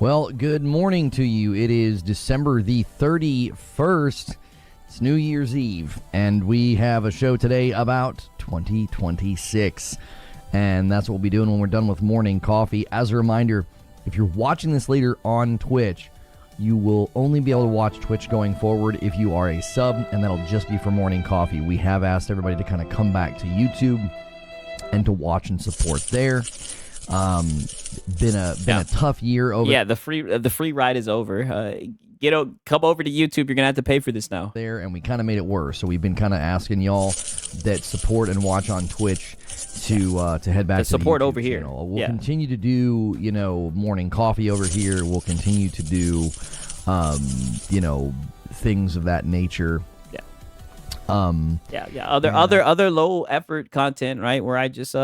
Well, good morning to you. It is December the 31st. It's New Year's Eve, and we have a show today about 2026. And that's what we'll be doing when we're done with morning coffee. As a reminder, if you're watching this later on Twitch, you will only be able to watch Twitch going forward if you are a sub, and that'll just be for morning coffee. We have asked everybody to kind of come back to YouTube and to watch and support there. Been a tough year over. Yeah, the free ride is over. Come over to YouTube. You're gonna have to pay for this now. There, and we kind of made it worse. So we've been kind of asking y'all that support and watch on Twitch to head back to support the YouTube over here. channel. We'll continue to do morning coffee over here. We'll continue to do things of that nature. Other low effort content, right? Where I just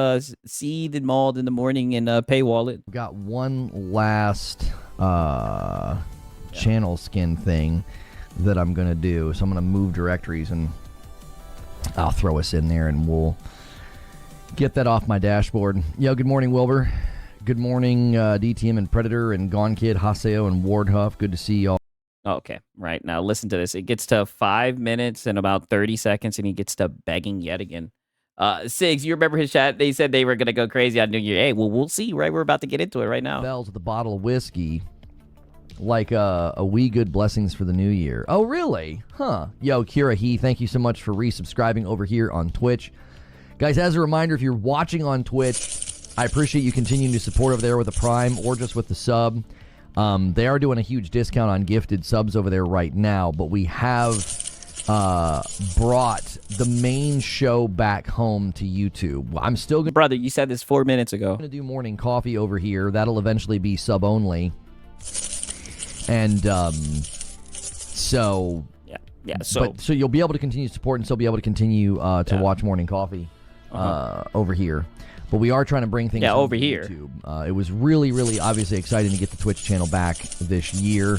seed and mauled in the morning and paywall it. We've got one last channel skin thing that I'm gonna do. So I'm gonna move directories and I'll throw us in there and we'll get that off my dashboard. Yo, good morning, Wilbur. Good morning, DTM and Predator and Gone Kid, Haseo and Wardhuff. Good to see y'all. Okay, right. Now listen to this. It gets to 5 minutes and about 30 seconds, and he gets to begging yet again. Sigs, you remember his chat? They said they were going to go crazy on New Year. Hey, well, we'll see, right? We're about to get into it right now. Bells with a bottle of whiskey, like a wee good blessings for the new year. Oh, really? Huh. Yo, Kira He, thank you so much for resubscribing over here on Twitch. Guys, as a reminder, if you're watching on Twitch, I appreciate you continuing to support over there with a Prime or just with the sub. They are doing a huge discount on gifted subs over there right now, but we have brought the main show back home to YouTube. I'm still going to... Brother, you said this 4 minutes ago. I'm going to do morning coffee over here. That'll eventually be sub only. And so... Yeah, so you'll be able to continue to support and still be able to continue to watch morning coffee over here. But we are trying to bring things over to here. YouTube. It was really, really obviously exciting to get the Twitch channel back this year.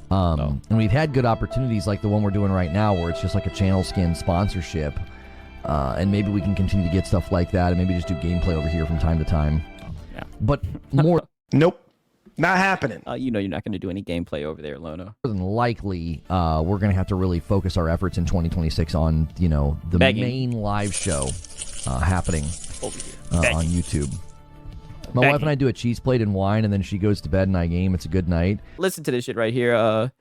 And we've had good opportunities like the one we're doing right now where it's just like a channel skin sponsorship. And maybe we can continue to get stuff like that and maybe just do gameplay over here from time to time. Yeah. But more... Nope. Not happening. You're not going to do any gameplay over there, Lono. More than likely, we're going to have to really focus our efforts in 2026 on, the main live show happening over here. On YouTube. My wife and I do a cheese plate and wine, and then she goes to bed and I game. It's a good night. Listen to this shit right here.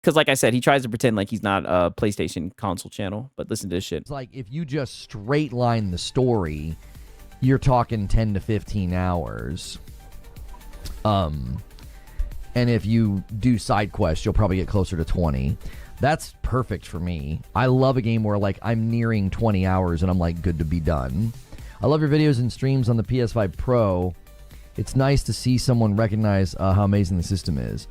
Because like I said, he tries to pretend like he's not a PlayStation console channel, but listen to this shit. It's like if you just straight line the story, you're talking 10 to 15 hours. And if you do side quests, you'll probably get closer to 20. That's perfect for me. I love a game where like I'm nearing 20 hours and I'm like good to be done. I love your videos and streams on the PS5 Pro. It's nice to see someone recognize how amazing the system is.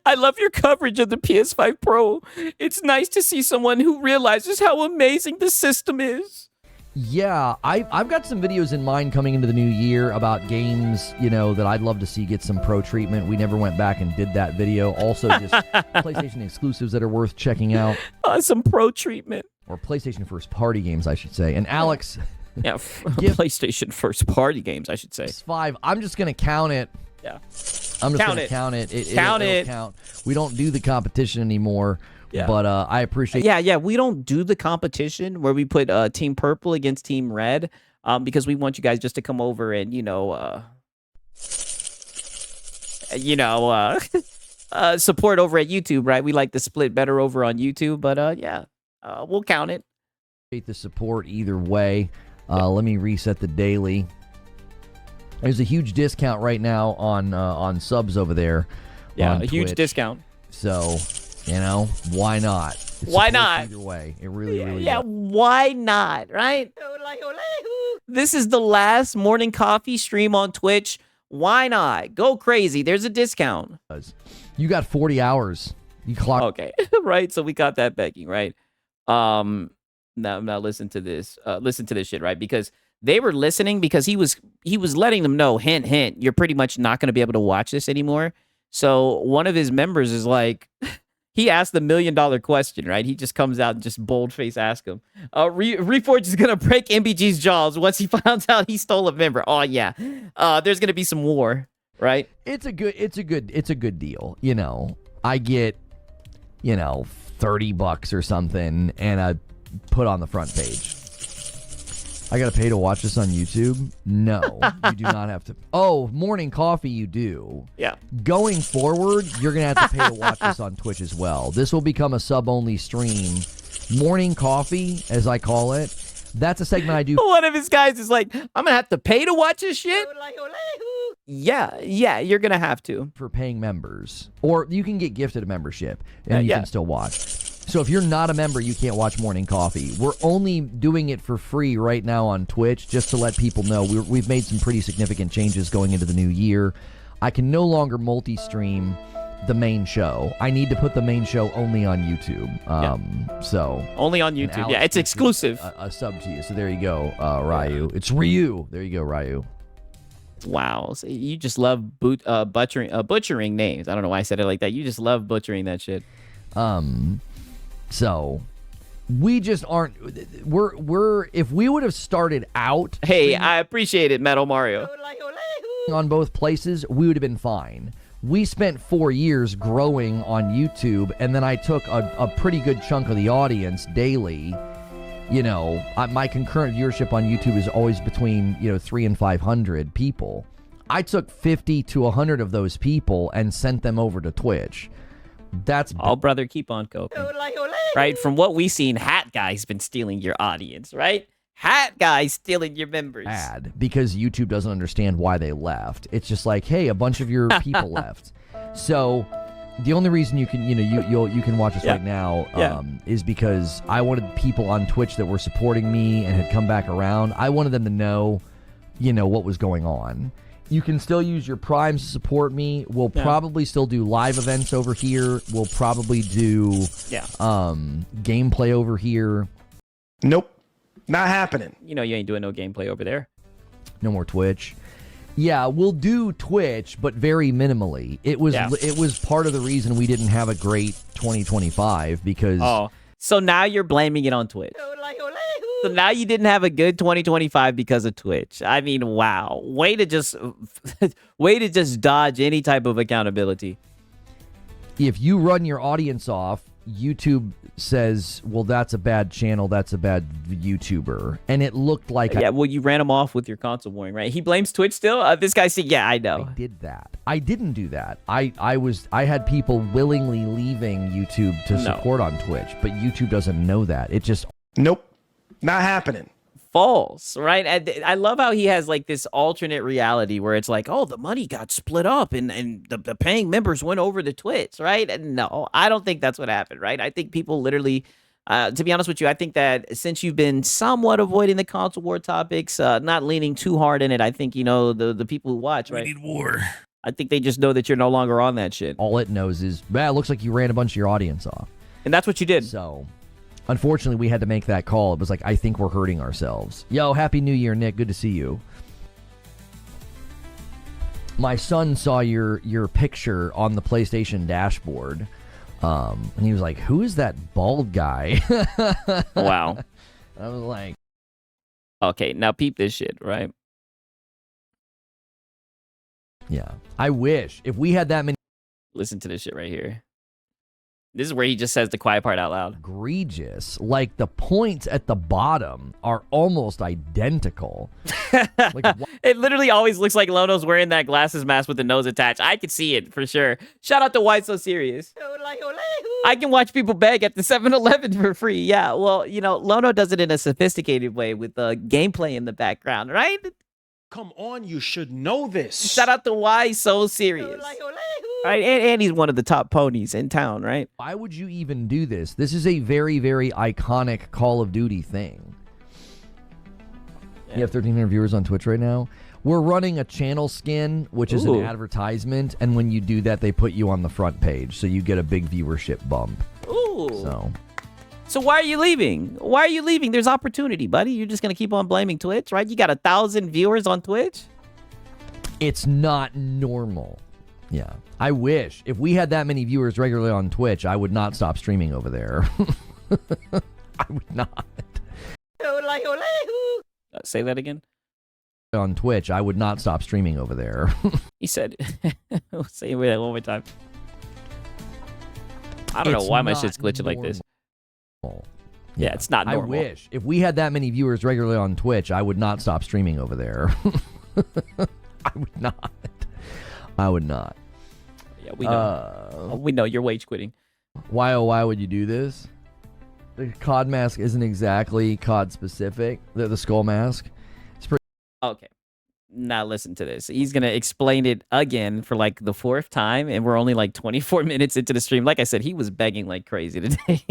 I love your coverage of the PS5 Pro. It's nice to see someone who realizes how amazing the system is. Yeah, I've got some videos in mind coming into the new year about games, that I'd love to see get some pro treatment. We never went back and did that video. Also, just PlayStation exclusives that are worth checking out. Some pro treatment. Or PlayStation first-party games, I should say. And Alex... Yeah, PlayStation first-party games, I should say. 5. I'm just going to count it. Yeah. I'm just going to count it. It'll count. We don't do the competition anymore. Yeah. But I appreciate... Yeah, we don't do the competition where we put Team Purple against Team Red because we want you guys just to come over and, support over at YouTube, right? We like to split better over on YouTube, but we'll count it. Appreciate the support either way. Let me reset the daily. There's a huge discount right now on subs over there. Yeah, on a huge Twitch. discount. So... why not? Why not? Either way, it really does. Why not, right? This is the last morning coffee stream on Twitch. Why not? Go crazy. There's a discount. You got 40 hours. You clock. Okay, right. So we got that begging, right? Now listen to this. Listen to this shit, right? Because they were listening because he was letting them know, hint, hint, you're pretty much not going to be able to watch this anymore. So one of his members is like, He asked the $1 million question, right? He just comes out and just bold-face ask him. Reforge is going to break MBG's jaws once he finds out he stole a member. Oh, yeah. There's going to be some war, right? It's a good deal. You know, I get, $30 or something, and I put on the front page. I got to pay to watch this on YouTube? No, you do not have to. Oh, morning coffee, you do. Yeah. Going forward, you're going to have to pay to watch this on Twitch as well. This will become a sub-only stream. Morning coffee, as I call it. That's a segment I do. One of his guys is like, I'm going to have to pay to watch this shit? Yeah, you're going to have to. For paying members. Or you can get gifted a membership, and you can still watch. So if you're not a member, you can't watch Morning Coffee. We're only doing it for free right now on Twitch, just to let people know. We've made some pretty significant changes going into the new year. I can no longer multi-stream the main show. I need to put the main show only on YouTube. So only on YouTube. Yeah, it's exclusive. A sub to you. So there you go, Ryu. It's Ryu. There you go, Ryu. Wow. So you just love butchering names. I don't know why I said it like that. You just love butchering that shit. So we just aren't. We're if we would have started out. Hey, I appreciate it, Metal Mario. On both places, we would have been fine. We spent 4 years growing on YouTube, and then I took a pretty good chunk of the audience daily. My concurrent viewership on YouTube is always between 300 and 500 people. I took 50 to 100 of those people and sent them over to Twitch. That's all, brother. Keep on coping. Right? From what we've seen, Hat Guy's been stealing your audience, right? Hat Guy's stealing your members. Bad, because YouTube doesn't understand why they left. It's just like, hey, a bunch of your people left. So the only reason you can, you can watch us right now is because I wanted people on Twitch that were supporting me and had come back around. I wanted them to know, what was going on. You can still use your primes to support me. We'll probably still do live events over here. We'll probably do gameplay over here. Nope. Not happening. You ain't doing no gameplay over there. No more Twitch. Yeah, we'll do Twitch, but very minimally. It was part of the reason we didn't have a great 2025 because... Oh, so now you're blaming it on Twitch. So now you didn't have a good 2025 because of Twitch. I mean, wow. Way to just dodge any type of accountability. If you run your audience off, YouTube says, well, that's a bad channel, that's a bad YouTuber. And it looked like... well, you ran him off with your console warning, right? He blames Twitch still? This guy said, yeah, I know. I did that. I didn't do that. I had people willingly leaving YouTube to support on Twitch, but YouTube doesn't know that. It just... Nope. Not happening. False, right? And I love how he has like this alternate reality where it's like, oh, the money got split up and the paying members went over to Twitch, right? And no, I don't think that's what happened, right? I think people literally, to be honest with you, I think that since you've been somewhat avoiding the console war topics, not leaning too hard in it, I think, the people who watch, right? We need war. I think they just know that you're no longer on that shit. All it knows is, it looks like you ran a bunch of your audience off. And that's what you did. So... Unfortunately, we had to make that call. It was like, I think we're hurting ourselves. Yo, Happy New Year, Nick. Good to see you. My son saw your picture on the PlayStation dashboard, and he was like, who is that bald guy? Wow. I was like... Okay, now peep this shit, right? Yeah. I wish. If we had that many... Listen to this shit right here. This is where he just says the quiet part out loud. Egregious. Like, the points at the bottom are almost identical. It literally always looks like Lono's wearing that glasses mask with the nose attached. I could see it, for sure. Shout out to Why So Serious. I can watch people beg at the 7-Eleven for free. Yeah, well, Lono does it in a sophisticated way with gameplay in the background, right? Come on, you should know this. Shout out to Why So Serious. Right, and he's one of the top ponies in town, right? Why would you even do this? This is a very, very iconic Call of Duty thing. Yeah. You have 1,300 viewers on Twitch right now. We're running a channel skin, which is an advertisement, and when you do that, they put you on the front page, so you get a big viewership bump. Ooh. So why are you leaving? Why are you leaving? There's opportunity, buddy. You're just going to keep on blaming Twitch, right? You got 1,000 viewers on Twitch? It's not normal. Yeah. I wish. If we had that many viewers regularly on Twitch, I would not stop streaming over there. I would not. Say that again. On Twitch, I would not stop streaming over there. He said, say that one more time. I don't know why my shit's glitching like this. Yeah, it's not normal. I wish. If we had that many viewers regularly on Twitch, I would not stop streaming over there. I would not. I would not. Yeah, we know. We know you're wage quitting. Why, oh, why would you do this? The COD mask isn't exactly COD specific. The skull mask. It's pretty. Okay. Now listen to this. He's going to explain it again for like the fourth time, and we're only like 24 minutes into the stream. Like I said, he was begging like crazy today.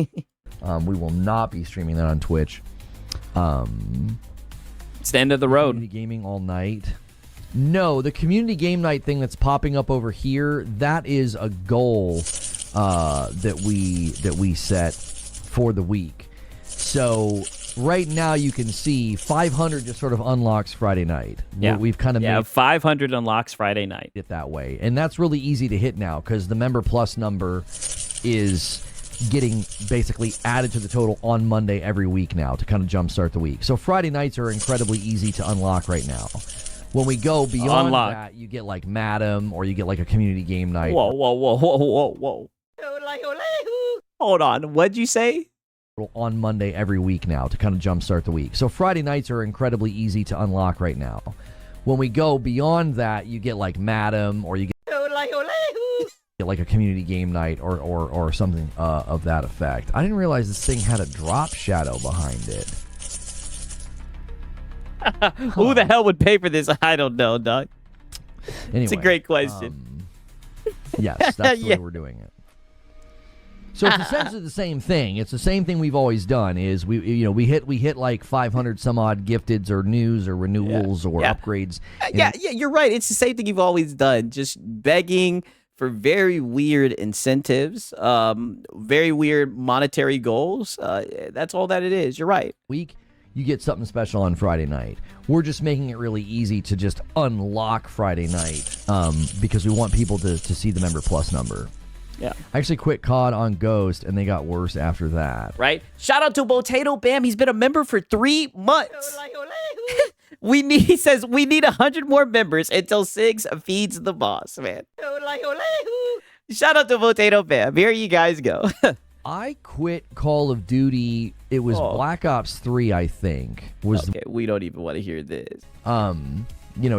We will not be streaming that on Twitch. It's the end of the road. Community gaming all night. No, the community game night thing that's popping up over here, that is a goal that we set for the week. So right now you can see 500 just sort of unlocks Friday night. Yeah. We've kind of made 500 unlocks Friday night. it that way. And that's really easy to hit now because the member plus number is getting basically added to the total on Monday every week now to kind of jumpstart the week. So Friday nights are incredibly easy to unlock right now. When we go beyond that, you get like Madam or you get like a community game night. Whoa. Hold on. What'd you say? On Monday every week now to kind of jumpstart the week. So Friday nights are incredibly easy to unlock right now. When we go beyond that, you get like Madam or you get like a community game night or something of that effect. I didn't realize this thing had a drop shadow behind it. Who the hell would pay for this? I don't know, Doug. Anyway, it's a great question. Yes, that's the way we're doing it. So it's essentially the same thing. It's the same thing we've always done. Is we hit like 500 some odd gifteds or news or renewals or upgrades. Yeah, you're right. It's the same thing you've always done. Just begging for very weird incentives, very weird monetary goals. That's all that it is. You're right. Week, you get something special on Friday night. We're just making it really easy to just unlock Friday night because we want people to see the member plus number. Yeah. I actually quit COD on Ghost, and they got worse after that. Right? Shout out to Potato Bam. He's been a member for 3 months. He says we need 100 more members until Sigs feeds the boss, man. Shout out to Potato Bam. Here you guys go. I quit Call of Duty. It was Black Ops 3, I think. Okay, we don't even want to hear this.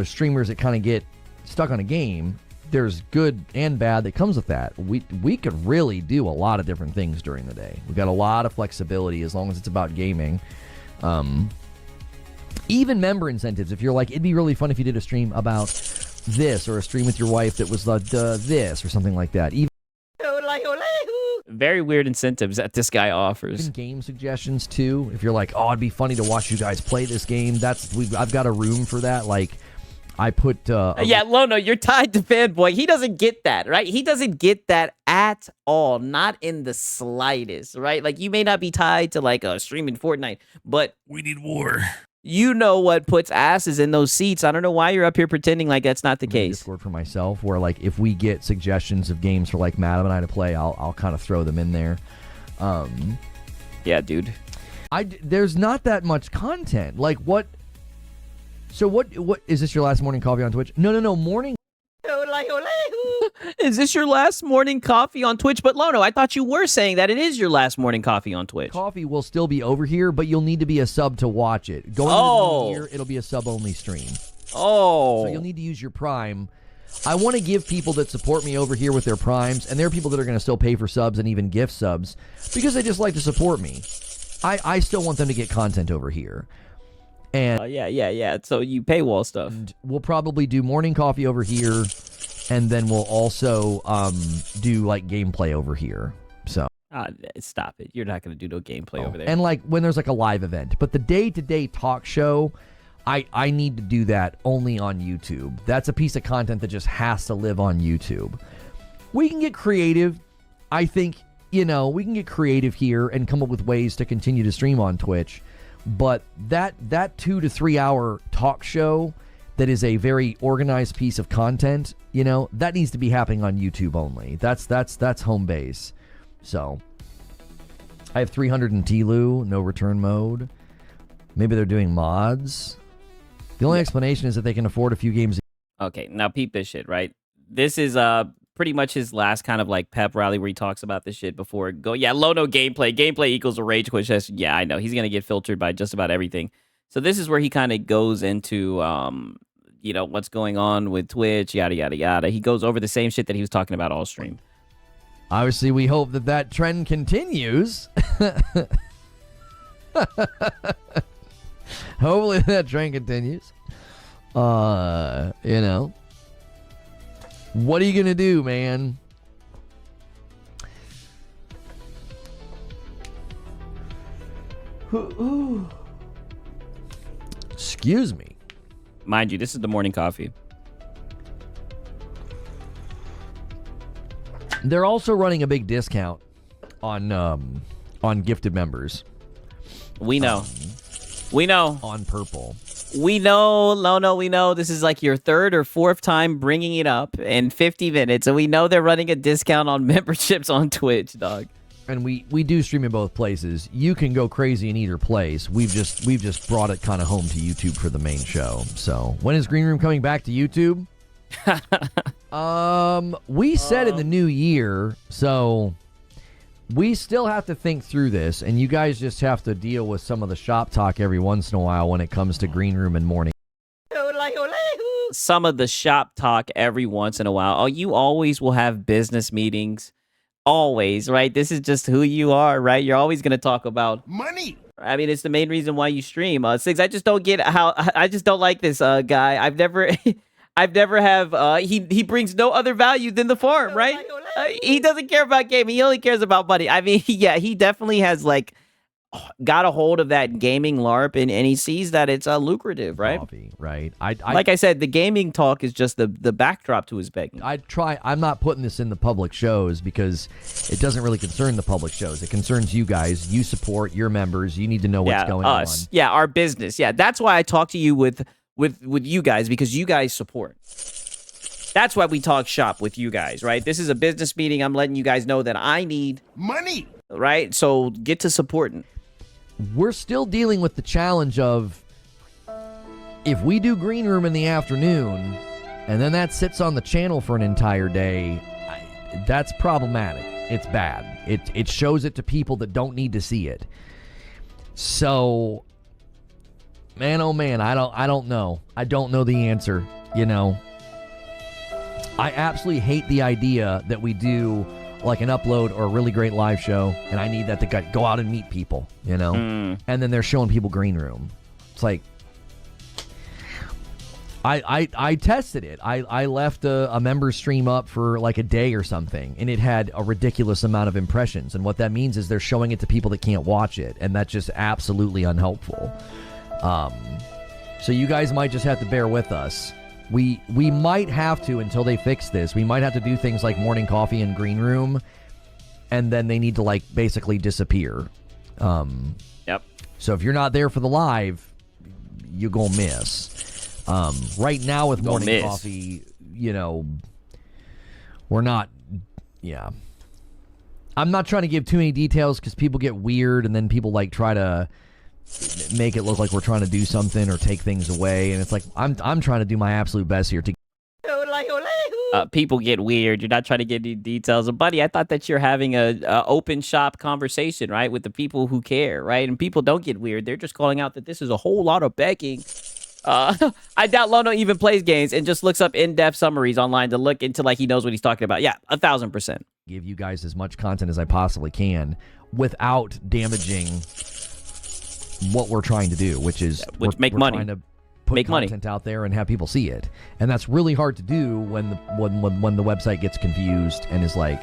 Streamers that kind of get stuck on a game. There's good and bad that comes with that. We could really do a lot of different things during the day. We've got a lot of flexibility as long as it's about gaming. Even member incentives. If you're like, it'd be really fun if you did a stream about this or a stream with your wife that was this or something like that. Even very weird incentives that this guy offers. Even game suggestions too. If you're like, oh, it'd be funny to watch you guys play this game. I've got a room for that. Like, I put Lono, you're tied to Fanboy. He doesn't get that, right? He doesn't get that at all, not in the slightest, right? Like, you may not be tied to like a streaming Fortnite, but we need war. You know what puts asses in those seats. I don't know why you're up here pretending like that's not the case. Discord for myself, where like if we get suggestions of games for like Madam and I to play, I'll kind of throw them in there. Yeah, dude. There's not that much content. Like what? So what is this your last morning coffee on Twitch? No, morning. Is this your last morning coffee on Twitch? But Lono, I thought you were saying that it is your last morning coffee on Twitch. Coffee will still be over here, but you'll need to be a sub to watch it. Going into the new year, it'll be a sub-only stream. Oh. So you'll need to use your Prime. I want to give people that support me over here with their Primes, and there are people that are going to still pay for subs and even gift subs because they just like to support me. I still want them to get content over here. And yeah. So you paywall stuff. And we'll probably do morning coffee over here, and then we'll also do like gameplay over here. So stop it. You're not going to do no gameplay over there. And like when there's like a live event, but the day-to-day talk show, I need to do that only on YouTube. That's a piece of content that just has to live on YouTube. We can get creative. I think, we can get creative here and come up with ways to continue to stream on Twitch. But that 2 to 3 hour talk show that is a very organized piece of content, that needs to be happening on YouTube only. That's home base. So I have 300 in Tlu, no return mode. Maybe they're doing mods. The only explanation is that they can afford a few games. Okay, now peep this shit, right? This is pretty much his last kind of like pep rally where he talks about this shit before low no gameplay. Gameplay equals a rage quit. Yeah, I know. He's gonna get filtered by just about everything. So this is where he kind of goes into what's going on with Twitch, yada yada yada. He goes over the same shit that he was talking about all stream. Obviously, we hope that trend continues. Hopefully that trend continues. What are you gonna do, man? Excuse me. Mind you, this is the morning coffee. They're also running a big discount on gifted members. We know. We know. On Purple. We know, Lono, we know this is like your third or fourth time bringing it up in 50 minutes, and we know they're running a discount on memberships on Twitch, dog. And we do stream in both places. You can go crazy in either place. We've just brought it kind of home to YouTube for the main show. So when is Green Room coming back to YouTube? We said in the new year, so we still have to think through this, and you guys just have to deal with some of the shop talk every once in a while when it comes to Green Room and morning. Some of the shop talk every once in a while. Oh, you always will have business meetings. Always, right? This is just who you are, right? You're always going to talk about money. I mean, it's the main reason why you stream. Six, I just don't get how, I just don't like this guy. I've never have, he brings no other value than the farm, right? He doesn't care about gaming. He only cares about money. I mean, yeah, he definitely has like got a hold of that gaming LARP and he sees that it's lucrative, right? Coffee, right. Like I said, the gaming talk is just the backdrop to his begging. I'm not putting this in the public shows because it doesn't really concern the public shows. It concerns you guys. You support your members. You need to know what's going on. Yeah, our business. Yeah, that's why I talk to you with you guys, because you guys support. That's why we talk shop with you guys, right? This is a business meeting. I'm letting you guys know that I need money, right? So get to supporting. We're still dealing with the challenge of if we do Green Room in the afternoon and then that sits on the channel for an entire day, that's problematic. It's bad. It shows it to people that don't need to see it. So, man, oh man, I don't know. I don't know the answer, I absolutely hate the idea that we do like an upload or a really great live show, and I need that to go out and meet people, and then they're showing people Green Room. It's like, I tested it. I left a member stream up for like a day or something, and it had a ridiculous amount of impressions, and what that means is they're showing it to people that can't watch it, and that's just absolutely unhelpful. So you guys might just have to bear with us. We might have to, until they fix this, we might have to do things like morning coffee and Green Room, and then they need to like basically disappear. Yep. So if you're not there for the live, you're gonna miss. Right now with morning coffee, we're not. Yeah. I'm not trying to give too many details because people get weird, and then people like try to make it look like we're trying to do something or take things away, and it's like I'm trying to do my absolute best here to people get weird. You're not trying to get any details, buddy. I thought that you're having a open shop conversation, right, with the people who care, right? And people don't get weird. They're just calling out that this is a whole lot of begging. I doubt Lono even plays games and just looks up in-depth summaries online to look into like he knows what he's talking about. Yeah, 1,000%. Give you guys as much content as I possibly can without damaging what we're trying to do, which is make money, trying to put content out there and have people see it, and that's really hard to do when the website gets confused and is like,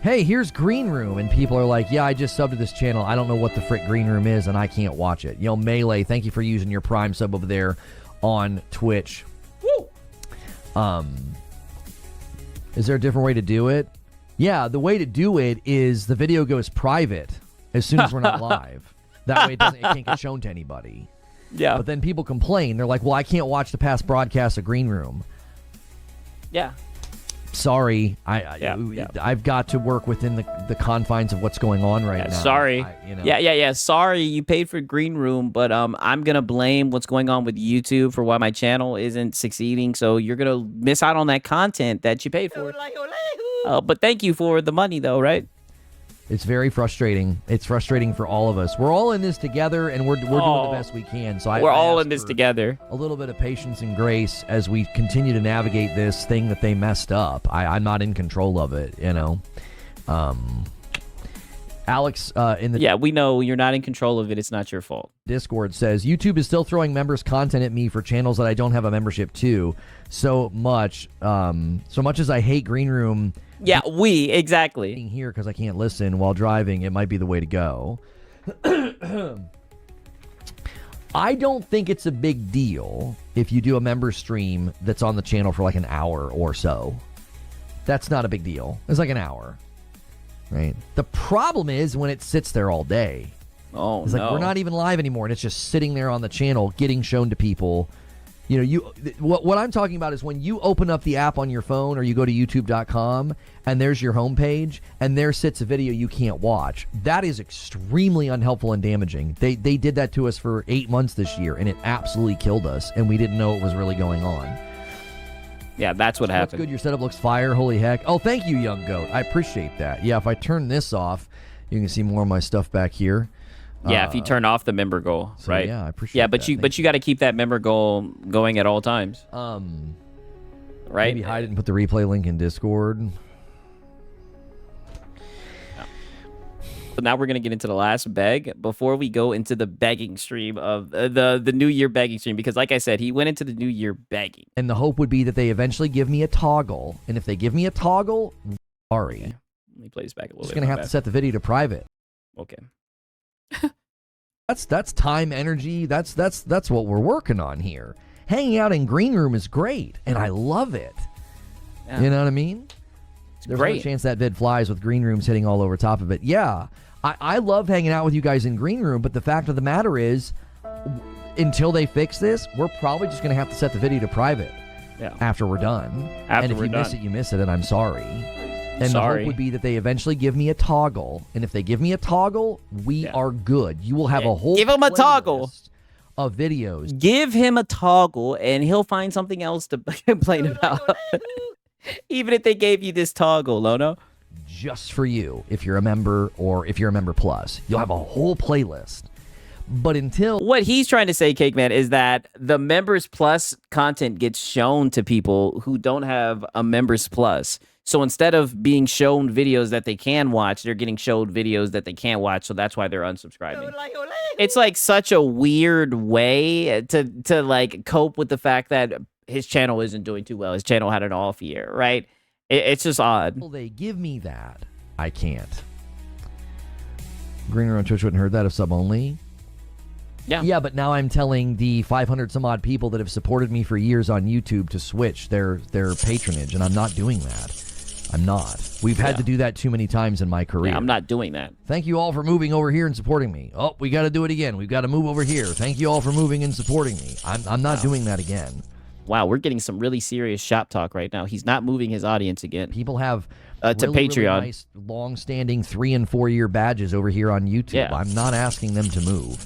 hey, here's Green Room, and people are like, yeah, I just subbed to this channel, I don't know what the frick Green Room is, and I can't watch it. Melee, thank you for using your Prime sub over there on Twitch. Woo! Is there a different way to do it? Yeah, the way to do it is the video goes private as soon as we're not live. That way it can't get shown to anybody. Yeah. But then people complain. They're like, well, I can't watch the past broadcasts of Green Room. Yeah. Sorry, Yeah. I've got to work within the confines of what's going on right now. Sorry. You know. Yeah. Sorry, you paid for Green Room, but I'm gonna blame what's going on with YouTube for why my channel isn't succeeding. So you're gonna miss out on that content that you paid for. But thank you for the money, though, right? It's very frustrating. It's frustrating for all of us. We're all in this together, and we're doing the best we can. So we're I all ask in this for together. A little bit of patience and grace as we continue to navigate this thing that they messed up. I'm not in control of it, you know. Alex in the we know you're not in control of it. It's not your fault. Discord says YouTube is still throwing members content at me for channels that I don't have a membership to. So much as I hate Green Room. Yeah, exactly. Here because I can't listen while driving, it might be the way to go. I don't think it's a big deal if you do a member stream that's on the channel for like an hour or so. That's not a big deal. It's like an hour, right? The problem is when it sits there all day. Oh, it's like we're not even live anymore, and it's just sitting there on the channel getting shown to people. You know, what I'm talking about is when you open up the app on your phone or you go to youtube.com and there's your homepage and there sits a video you can't watch. That is extremely unhelpful and damaging. They did that to us for 8 months this year, and it absolutely killed us, and we didn't know what was really going on. Yeah, that's what happened. That's good. Your setup looks fire. Holy heck. Oh, thank you, Young Goat. I appreciate that. Yeah, if I turn this off, you can see more of my stuff back here. Yeah, if you turn off the member goal, so right? Yeah, I appreciate. Yeah, but you got to keep that member goal going at all times. Right? Maybe hide it and put the replay link in Discord. So now we're gonna get into the last beg before we go into the begging stream of the New Year begging stream, because like I said, he went into the New Year begging. And the hope would be that they eventually give me a toggle, and if they give me a toggle, sorry. Okay. Let me play this back a little bit. Just gonna have to set the video to private. Okay. That's time, energy. That's what we're working on here. Hanging out in Green Room is great, and I love it. Yeah. You know what I mean? There's great. no chance that vid flies with Green Rooms hitting all over top of it. Yeah, I love hanging out with you guys in Green Room, but the fact of the matter is, until they fix this, we're probably just going to have to set the video to private after we're done. And if you miss it, you miss it, and I'm sorry. And the hope would be that they eventually give me a toggle. And if they give me a toggle, we are good. You will have a whole give him a toggle of videos. Give him a toggle, and he'll find something else to complain about. Even if they gave you this toggle, Lono. Just for you, if you're a member or if you're a member plus. You'll have a whole playlist. But until... What he's trying to say, Cake Man, is that the Members Plus content gets shown to people who don't have a Members Plus. So instead of being shown videos that they can watch, they're getting showed videos that they can't watch, so that's why they're unsubscribing. It's like such a weird way to like cope with the fact that his channel isn't doing too well. His channel had an off year, right? It's just odd. Well, they give me that. I can't. Greener on Twitch wouldn't heard that if sub only. Yeah, but now I'm telling the 500 some odd people that have supported me for years on YouTube to switch their patronage, and I'm not doing that. I'm not. We've had to do that too many times in my career. Yeah, I'm not doing that. Thank you all for moving over here and supporting me. Oh, we got to do it again. We've got to move over here. Thank you all for moving and supporting me. I'm not doing that again. Wow, we're getting some really serious shop talk right now. He's not moving his audience again. People have to Patreon. Really nice, long-standing 3- and 4-year badges over here on YouTube. Yeah. I'm not asking them to move.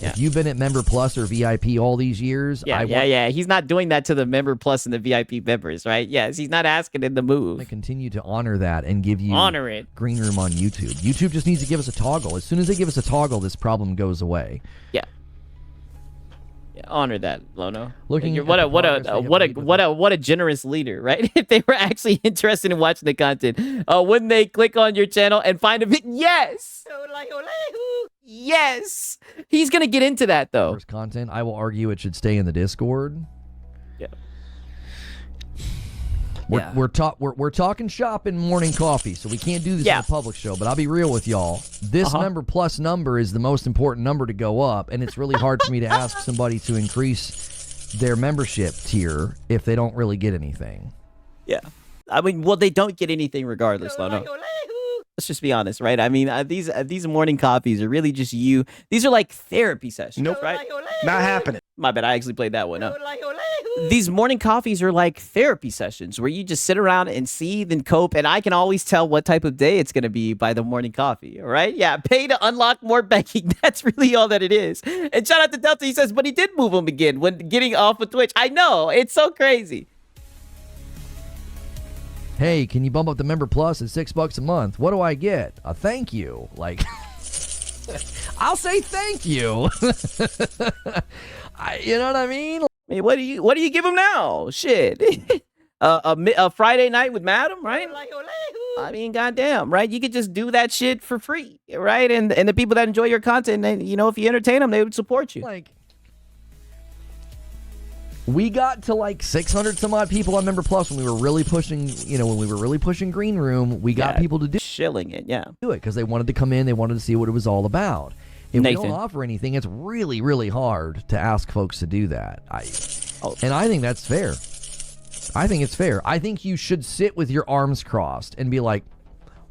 Yeah. If you've been at Member Plus or VIP all these years, He's not doing that to the Member Plus and the VIP members, right? Yes, he's not asking them to move. I continue to honor that and give you Green Room on YouTube. YouTube just needs to give us a toggle. As soon as they give us a toggle, this problem goes away. Yeah. Honor that, Lono. Looking what a generous leader, right? If they were actually interested in watching the content, wouldn't they click on your channel and find a video? Yes. Yes. He's gonna get into that though. First content, I will argue it should stay in the Discord. Yeah. We're talking shop in morning coffee, so we can't do this in a public show. But I'll be real with y'all. This Member Plus number is the most important number to go up, and it's really hard for me to ask somebody to increase their membership tier if they don't really get anything. Yeah. I mean, well, they don't get anything regardless, Lono. Let's just be honest, right? I mean, these morning coffees are really just you. These are like therapy sessions, Nope. right? Not happening. My bad, I actually played that one. Huh? These morning coffees are like therapy sessions where you just sit around and seethe and cope, and I can always tell what type of day it's going to be by the morning coffee, all right? Yeah, pay to unlock more banking. That's really all that it is. And shout out to Delta. He says, but he did move him again when getting off of Twitch. I know. It's so crazy. Hey, can you bump up the member plus at $6 a month? What do I get? A thank you. Like, I'll say thank you. You know what I mean? I mean, what do you give him now? Shit. A Friday night with Madam, right? I mean, goddamn, right? You could just do that shit for free, right? And the people that enjoy your content, they, you know, if you entertain them, they would support you. Like, we got to like 600 some odd people on Member Plus when we were really pushing, when we were really pushing Green Room. We got people to shilling it, do it because they wanted to come in. They wanted to see what it was all about. If Nathan. we don't offer anything, it's really, really hard to ask folks to do that. And I think that's fair. I think it's fair. I think you should sit with your arms crossed and be like,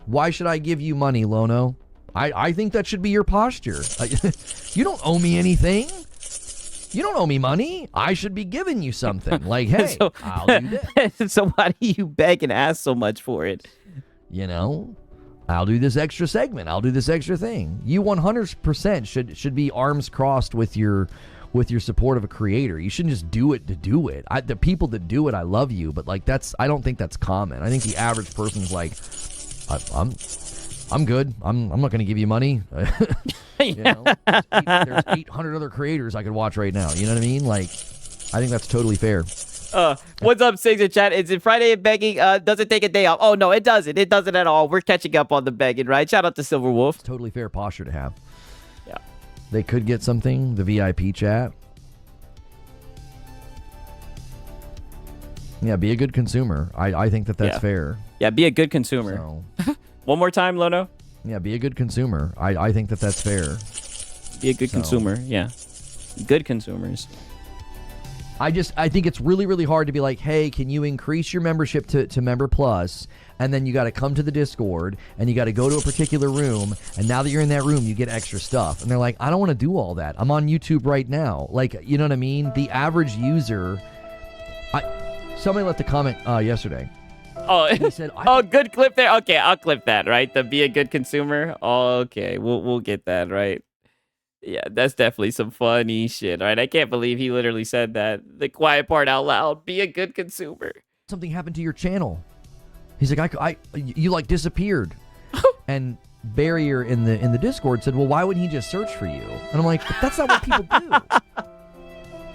why should I give you money, Lono? I think that should be your posture. You don't owe me anything. You don't owe me money. I should be giving you something. Like, hey, I'll do this. So why do you beg and ask so much for it? I'll do this extra segment. I'll do this extra thing. You 100% should be arms crossed with your support of a creator. You shouldn't just do it to do it. The people that do it, I love you, but like I don't think that's common. I think the average person's like, I'm good. I'm not going to give you money. There's 800 other creators I could watch right now. You know what I mean? Like, I think that's totally fair. What's up, Six in chat? Is it Friday at begging? Does it take a day off? Oh, no, it doesn't. It doesn't at all. We're catching up on the begging, right? Shout out to Silver Wolf. It's totally fair posture to have. Yeah. They could get something, the VIP chat. Yeah, be a good consumer. I think that's fair. Yeah, be a good consumer. So, one more time, Lono. Yeah, be a good consumer. I think that's fair. Be a good consumer. Yeah. Good consumers. I think it's really, really hard to be like, hey, can you increase your membership to Member Plus? And then you got to come to the Discord and you got to go to a particular room. And now that you're in that room, you get extra stuff. And they're like, I don't want to do all that. I'm on YouTube right now. Like, you know what I mean? The average user. Somebody left a comment yesterday. Oh, he said, good clip there. Okay, I'll clip that, right? The be a good consumer. Okay, we'll get that, right? Yeah, that's definitely some funny shit, right? I can't believe he literally said that. The quiet part out loud. Be a good consumer. Something happened to your channel. He's like, you like disappeared. And Barrier in the Discord said, well, why wouldn't he just search for you? And I'm like, but that's not what people do.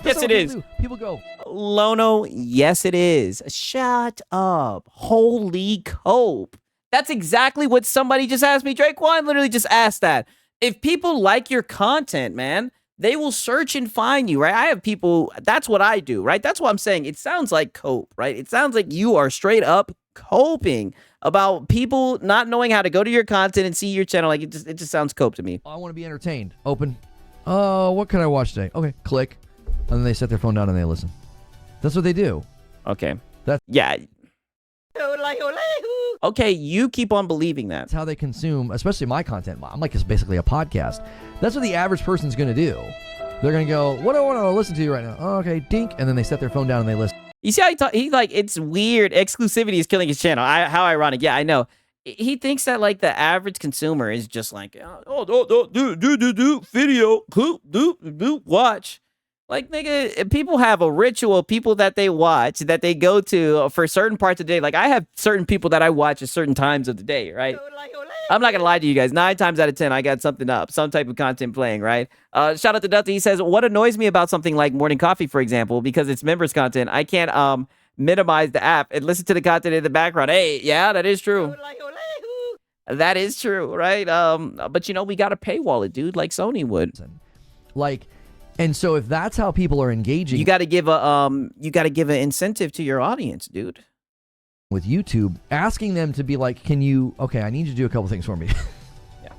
Yes, it is. People go, Lono, yes, it is. Shut up. Holy cope. That's exactly what somebody just asked me. Draquan literally just asked that. If people like your content, man, they will search and find you, right? I have people, that's what I do, right? That's what I'm saying. It sounds like cope, right? It sounds like you are straight up coping about people not knowing how to go to your content and see your channel. Like, it just sounds cope to me. I want to be entertained. Open. What can I watch today? Okay, click. And then they set their phone down and they listen. That's what they do. Okay. Yeah. Okay, you keep on believing that. That's how they consume, especially my content. I'm like, it's basically a podcast. That's what the average person's going to do. They're going to go, what do I want to listen to right now? Oh, okay, dink. And then they set their phone down and they listen. You see how he like, it's weird. Exclusivity is killing his channel. How ironic. Yeah, I know. He thinks that like the average consumer is just like, video, watch. Like, nigga, people have a ritual, people that they watch, that they go to for certain parts of the day. Like, I have certain people that I watch at certain times of the day, right? I'm not going to lie to you guys. 9 times out of 10, I got something up, some type of content playing, right? Shout out to Dusty. He says, what annoys me about something like Morning Coffee, for example, because it's members content, I can't minimize the app and listen to the content in the background. Hey, yeah, that is true. That is true, right? But, we got to paywall it, dude, like Sony would. Like... And so if that's how people are engaging, you got to give an incentive to your audience, dude. With YouTube, asking them to be like, I need you to do a couple things for me. Yeah.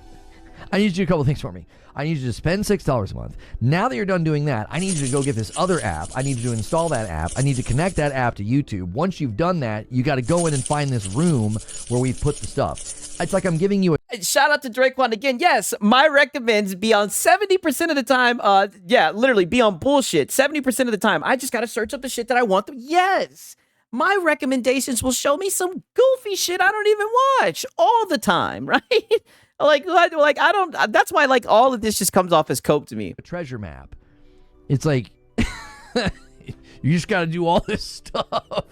I need you to do a couple things for me. I need you to spend $6 a month. Now that you're done doing that, I need you to go get this other app. I need you to install that app. I need to connect that app to YouTube. Once you've done that, you got to go in and find this room where we've put the stuff. It's like I'm giving you a... Shout out to Drake One again. Yes, my recommends be on 70% of the time. Yeah, literally be on bullshit 70% of the time. I just got to search up the shit that I want. Yes. My recommendations will show me some goofy shit I don't even watch all the time, right? like I don't, that's why like all of this just comes off as cope to me. A treasure map. It's like, you just got to do all this stuff.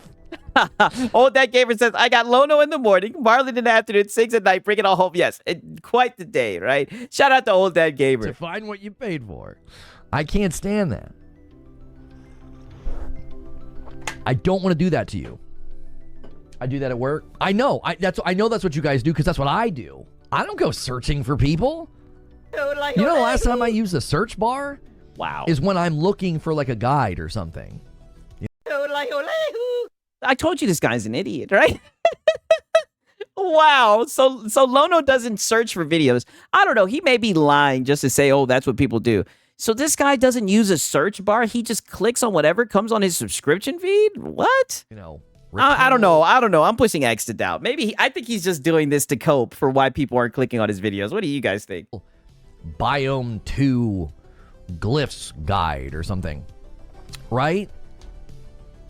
Old Dad Gamer says, I got Lono in the morning, Marlon in the afternoon, 6 at night, bring it all home. Yes, quite the day, right? Shout out to Old Dad Gamer. To find what you paid for. I can't stand that. I don't want to do that to you. I do that at work. I know. I know that's what you guys do because that's what I do. I don't go searching for people. You know, the last time I used the search bar? Wow. Is when I'm looking for like a guide or something. I told you this guy's an idiot, right? Wow. So Lono doesn't search for videos. I don't know. He may be lying just to say, oh, that's what people do. So this guy doesn't use a search bar. He just clicks on whatever comes on his subscription feed. What? You know, I don't know. I'm pushing X to doubt. Maybe I think he's just doing this to cope for why people aren't clicking on his videos. What do you guys think? Biome 2 glyphs guide or something, right?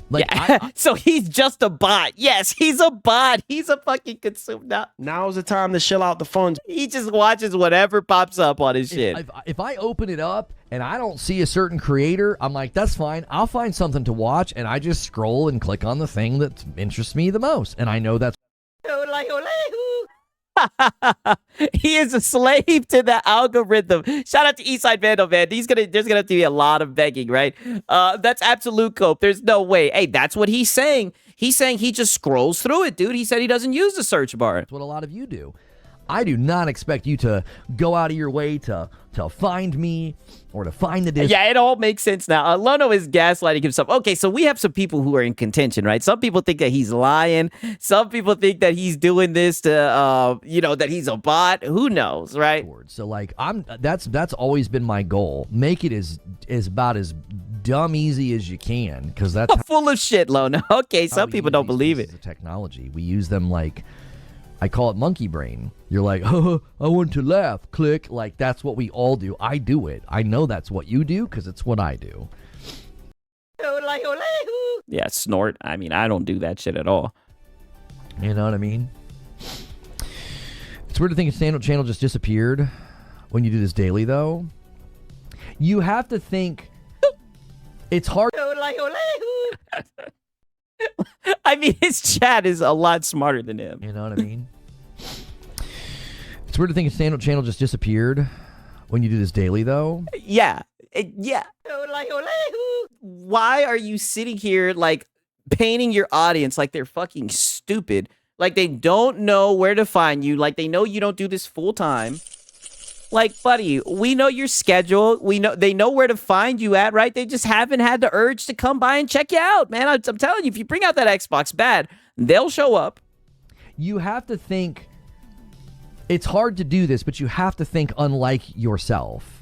Like, yeah. So he's just a bot. Yes, he's a bot. He's a fucking consumer. Now's the time to shill out the funds. He just watches whatever pops up on his shit. If I open it up and I don't see a certain creator, I'm like, that's fine. I'll find something to watch, and I just scroll and click on the thing that interests me the most. And I know that's... He is a slave to the algorithm. Shout out to Eastside Vandal, man. There's gonna have to be a lot of begging, right? That's absolute cope. There's no way. Hey, that's what he's saying. He's saying he just scrolls through it, dude. He said he doesn't use the search bar. That's what a lot of you do. I do not expect you to go out of your way to find me or to find the... Yeah, it all makes sense now. Lono is gaslighting himself. Okay, so we have some people who are in contention, right? Some people think that he's lying. Some people think that he's doing this to, that he's a bot. Who knows, right? So like, that's always been my goal. Make it as about as dumb easy as you can, because that's full of shit, Lono. Okay, some people don't believe it. The technology we use them like. I call it monkey brain. You're like, oh, I want to laugh. Click. Like, that's what we all do. I do it. I know that's what you do because it's what I do. Yeah, snort. I mean, I don't do that shit at all. You know what I mean? It's weird to think a channel just disappeared when you do this daily, though. You have to think it's hard. I mean, his chat is a lot smarter than him. You know what I mean? It's weird to think a channel just disappeared when you do this daily, though. Yeah. Yeah. Why are you sitting here, like, painting your audience like they're fucking stupid? Like, they don't know where to find you. Like, they know you don't do this full time. Like, buddy, we know your schedule. They know where to find you at, right? They just haven't had the urge to come by and check you out, man. I'm telling you, if you bring out that Xbox bad, they'll show up. You have to think, it's hard to do this, but you have to think unlike yourself.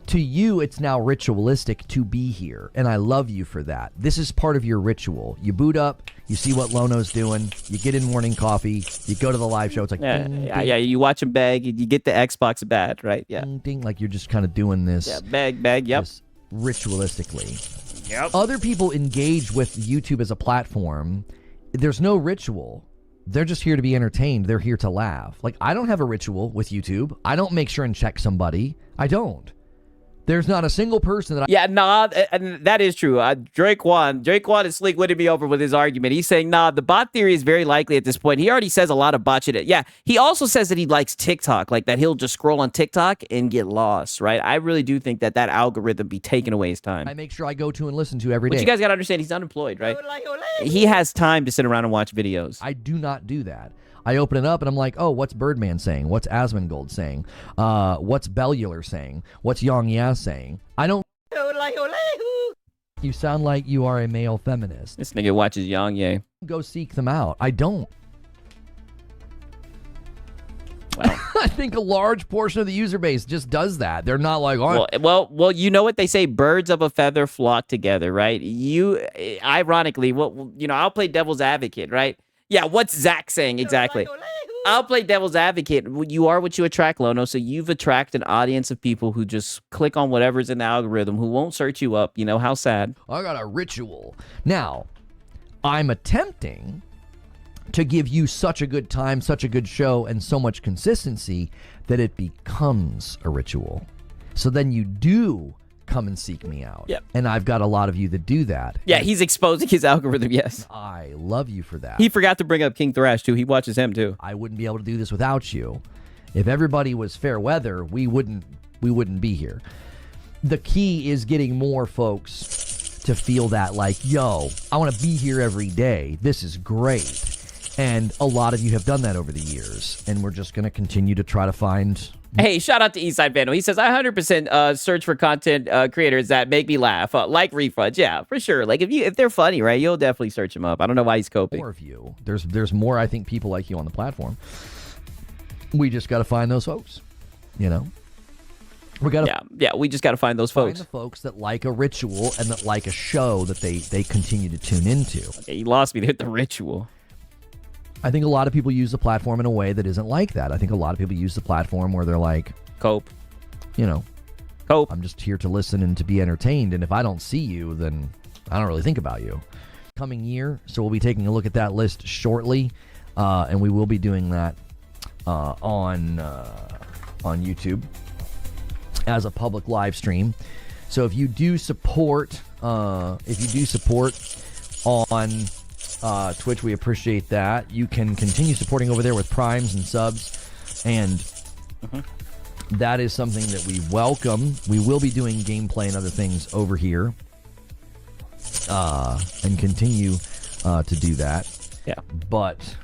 To you, it's now ritualistic to be here, and I love you for that. This is part of your ritual. You boot up, you see what Lono's doing, you get in morning coffee, you go to the live show. It's like, ding, yeah, ding. You watch him beg, you get the Xbox bad, right? Yeah, ding, ding, like you're just kind of doing this. Yeah, beg, yep. Ritualistically. Yep. Other people engage with YouTube as a platform. There's no ritual. They're just here to be entertained. They're here to laugh. Like, I don't have a ritual with YouTube. I don't make sure and check somebody. I don't. There's not a single person that and that is true. Drake One is slick winning me over with his argument. He's saying, the bot theory is very likely at this point. He already says a lot of bot shit. Yeah, he also says that he likes TikTok, like that he'll just scroll on TikTok and get lost, right? I really do think that algorithm be taking away his time. I make sure I go to and listen to every day. But you guys got to understand, he's unemployed, right? He has time to sit around and watch videos. I do not do that. I open it up and I'm like, oh, what's Birdman saying? What's Asmongold saying? What's Bellular saying? What's Yang Ya saying? I don't... You sound like you are a male feminist. This nigga watches Yang Ye. Go seek them out. I don't. Well, I think a large portion of the user base just does that. They're not like, oh, well, you know what they say, birds of a feather flock together, right? Ironically, I'll play devil's advocate, right? Yeah, what's Zach saying exactly? I'll play devil's advocate. You are what you attract, Lono. So you've attracted an audience of people who just click on whatever's in the algorithm, who won't search you up. You know, how sad. I got a ritual. Now, I'm attempting to give you such a good time, such a good show, and so much consistency that it becomes a ritual. So then you do come and seek me out. Yep. And I've got a lot of you that do that. Yeah, he's exposing his algorithm, yes. I love you for that. He forgot to bring up King Thrash, too. He watches him, too. I wouldn't be able to do this without you. If everybody was fair weather, we wouldn't be here. The key is getting more folks to feel that like, yo, I want to be here every day. This is great. And a lot of you have done that over the years. And we're just going to continue to try to find... Hey, shout out to Eastside Vandal. He says, I 100% search for content creators that make me laugh, like Reforge. Yeah, for sure. Like, if they're funny, right, you'll definitely search them up. I don't know why he's coping. More of you. There's more, I think, people like you on the platform. We just got to find those folks, you know? We got to... Yeah, we just got to find those folks. Find the folks that like a ritual and that like a show that they continue to tune into. Okay, you lost me there at the ritual. I think a lot of people use the platform in a way that isn't like that. I think a lot of people use the platform where they're like... Cope. You know... Cope. I'm just here to listen and to be entertained, and if I don't see you, then I don't really think about you. Coming year, so we'll be taking a look at that list shortly, and we will be doing that on YouTube as a public live stream. So if you do support on Twitch, we appreciate that. You can continue supporting over there with primes and subs, and that is something that we welcome. We will be doing gameplay and other things over here, and continue to do that. Yeah. But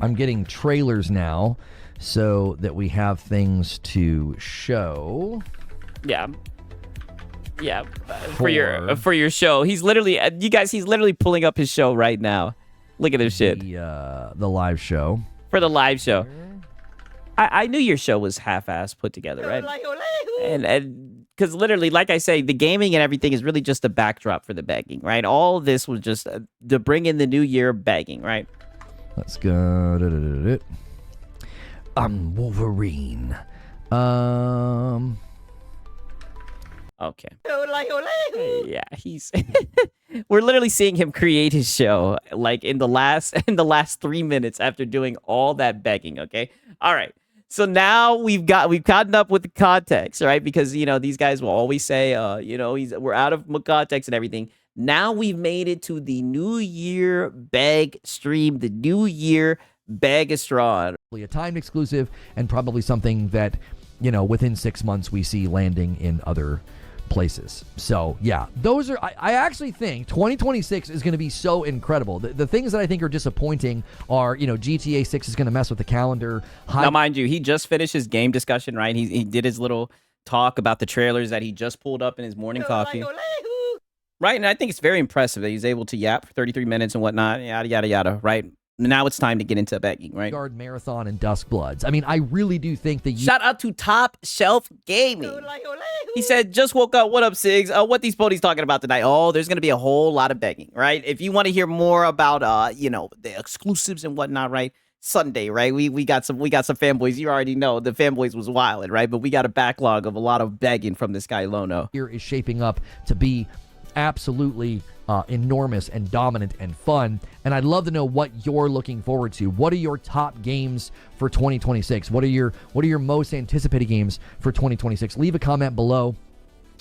I'm getting trailers now so that we have things to show. Yeah. Yeah, for your show. He's literally, you guys, he's literally pulling up his show right now. Look at this shit. The live show. For the live show. I knew your show was half-assed put together, right? And because literally, like I say, the gaming and everything is really just a backdrop for the begging, right? All of this was just to bring in the new year begging, right? Let's go. I'm Wolverine. Okay. Yeah, he's. We're literally seeing him create his show, like in the last 3 minutes after doing all that begging. Okay. All right. So now we've gotten up with the context, right? Because these guys will always say, we're out of context and everything. Now we've made it to the New Year beg stream, the New Year beg-a-strawn. A timed exclusive, and probably something that within 6 months we see landing in other places. So yeah, those are, I actually think 2026 is going to be so incredible. The things that I think are disappointing are, GTA 6 is going to mess with the calendar. Now, mind you, he just finished his game discussion, right? He did his little talk about the trailers that he just pulled up in his morning coffee. Right, and I think it's very impressive that he's able to yap for 33 minutes and whatnot, yada, yada, yada, right? Now it's time to get into begging, right? Guard Marathon and Dusk Bloods. I mean, I really do think that Shout out to Top Shelf Gaming. He said, just woke up. What up, Sigs? What these ponies talking about tonight? Oh, there's going to be a whole lot of begging, right? If you want to hear more about, the exclusives and whatnot, right? Sunday, right? We got some fanboys. You already know the fanboys was wilding, right? But we got a backlog of a lot of begging from this guy, Lono. Here is shaping up to be absolutely enormous and dominant and fun, and I'd love to know what you're looking forward to. What are your top games for 2026? What are your most anticipated games for 2026? Leave a comment below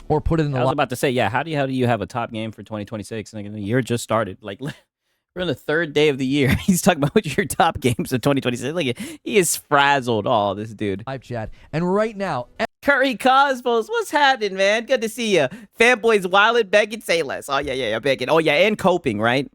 or put it in the I was about to say, yeah, how do you have a top game for 2026 and the year just started? Like, we're on the third day of the year. He's talking about what your top games of 2026. Like, he is frazzled, this dude. Live chat, and right now, Curry Cosmos, what's happening, man? Good to see you. Fanboys wildin', begging, say less. Oh, yeah, begging. Oh, yeah, and coping, right?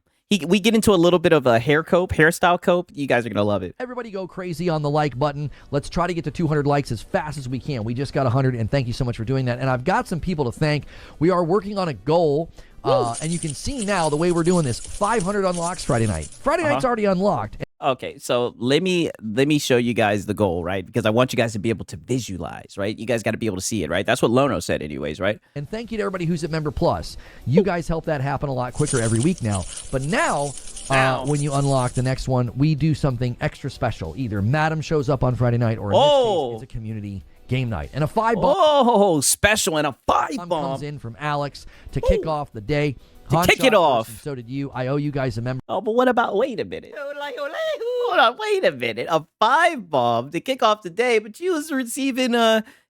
We get into a little bit of a hairstyle cope. You guys are going to love it. Everybody go crazy on the like button. Let's try to get to 200 likes as fast as we can. We just got 100, and thank you so much for doing that. And I've got some people to thank. We are working on a goal And you can see now the way we're doing this. 500 unlocks Friday night. Friday night's already unlocked. Okay, so let me show you guys the goal, right? Because I want you guys to be able to visualize, right? You guys got to be able to see it, right? That's what Lono said anyways, right? And thank you to everybody who's at Member Plus. You guys help that happen a lot quicker every week now. But now, when you unlock the next one, we do something extra special. Either Madam shows up on Friday night, or in this case, it's a community game night. And a 5 bomb. Oh, special, and a 5 bomb comes in from Alex to kick off the day. To kick it off. So did you. I owe you guys a member. Oh, but what about, wait a minute. Hold on, wait a minute. A 5 bomb to kick off the day, but you was receiving,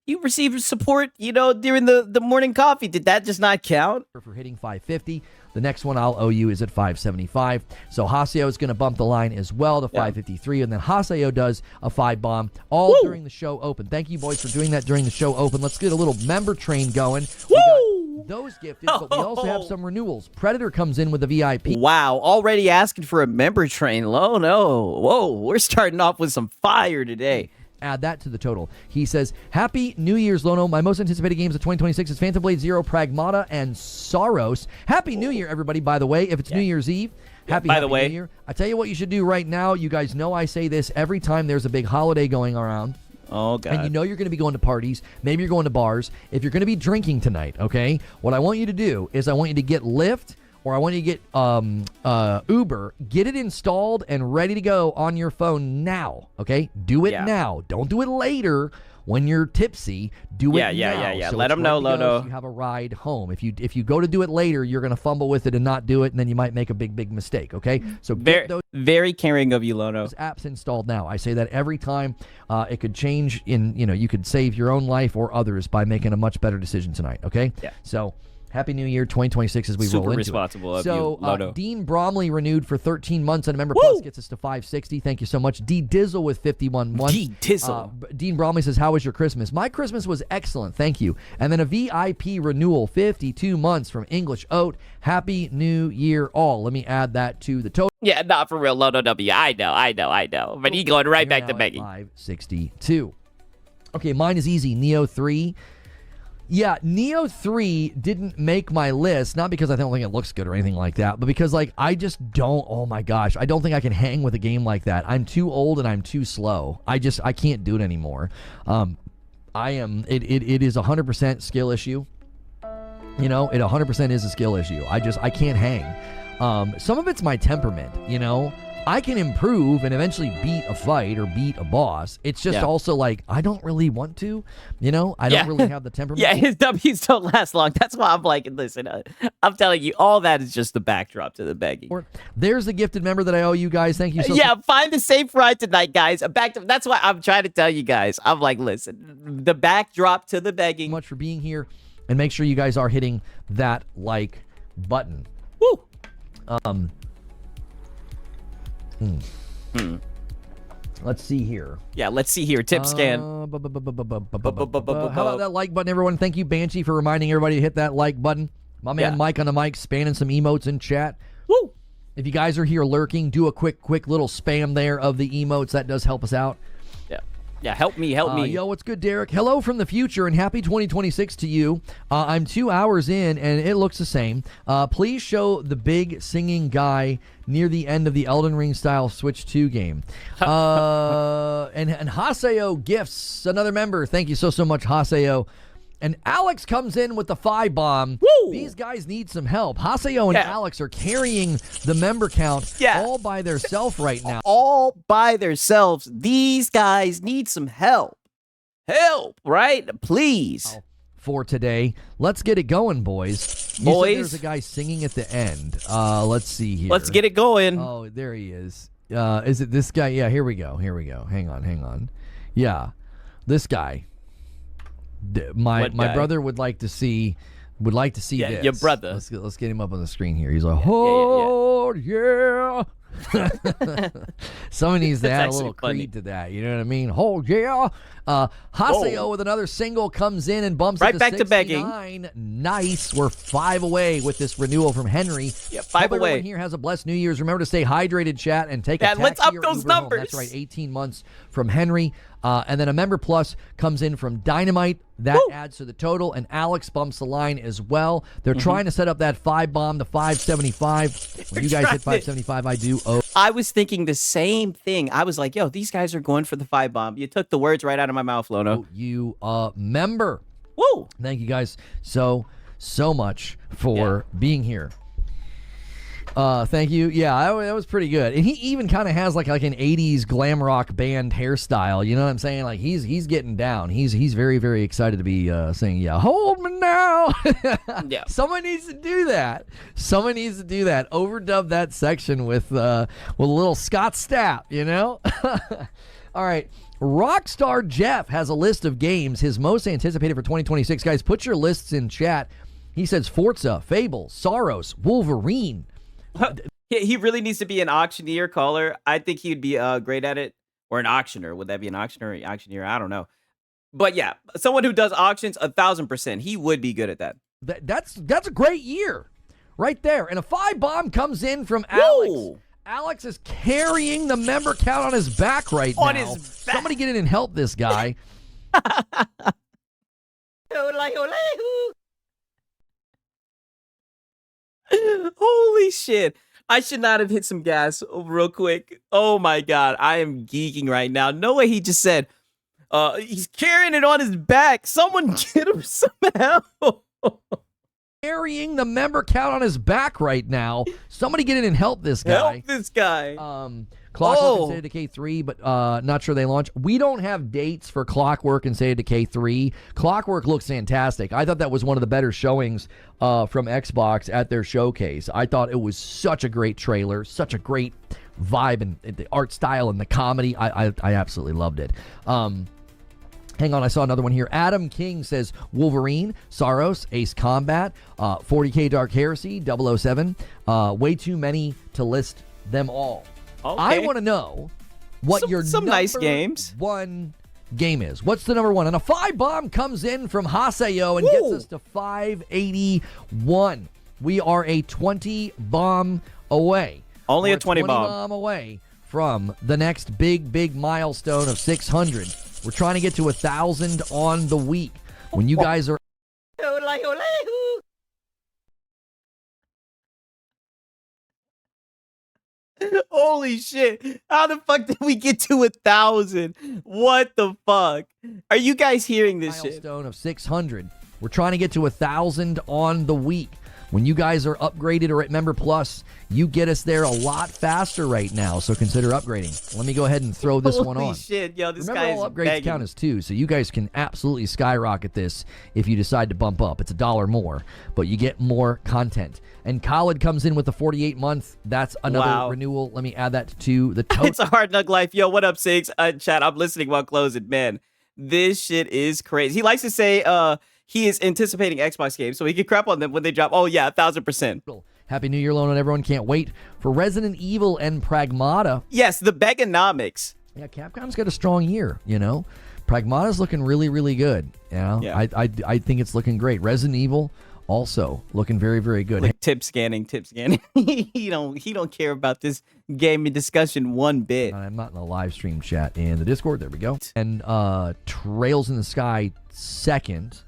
you received support, during the morning coffee. Did that just not count? For hitting 550. The next one I'll owe you is at 575. So Haseo is going to bump the line as well to 553. And then Haseo does a 5 bomb all during the show open. Thank you, boys, for doing that during the show open. Let's get a little member train going. We got those gifted, but we also have some renewals. Predator comes in with a VIP. Wow, already asking for a member train. Oh, no. Whoa, we're starting off with some fire today. Add that to the total. He says, Happy New Year's, Lono. My most anticipated games of 2026 is Phantom Blade Zero, Pragmata, and Saros. Happy New Year, everybody, by the way. If it's New Year's Eve, happy New Year. I tell you what you should do right now. You guys know I say this every time there's a big holiday going around. Oh, God. And you know you're going to be going to parties. Maybe you're going to bars. If you're going to be drinking tonight, okay, what I want you to do is I want you to get Lyft, or I want you to get Uber, get it installed and ready to go on your phone now, okay? Do it now. Don't do it later when you're tipsy. Do it now. Yeah. So let them know, Lono. So you have a ride home. If you go to do it later, you're going to fumble with it and not do it, and then you might make a big mistake, okay? So get those very caring of you, Lono. apps installed now. I say that every time. It could change you could save your own life or others by making a much better decision tonight, okay? Yeah. So Happy New Year 2026 as we roll into Super responsible it. of you, Lono. Dean Bromley renewed for 13 months, and a member plus gets us to 560. Thank you so much. D Dizzle with 51 months. D Dizzle. Dean Bromley says, how was your Christmas? My Christmas was excellent. Thank you. And then a VIP renewal, 52 months from English Oat. Happy New Year all. Let me add that to the total. Yeah, not for real, Lono W. I know. But he's going right back to begging. 562. Okay, mine is easy. Neo 3. Yeah, Neo 3 didn't make my list, not because I don't think it looks good or anything like that, but because, I just don't, oh my gosh, I don't think I can hang with a game like that. I'm too old and I'm too slow. I can't do it anymore. It is 100% skill issue. It 100% is a skill issue. I can't hang. Some of it's my temperament, I can improve and eventually beat a fight or beat a boss. It's just also I don't really want to, I don't really have the temperament. Yeah, his W's don't last long. That's why I'm listen, I'm telling you, all that is just the backdrop to the begging. There's the gifted member that I owe you guys. Thank you so much. Find the safe ride tonight, guys. That's why I'm trying to tell you guys. I'm listen, the backdrop to the begging. Much for being here, and make sure you guys are hitting that like button. Woo! Let's see here. Yeah, let's see here. Tip scan. How about that like button, everyone? Thank you, Banshee, for reminding everybody to hit that like button. My man Mike on the mic spamming some emotes in chat. Woo! If you guys are here lurking, do a quick little spam there of the emotes. That does help us out. Yeah, help me. Yo, what's good, Derek? Hello from the future, and happy 2026 to you. I'm 2 hours in, and it looks the same. Please show the big singing guy near the end of the Elden Ring style Switch 2 game. And Haseo gifts another member. Thank you so much, Haseo. And Alex comes in with the 5 bomb. Woo! These guys need some help. Haseo and Alex are carrying the member count all by themselves right now. All by themselves. These guys need some help. Help, right? Please. For today, let's get it going, boys. You said there's a guy singing at the end. Let's see here. Let's get it going. Oh, there he is. Is it this guy? Yeah, here we go. Hang on. Yeah, this guy. My brother would like to see this. Your brother. Let's get him up on the screen here. He's like, oh yeah. Someone needs to add a little creed to that. You know what I mean? Oh yeah. Haseo with another single comes in and bumps right it back to to begging. Nice. We're 5 away with this renewal from Henry. Yeah, 5 away. Everyone here has a blessed New Year's. Remember to stay hydrated, chat, and take a let's taxi up or those Uber home. numbers. That's right. 18 months from Henry. And then a member plus comes in from Dynamite. That adds to the total. And Alex bumps the line as well. They're trying to set up that 5 bomb, the 575. When you guys hit 575, I do. I was thinking the same thing. I was like, yo, these guys are going for the 5 bomb. You took the words right out of my mouth, Lono. You member. Woo! Thank you guys so much for being here. Thank you. Yeah, that was pretty good. And he even kind of has like an 80s glam rock band hairstyle. You know what I'm saying? Like he's getting down. He's very, very excited to be saying, yeah, hold me now. Yeah. Someone needs to do that. Overdub that section with a little Scott Stapp, you know? All right. Rockstar Jeff has a list of games, his most anticipated for 2026. Guys, put your lists in chat. He says Forza, Fable, Soros, Wolverine. He really needs to be an auctioneer caller. I think he'd be great at it. Or an auctioneer. Would that be an auctioneer or auctioneer? I don't know. But yeah, someone who does auctions, 1,000%. He would be good at that. That's a great year right there. And a 5 bomb comes in from Alex. Whoa. Alex is carrying the member count on his back right now. On his back. Somebody get in and help this guy. Holy shit. I should not have hit some gas real quick. Oh my God. I am geeking right now. No way he just said, he's carrying it on his back. Someone get him some help. Carrying the member count on his back right now. Somebody get in and help this guy. Help this guy. Clockwork and State of Decay 3, but not sure they launch. We don't have dates for Clockwork and State of Decay 3. Clockwork looks fantastic. I thought that was one of the better showings from Xbox at their showcase. I thought it was such a great trailer, such a great vibe and the art style and the comedy. I absolutely loved it. Hang on, I saw another one here. Adam King says Wolverine, Soros, Ace Combat, 40K Dark Heresy, 007. Way too many to list them all. Okay. I want to know what your some nice games. One game is. What's the number one? And a 5 bomb comes in from Haseo and gets us to 581. We are a 20 bomb away. Only We're a 20 bomb away from the next big milestone of 600. We're trying to get to 1,000 on the week. When you guys are... Holy shit. How the fuck did we get to 1,000? What the fuck? Are you guys hearing this shit? Milestone of 600. We're trying to get to 1,000 on the week. When you guys are upgraded or at Member Plus, you get us there a lot faster right now, so consider upgrading. Let me go ahead and throw this one on. Holy shit, yo, this Remember, guy is all upgrades begging. count as 2, so you guys can absolutely skyrocket this if you decide to bump up. It's $1 more, but you get more content. And Khaled comes in with the 48-month. That's another renewal. Let me add that to the total. It's a hard nug life. Yo, what up, Sigs? Chat, I'm listening while closing. Man, this shit is crazy. He likes to say he is anticipating Xbox games, so he can crap on them when they drop. Oh, yeah, 1,000%. Happy New Year, Lone, and everyone. Can't wait for Resident Evil and Pragmata. Yes, the Begonomics. Yeah, Capcom's got a strong year, you know. Pragmata's looking really, really good. You know? Yeah. I think it's looking great. Resident Evil also looking very, very good. Like tip scanning. he don't care about this gaming discussion one bit. I'm not in the live stream chat in the Discord. There we go. And Trails in the Sky second.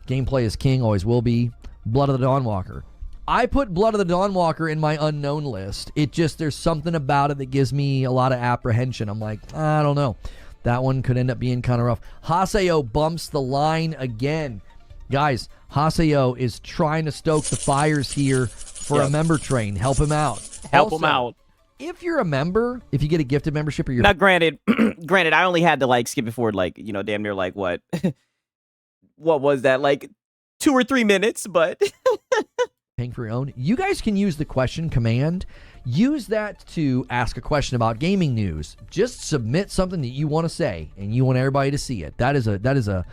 Gameplay is king, always will be. Blood of the Dawnwalker. I put Blood of the Dawnwalker in my unknown list. There's something about it that gives me a lot of apprehension. I'm like, I don't know. That one could end up being kind of rough. Haseo bumps the line again. Guys, Haseo is trying to stoke the fires here for a member train. Help him out. Help him out. If you're a member, if you get a gifted membership or you're... Now, granted, I only had to skip it forward damn near what? What was that? 2 or 3 minutes, but... paying for your own. You guys can use the question command. Use that to ask a question about gaming news. Just submit something that you want to say, and you want everybody to see it. That is a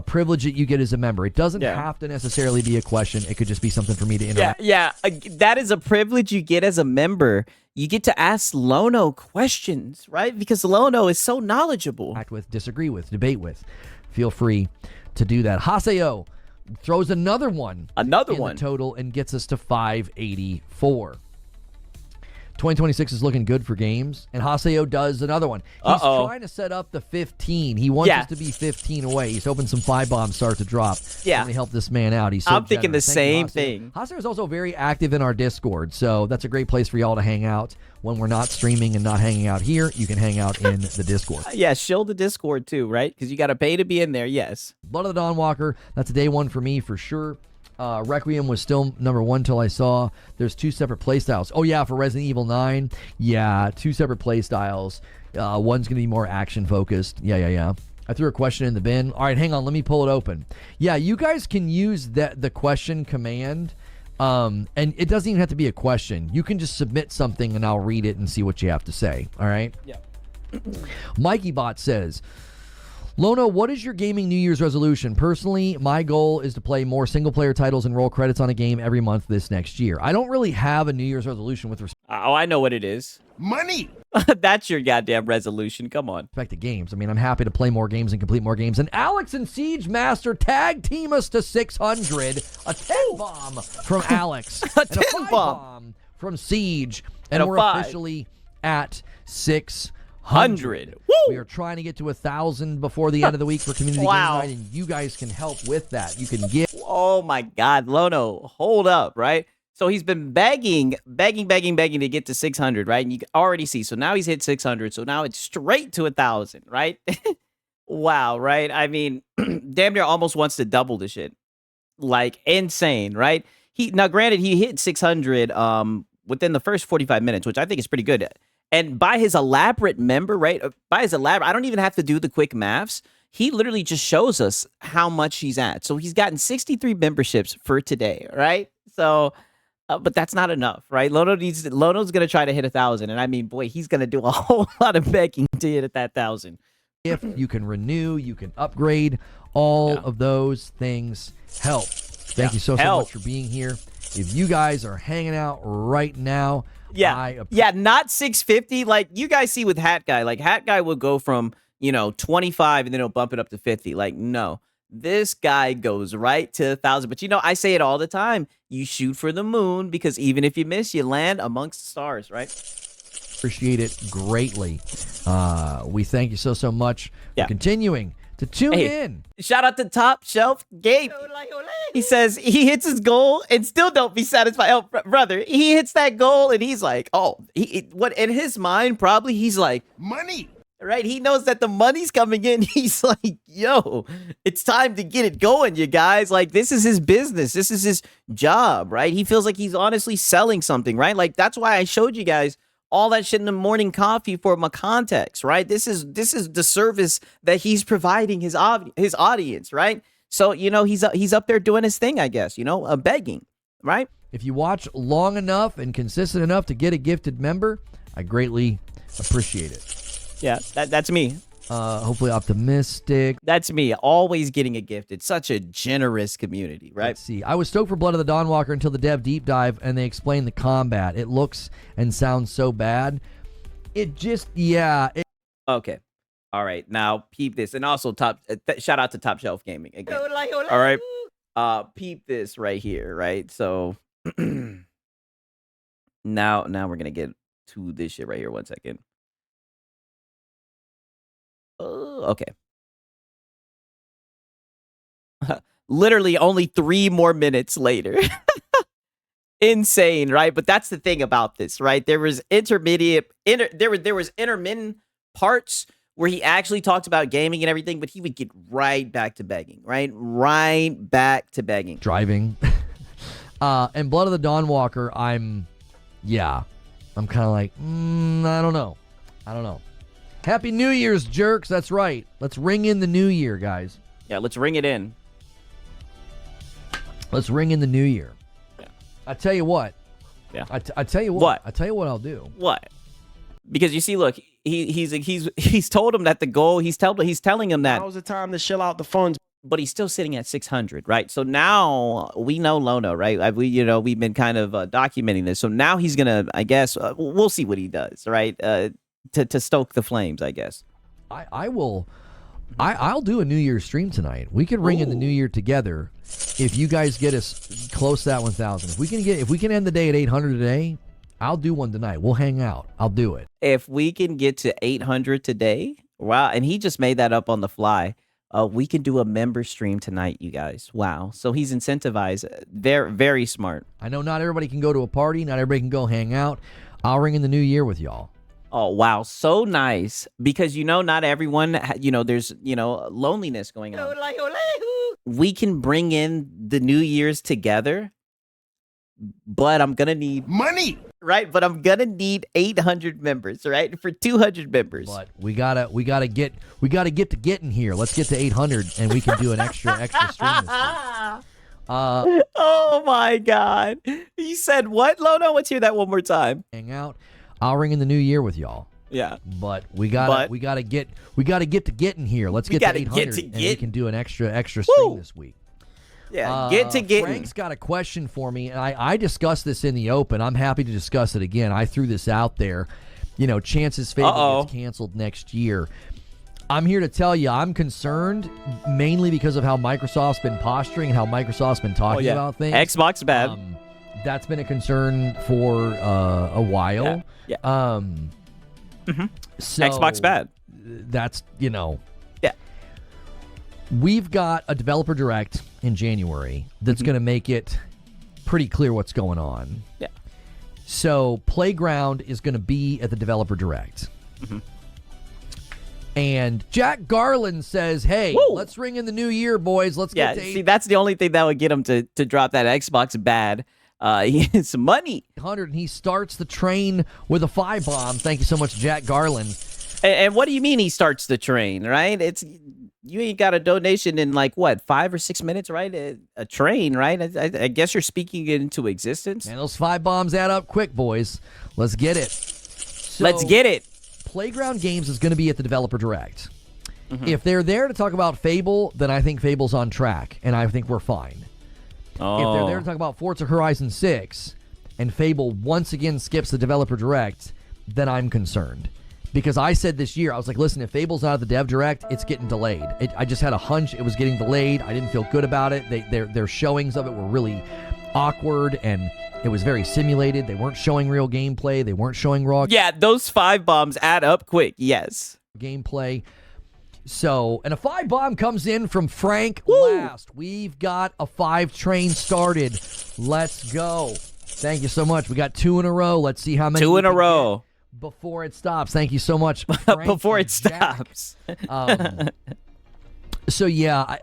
privilege that you get as a member. It doesn't have to necessarily be a question. It could just be something for me to interact. Yeah, that is a privilege you get as a member. You get to ask Lono questions, right? Because Lono is so knowledgeable. Act with, disagree with, debate with. Feel free to do that. Haseo throws another one. Another in one. The total and gets us to 584. 2026 is looking good for games, and Haseo does another one. He's trying to set up the 15. He wants us to be 15 away. He's hoping some 5 bombs start to drop. Yeah. Let me help this man out. He's so I'm thinking the generous. Thank you, same thing. Haseo is also very active in our Discord, so that's a great place for y'all to hang out. When we're not streaming and not hanging out here, you can hang out in the Discord. Yeah, shill the Discord too, right? Because you got to pay to be in there, yes. Blood of the Dawnwalker, that's a day one for me for sure. Requiem was still number 1 till I saw there's 2 separate playstyles. Oh, yeah, for Resident Evil 9, yeah, 2 separate playstyles. One's going to be more action-focused. Yeah. I threw a question in the bin. All right, hang on, let me pull it open. Yeah, you guys can use the question command, and it doesn't even have to be a question. You can just submit something, and I'll read it and see what you have to say, all right? Yeah. MikeyBot says, Lono, what is your gaming New Year's resolution? Personally, my goal is to play more single-player titles and roll credits on a game every month this next year. I don't really have a New Year's resolution with respect Oh, I know what it is. Money. That's your goddamn resolution. Come on. to games. I mean, I'm happy to play more games and complete more games. And Alex and Siege Master tag team us to 600. A 10 bomb from Alex. A and 10 a 5 bomb from Siege. And a we're 5. officially at 600. 100. Woo! We are trying to get to 1,000 before the end of the week for Community Wow. Game Night, and you guys can help with that. You can give. Oh my God, Lono, hold up, right? So he's been begging to get to 600, right? And you can already see. So now he's hit 600. So now it's straight to 1,000, right? Wow, right? I mean, damn near almost wants to double the shit. Like insane, right? Now, granted, he hit 600 within the first 45 minutes, which I think is pretty good. And by his elaborate member, right? I don't even have to do the quick maths. He literally just shows us how much he's at. So he's gotten 63 memberships for today, right? So, but that's not enough, right? Lono's going to try to hit 1,000. And I mean, boy, he's going to do a whole lot of begging to hit at that 1,000. If you can renew, you can upgrade. All of those things help. Thank you so much for being here. If you guys are hanging out right now, not 650. Like you guys see with Hat Guy, like Hat Guy will go from 25 and then he'll bump it up to 50. Like no, this guy goes right to 1,000. But I say it all the time. You shoot for the moon because even if you miss, you land amongst the stars, right? Appreciate it greatly. We thank you so much for continuing to tune in. Shout out to Top Shelf Gabe. He says he hits his goal and still don't be satisfied. Oh, brother, he hits that goal and he's like, what in his mind, probably he's like, money. Right? He knows that the money's coming in. He's like, yo, it's time to get it going, you guys. Like, this is his business. This is his job, right? He feels like he's honestly selling something, right? Like, that's why I showed you guys all that shit in the morning coffee for my context, right? This is the service that he's providing his audience, right? So, he's up there doing his thing, I guess, begging, right? If you watch long enough and consistent enough to get a gifted member, I greatly appreciate it. Yeah, that's me. Hopefully optimistic. That's me, always getting a gift. It's such a generous community, right? Let's see. I was stoked for Blood of the Dawnwalker until the dev deep dive and they explained the combat. It looks and sounds so bad. It just, Okay. All right. Now, peep this. And also, shout out to Top Shelf Gaming again. All right. Peep this right here, right? So, now we're going to get to this shit right here. 1 second. Okay. Literally only 3 more minutes later. Insane, right? But that's the thing about this, right? There was intermittent parts where he actually talked about gaming and everything, but he would get right back to begging, right? Right back to begging. Driving. And Blood of the Dawnwalker, I'm kind of like, I don't know. Happy New Year's, jerks. That's right. Let's ring in the new year, guys. Yeah, let's ring it in. Let's ring in the new year. Yeah. I tell you what. Yeah. I tell you what. What? I tell you what I'll do. What? Because you see, look, he's told him that the goal. He's telling him that Now's the time to shill out the funds. But he's still sitting at 600, right? So now we know Lono, right? We've been kind of documenting this. So now he's gonna, I guess, we'll see what he does, right? To stoke the flames, I guess. I'll do a New Year's stream tonight. We can ring in the New Year together if you guys get us close to that 1,000. If we can end the day at 800 today, I'll do one tonight. We'll hang out. I'll do it. If we can get to 800 today, wow. And he just made that up on the fly. We can do a member stream tonight, you guys. Wow. So he's incentivized. They're very smart. I know not everybody can go to a party. Not everybody can go hang out. I'll ring in the new year with y'all. Oh, wow. So nice. Because, not everyone, there's, loneliness going on. We can bring in the New Year's together, but I'm going to need Money. right? But I'm going to need 800 members, right? For 200 members. But we gotta get to getting here. Let's get to 800, and we can do an extra stream this week. Oh my God. You said what, Lono? Let's hear that one more time. Hang out. I'll ring in the new year with y'all. Yeah. But we gotta get to getting here. Let's get to 800, and we can do an extra stream this week. Yeah, get to getting. Frank's got a question for me, and I discussed this in the open. I'm happy to discuss it again. I threw this out there. Chances Fable gets canceled next year. I'm here to tell you I'm concerned mainly because of how Microsoft's been posturing and how Microsoft's been talking about things. Xbox bad. That's been a concern for a while. Yeah. So Xbox bad. That's, Yeah. We've got a developer direct in January that's going to make it pretty clear what's going on. Yeah. So Playground is going to be at the developer direct. And Jack Garland says, hey, let's ring in the new year, boys. Let's get to see, that's the only thing that would get him to drop that Xbox bad. He has some money. 800, and he starts the train with a 5 bomb. Thank you so much, Jack Garland. And what do you mean he starts the train, right? You ain't got a donation in 5 or 6 minutes, right? A train, right? I guess you're speaking it into existence. Man, those 5 bombs add up quick, boys. Let's get it. Let's get it. Playground Games is going to be at the developer direct. If they're there to talk about Fable, then I think Fable's on track, and I think we're fine. If they're there to talk about Forza Horizon 6 and Fable once again skips the developer direct, then I'm concerned. Because I said this year, I was like, listen, if Fable's not at the dev direct, it's getting delayed. I just had a hunch it was getting delayed. I didn't feel good about it. Their showings of it were really awkward, and it was very simulated. They weren't showing real gameplay. They weren't showing raw Yeah, those 5 bombs add up quick, yes. gameplay. So, and a 5 bomb comes in from Frank last. We've got a 5 train started. Let's go. Thank you so much. We got 2 in a row. Let's see how many 2 in a row before it stops. Thank you so much, Frank. Before it Jack. stops. So yeah,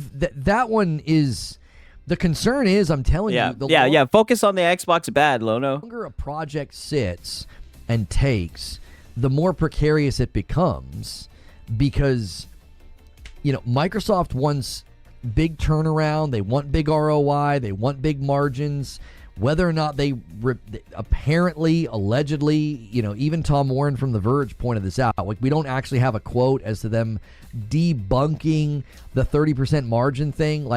that one is the concern. Is I'm telling you, Yeah. Focus on the Xbox bad, Lono. The longer a project sits and takes, the more precarious it becomes. Because, Microsoft wants big turnaround. They want big ROI. They want big margins. Whether or not they apparently, allegedly, even Tom Warren from The Verge pointed this out. We don't actually have a quote as to them debunking the 30% margin thing.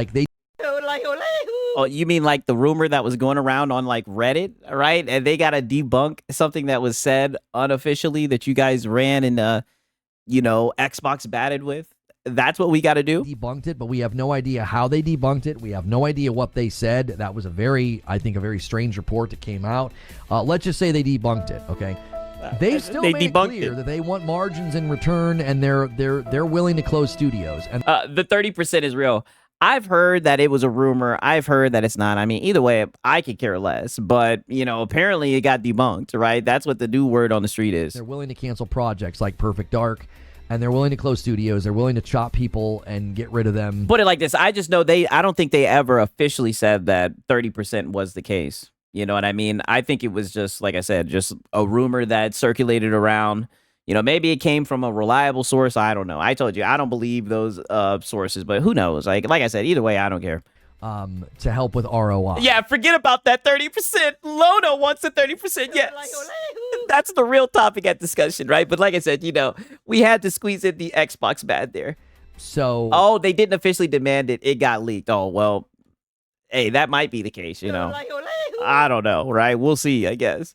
Oh, you mean the rumor that was going around on Reddit, right? And they got to debunk something that was said unofficially that you guys ran and Xbox batted with. That's what we got to do. Debunked it, but we have no idea how they debunked it. We have no idea what they said. That was a very strange report that came out. Let's just say they debunked it. Okay, they still made it clear that they want margins in return, and they're willing to close studios. And the 30% is real. I've heard that it was a rumor. I've heard that it's not. I mean, either way, I could care less. But, apparently it got debunked, right? That's what the new word on the street is. They're willing to cancel projects like Perfect Dark, and they're willing to close studios. They're willing to chop people and get rid of them. Put it like this. I just know I don't think they ever officially said that 30% was the case. You know what I mean? I think it was just, like I said, just a rumor that circulated around. Maybe it came from a reliable source. I don't know. I told you, I don't believe those sources, but who knows? Like I said, either way, I don't care. To help with ROI. Yeah, forget about that 30%. Lono wants the 30%. Yes. That's the real topic at discussion, right? But like I said, we had to squeeze in the Xbox bad there. So. Oh, they didn't officially demand it. It got leaked. Oh, well, hey, that might be the case, I don't know, right? We'll see, I guess.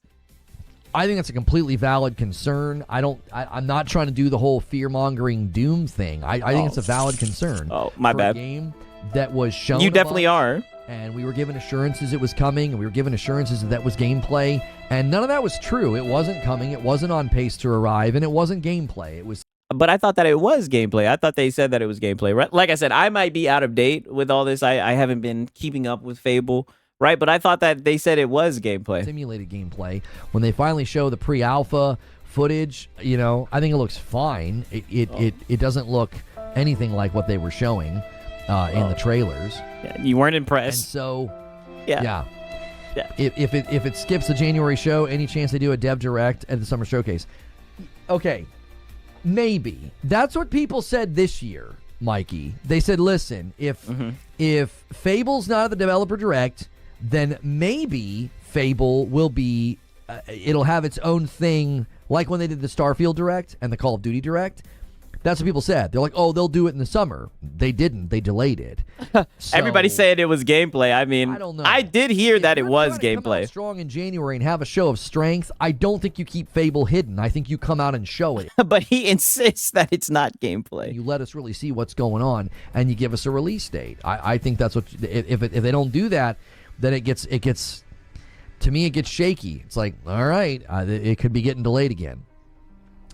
I think that's a completely valid concern. I'm not trying to do the whole fear-mongering doom thing. I think it's a valid concern. Oh, my for bad. A game that was shown. You definitely are. and we were given assurances it was coming, and we were given assurances that was gameplay, and none of that was true. It wasn't coming, it wasn't on pace to arrive, and it wasn't gameplay. It was. But I thought that it was gameplay. I thought they said that it was gameplay, right? Like I said, I might be out of date with all this. I haven't been keeping up with Fable, right? But I thought that they said it was gameplay. Simulated gameplay. When they finally show the pre-alpha footage, I think it looks fine. It doesn't look anything like what they were showing in the trailers. Yeah, you weren't And impressed. so, Yeah. If it skips the January show, any chance they do a dev direct at the summer showcase? Okay, maybe. That's what people said this year, Mikey. They said, listen, if Fable's not at the developer direct, then maybe Fable will be, it'll have its own thing, like when they did the Starfield direct and the Call of Duty direct. That's what people said. They're like, oh, they'll do it in the summer. They didn't. They delayed it. So, Everybody said it was gameplay. I mean, I don't know. I did hear if that it you're was trying to come out gameplay. strong in January and have a show of strength, I don't think you keep Fable hidden. I think you come out and show it. But he insists that it's not gameplay. You let us really see what's going on, and you give us a release date. I think that's what. If they don't do that, then it gets. To me, it gets shaky. It's like, all right, it could be getting delayed again.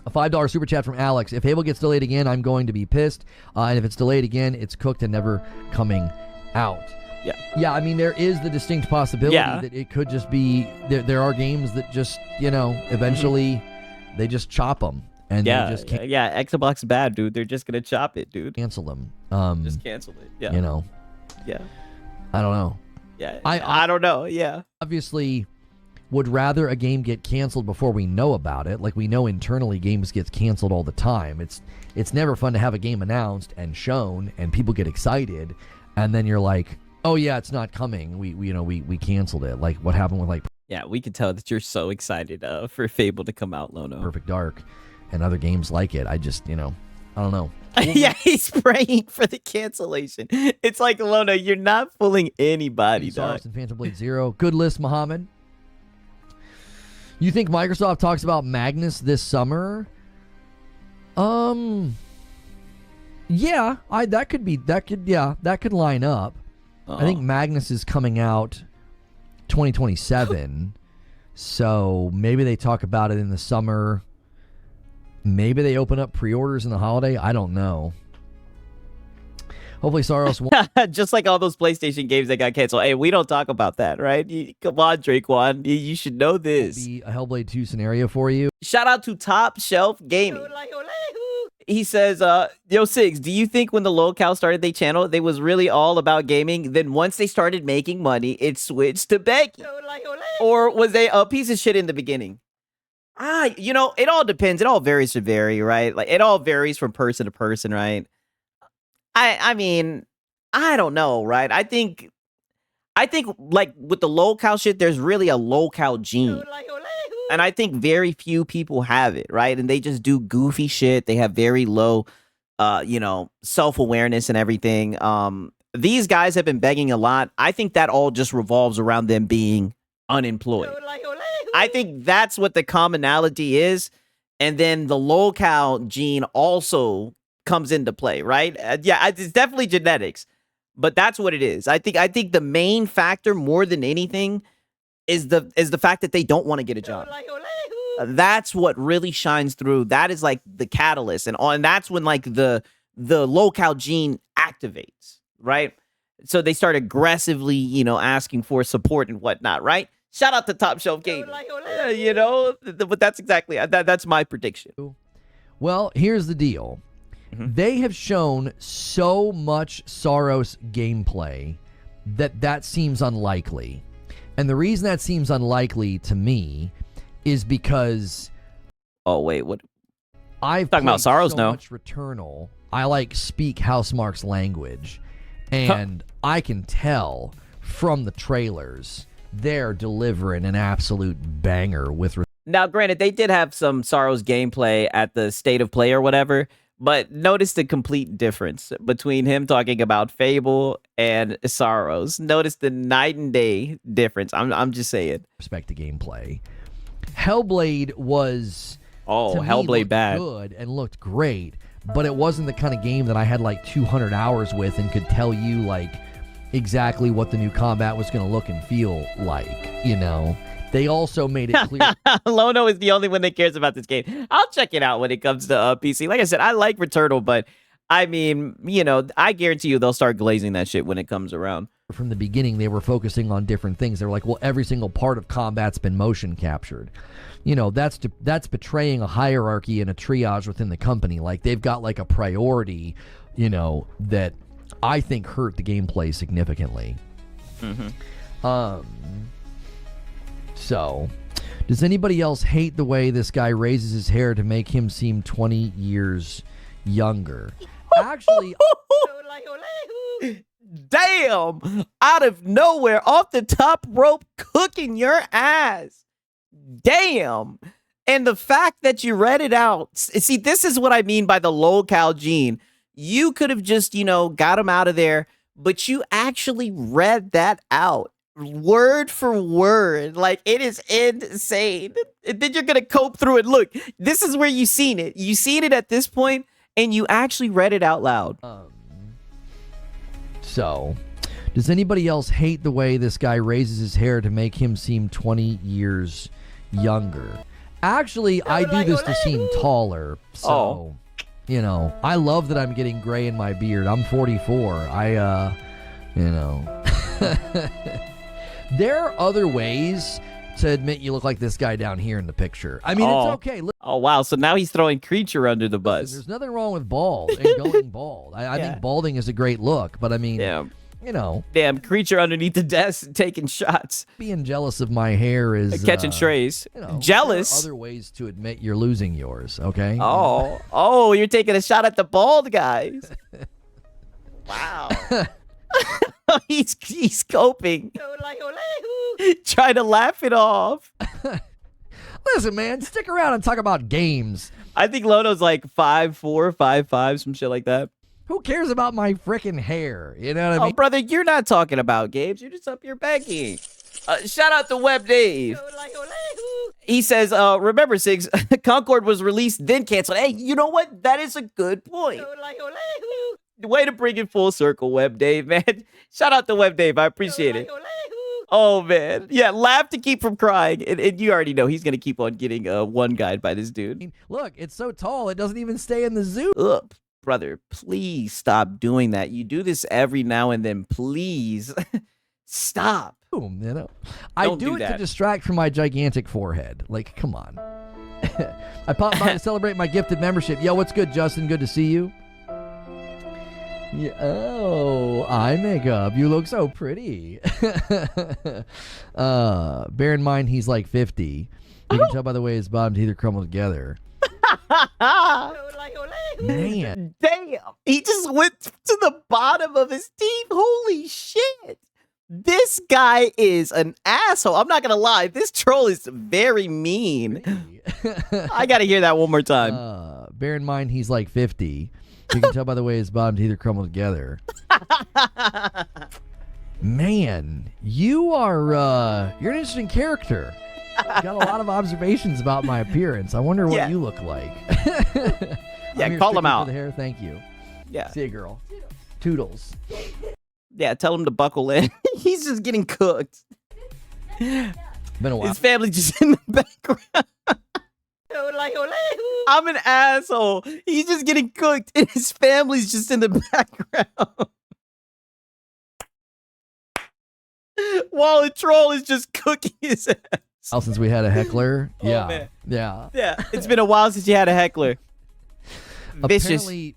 A $5 super chat from Alex. If Fable gets delayed again, I'm going to be pissed. And if it's delayed again, it's cooked and never coming out. Yeah, I mean, there is the distinct possibility that it could just be, there are games that just, eventually they just chop them. And they just can't Xbox bad, dude. They're just going to chop it, dude. cancel them. Just cancel it. Yeah. Yeah. I don't know. Yeah. I don't know. Yeah. Obviously would rather a game get canceled before we know about it. Like, we know internally games get canceled all the time. It's never fun to have a game announced and shown and people get excited, and then you're like, oh yeah, it's not coming. We canceled it. Like what happened with Yeah, we can tell that you're so excited for Fable to come out, Lono. Perfect Dark and other games like it. I just, I don't know. Yeah, he's praying for the cancellation. It's like, Lono, you're not fooling anybody, dog. And Phantom Blade Zero. Good list, Muhammad. You think Microsoft talks about Magnus this summer? Yeah, that could line up. I think Magnus is coming out 2027. So maybe they talk about it in the summer. Maybe they open up pre-orders in the holiday. I don't know. Hopefully Saros won't. Just like all those PlayStation games that got canceled. Hey, we don't talk about that, right? Come on, Draquan. You should know this. Be a Hellblade 2 scenario for you. Shout out to Top Shelf Gaming. He says, yo, Sigs, do you think when the locale started their channel, they was really all about gaming? Then once they started making money, it switched to begging? Or was they a piece of shit in the beginning? It all depends. It all varies to vary, right? Like, it all varies from person to person, right? I mean, I don't know, right? I think like with the locale shit, there's really a locale gene. And I think very few people have it, right? And they just do goofy shit. They have very low, self-awareness and everything. These guys have been begging a lot. I think that all just revolves around them being unemployed. I think that's what the commonality is. And then the locale gene also comes into play, right? It's definitely genetics, but that's what it is. I think the main factor more than anything is the fact that they don't want to get a job. That's what really shines through. That is like the catalyst, and that's when like the locale gene activates, right? So they start aggressively, asking for support and whatnot, right? Shout out to Top Shelf Gaming. But that's exactly that's my prediction. Well, here's the deal. They have shown so much Saros gameplay that seems unlikely. And the reason that seems unlikely to me is because... Oh, wait, what? I've talking about Saros so now. Much Returnal. I speak Housemarque's language. And I can tell from the trailers, they're delivering an absolute banger with... Now, granted, they did have some Saros gameplay at the State of Play or whatever, but notice the complete difference between him talking about Fable and Saros. Notice the night and day difference. I'm just saying. Respect the gameplay. Hellblade was... Oh, Hellblade bad. Good and looked great, but it wasn't the kind of game that I had 200 hours with and could tell you exactly what the new combat was going to look and feel like, you know. They also made it clear. Lono is the only one that cares about this game. I'll check it out when it comes to PC. Like I said, I like Returnal, but I mean, you know, I guarantee you they'll start glazing that shit when it comes around. From the beginning, they were focusing on different things. They were like, well, every single part of combat's been motion captured. You know, that's betraying a hierarchy and a triage within the company. Like, they've got like a priority, you know, that I think hurt the gameplay significantly. So, does anybody else hate the way this guy raises his hair to make him seem 20 years younger? Actually, damn, out of nowhere, off the top rope, cooking your ass. Damn. And the fact that you read it out. See, this is what I mean by the lol-cal gene. You could have just, you know, got him out of there, but you actually read that out. Word for word. Like, it is insane. And then you're going to cope through it. Look, this is where you seen it. You seen it at this point, and you actually read it out loud. So, does anybody else hate the way this guy raises his hair to make him seem 20 years younger? Actually, I do this to seem taller. So, you know, I love that I'm getting gray in my beard. I'm 44. You know. There are other ways to admit you look like this guy down here in the picture. I mean, it's okay. Oh, wow. So now he's throwing Creature under the bus. There's nothing wrong with bald and going bald. I think balding is a great look, but I mean, you know. Damn, Creature underneath the desk taking shots. Being jealous of my hair is... catching strays. You know, jealous? There are other ways to admit you're losing yours, okay? Oh, you're taking a shot at the bald guys. Wow. He's coping. Trying to laugh it off. Listen, man, stick around and talk about games. I think Lono's like 5'4", 5'5", some shit like that. Who cares about my freaking hair? You know what I mean? Oh, brother, you're not talking about games. You're just up here begging. Shout out to Web Dave. He says, remember, Sigs, Concord was released, then canceled. Hey, you know what? That is a good point. Way to bring it full circle, Web Dave, man. Shout out to Web Dave. I appreciate it. Oh, man. Yeah, laugh to keep from crying. And you already know he's going to keep on getting one guide by this dude. Look, it's so tall, it doesn't even stay in the zoo. Ugh, brother, please stop doing that. You do this every now and then. Please stop. You know, I do it to distract from my gigantic forehead. Like, come on. I popped by to celebrate my gifted membership. Yo, what's good, Justin? Good to see you. Yeah, eye makeup. You look so pretty. Bear in mind, he's like 50. You can tell by the way his bottom teeth are crumbled together. Man. Damn. He just went to the bottom of his teeth. Holy shit. This guy is an asshole. I'm not going to lie. This troll is very mean. I got to hear that one more time. Bear in mind, he's like 50. You can tell by the way his bottom teeth are crumbled together. Man, you're an interesting character. Got a lot of observations about my appearance. I wonder what you look like. Yeah, call him out. For the hair, thank you. Yeah. See you, girl. Toodles. Yeah, tell him to buckle in. He's just getting cooked. Been a while. His family's just in the background. I'm an asshole. He's just getting cooked, and his family's just in the background. While a troll is just cooking his ass. Since we had a heckler. Oh, man. Yeah. It's been a while since you had a heckler. Apparently,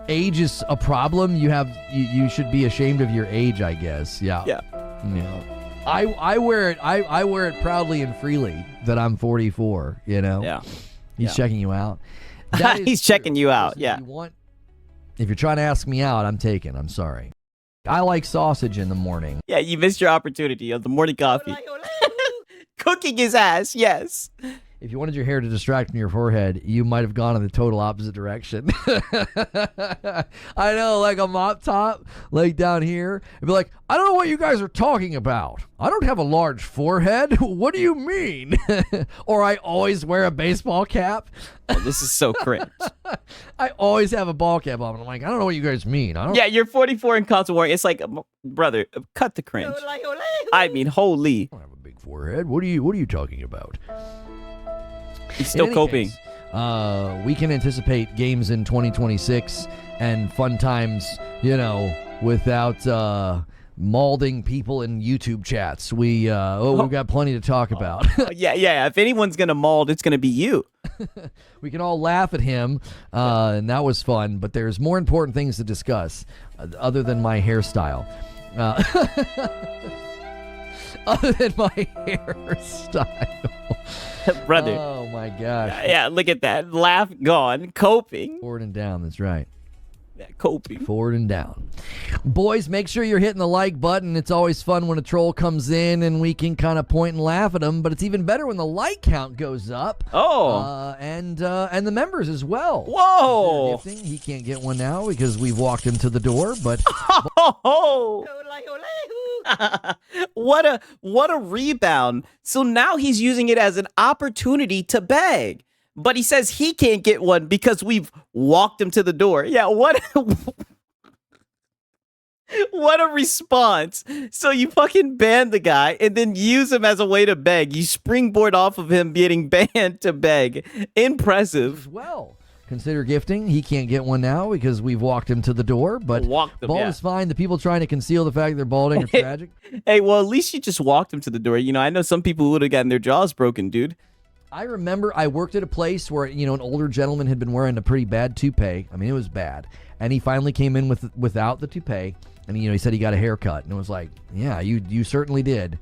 age is a problem. You should be ashamed of your age, I guess. Yeah. I wear it. I wear it proudly and freely that I'm 44. You know. Yeah. He's checking you out. He's checking you out. Yeah. If you're trying to ask me out, I'm taken. I'm sorry. I like sausage in the morning. Yeah, you missed your opportunity of the morning coffee. Cooking his ass, yes. If you wanted your hair to distract from your forehead, you might have gone in the total opposite direction. I know, like a mop top, like down here. It'd be like, I don't know what you guys are talking about. I don't have a large forehead. What do you mean? Or I always wear a baseball cap. Oh, this is so cringe. I always have a ball cap on. I'm like, I don't know what you guys mean. I don't. Yeah, you're 44 in console warring. It's like, brother, cut the cringe. I mean, holy. I don't have a big forehead. What are you talking about? He's still coping. Case, we can anticipate games in 2026 and fun times, without mauling people in YouTube chats. We've got plenty to talk about. Yeah. If anyone's gonna maul, it's gonna be you. We can all laugh at him, and that was fun. But there's more important things to discuss, other than my hairstyle. Other than my hairstyle. Brother. Oh my gosh. Yeah, look at that. Laugh gone. Coping. Forward and down, that's right. Yeah, coping. Forward and down. Boys, make sure you're hitting the like button. It's always fun when a troll comes in and we can kind of point and laugh at them, but it's even better when the like count goes up. Oh. And the members as well. Whoa. He can't get one now because we've walked him to the door, but Oh. What a rebound. So now he's using it as an opportunity to beg. But he says he can't get one because we've walked him to the door. Yeah, what a response. So you fucking ban the guy and then use him as a way to beg. You springboard off of him getting banned to beg. Impressive. Well, consider gifting. He can't get one now because we've walked him to the door, but bald is fine. The people trying to conceal the fact they're balding are tragic. Hey, well, at least you just walked him to the door. I know some people would have gotten their jaws broken, dude. I remember I worked at a place where, an older gentleman had been wearing a pretty bad toupee. I mean, it was bad. And he finally came in without the toupee. And, he said he got a haircut. And it was like, yeah, you certainly did.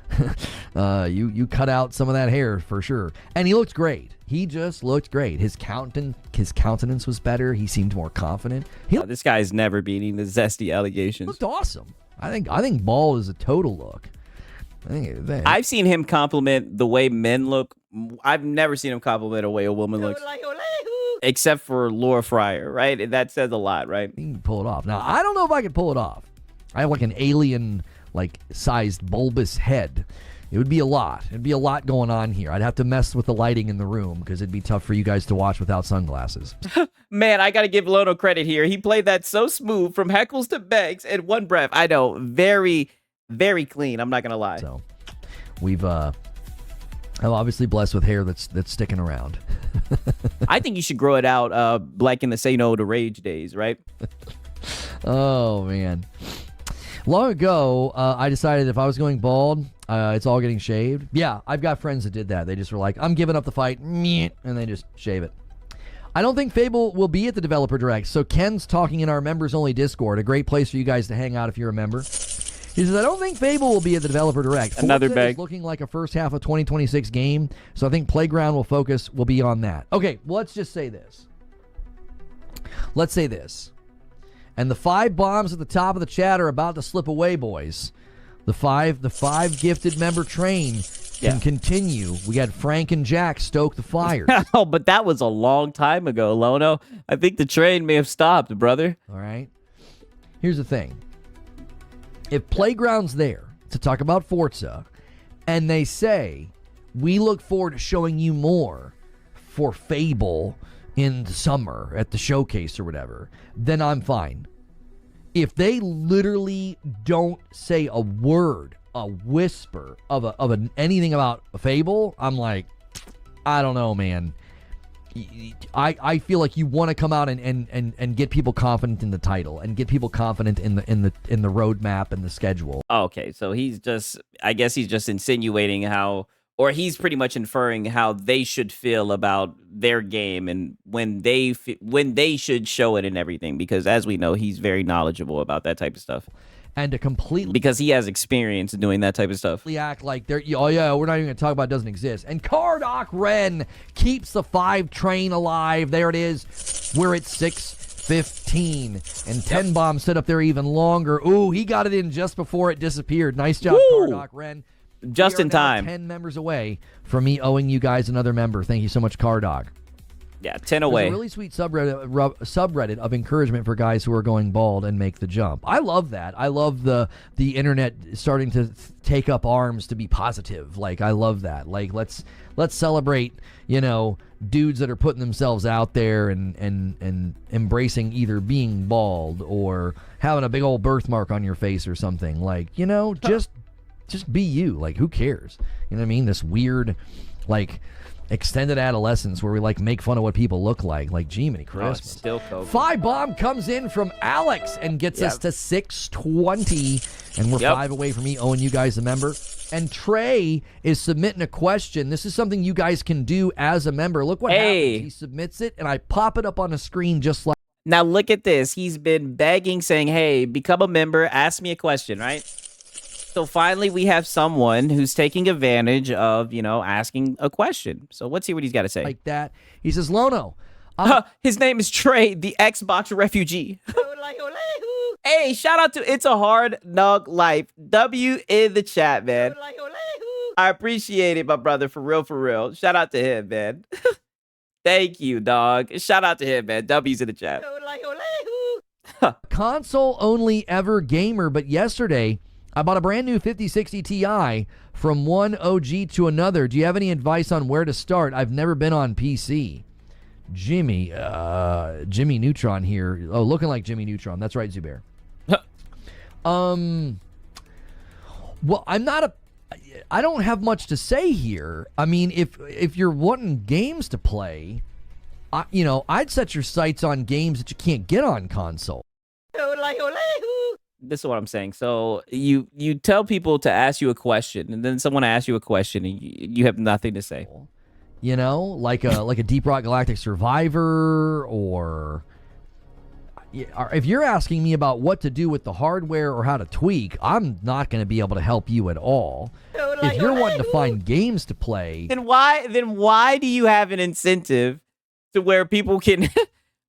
You cut out some of that hair for sure. And he looked great. He just looked great. His countenance was better. He seemed more confident. This guy's never beating the zesty allegations. Looked awesome. I think ball is a total look. I've seen him compliment the way men look. I've never seen him compliment the way a woman looks. Except for Laura Fryer, right? And that says a lot, right? You can pull it off. Now, I don't know if I could pull it off. I have like an alien, sized bulbous head. It would be a lot. It'd be a lot going on here. I'd have to mess with the lighting in the room because it'd be tough for you guys to watch without sunglasses. Man, I got to give Lono credit here. He played that so smooth from heckles to begs in one breath. I know. Very, very clean. I'm not going to lie. So I'm obviously blessed with hair that's sticking around. I think you should grow it out like in the Say No to Rage days, right? Oh, man. Long ago, I decided if I was going bald, it's all getting shaved. Yeah, I've got friends that did that. They just were like, I'm giving up the fight, and they just shave it. I don't think Fable will be at the Developer Direct, so Ken's talking in our members-only Discord, a great place for you guys to hang out if you're a member. He says, I don't think Fable will be at the Developer Direct. Another Forza bag. is looking like a first half of 2026 game, so I think Playground will be on that. Okay, well, let's just say this. Let's say this. And the 5 bombs at the top of the chat are about to slip away, boys. The five gifted member train can continue. We got Frank and Jack stoke the fire. Oh, but that was a long time ago, Lono. I think the train may have stopped, brother. All right. Here's the thing. If Playground's there to talk about Forza, and they say, we look forward to showing you more for Fable in the summer at the showcase or whatever, then I'm fine. If they literally don't say a word, a whisper of anything about a Fable, I'm like, I don't know, man. I feel like you want to come out and get people confident in the title and get people confident in the roadmap and the schedule. Okay, so I guess he's just insinuating how, or he's pretty much inferring how they should feel about their game and when they should show it and everything, because as we know, he's very knowledgeable about that type of stuff. And to completely... Because he has experience doing that type of stuff. Act like we're not even going to talk about it doesn't exist. And Cardock Ren keeps the 5 train alive. There it is. We're at 6:15. And 10 bombs sit up there even longer. Ooh, he got it in just before it disappeared. Nice job, Cardock Ren. Just in time. 10 members away from me owing you guys another member. Thank you so much, Cardock. Yeah, 10 away. There's a really sweet subreddit of encouragement for guys who are going bald and make the jump. I love that. I love the internet starting to take up arms to be positive. Like, I love that. Like, let's celebrate, dudes that are putting themselves out there and embracing either being bald or having a big old birthmark on your face or something. Like, just be you. Like, who cares? You know what I mean? This weird, like, extended adolescence where we, like, make fun of what people look like Jiminy Christmas. Still COVID. 5-bomb comes in from Alex and gets us to 620, and we're 5 away from me owing you guys a member. And Trey is submitting a question. This is something you guys can do as a member. Look what happens. He submits it, and I pop it up on the screen just like. Now look at this. He's been begging, saying, hey, become a member, ask me a question, right? So finally we have someone who's taking advantage of, asking a question. So let's see what he's got to say. Like that. He says, Lono. His name is Trey, the Xbox refugee. Hey, shout out to It's a Hard Nug Life. W in the chat, man. I appreciate it, my brother, for real, for real. Shout out to him, man. Thank you, dog. Shout out to him, man. W's in the chat. Console only ever gamer, but yesterday I bought a brand new 5060 Ti from one OG to another. Do you have any advice on where to start? I've never been on PC. Jimmy Neutron here. Oh, looking like Jimmy Neutron. That's right, Zubair. Well, I don't have much to say here. I mean, if you're wanting games to play, I'd set your sights on games that you can't get on console. This is what I'm saying. So you tell people to ask you a question, and then someone asks you a question, and you have nothing to say. Like a Deep Rock Galactic Survivor, or if you're asking me about what to do with the hardware or how to tweak, I'm not going to be able to help you at all. If you're wanting to find games to play, then why do you have an incentive to where people can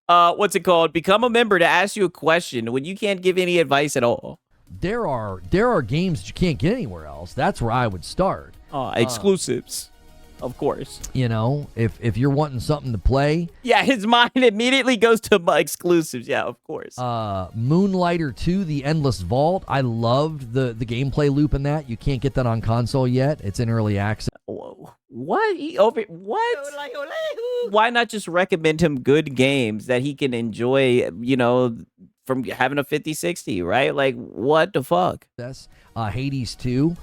become a member to ask you a question when you can't give any advice at all? There are games that you can't get anywhere else. That's where I would start. Exclusives. Of course. If you're wanting something to play. Yeah, his mind immediately goes to exclusives. Yeah, of course. Moonlighter 2, The Endless Vault. I loved the gameplay loop in that. You can't get that on console yet. It's in early access. Whoa. What? What? Why not just recommend him good games that he can enjoy, from having a 5060, right? Like, what the fuck? Hades 2.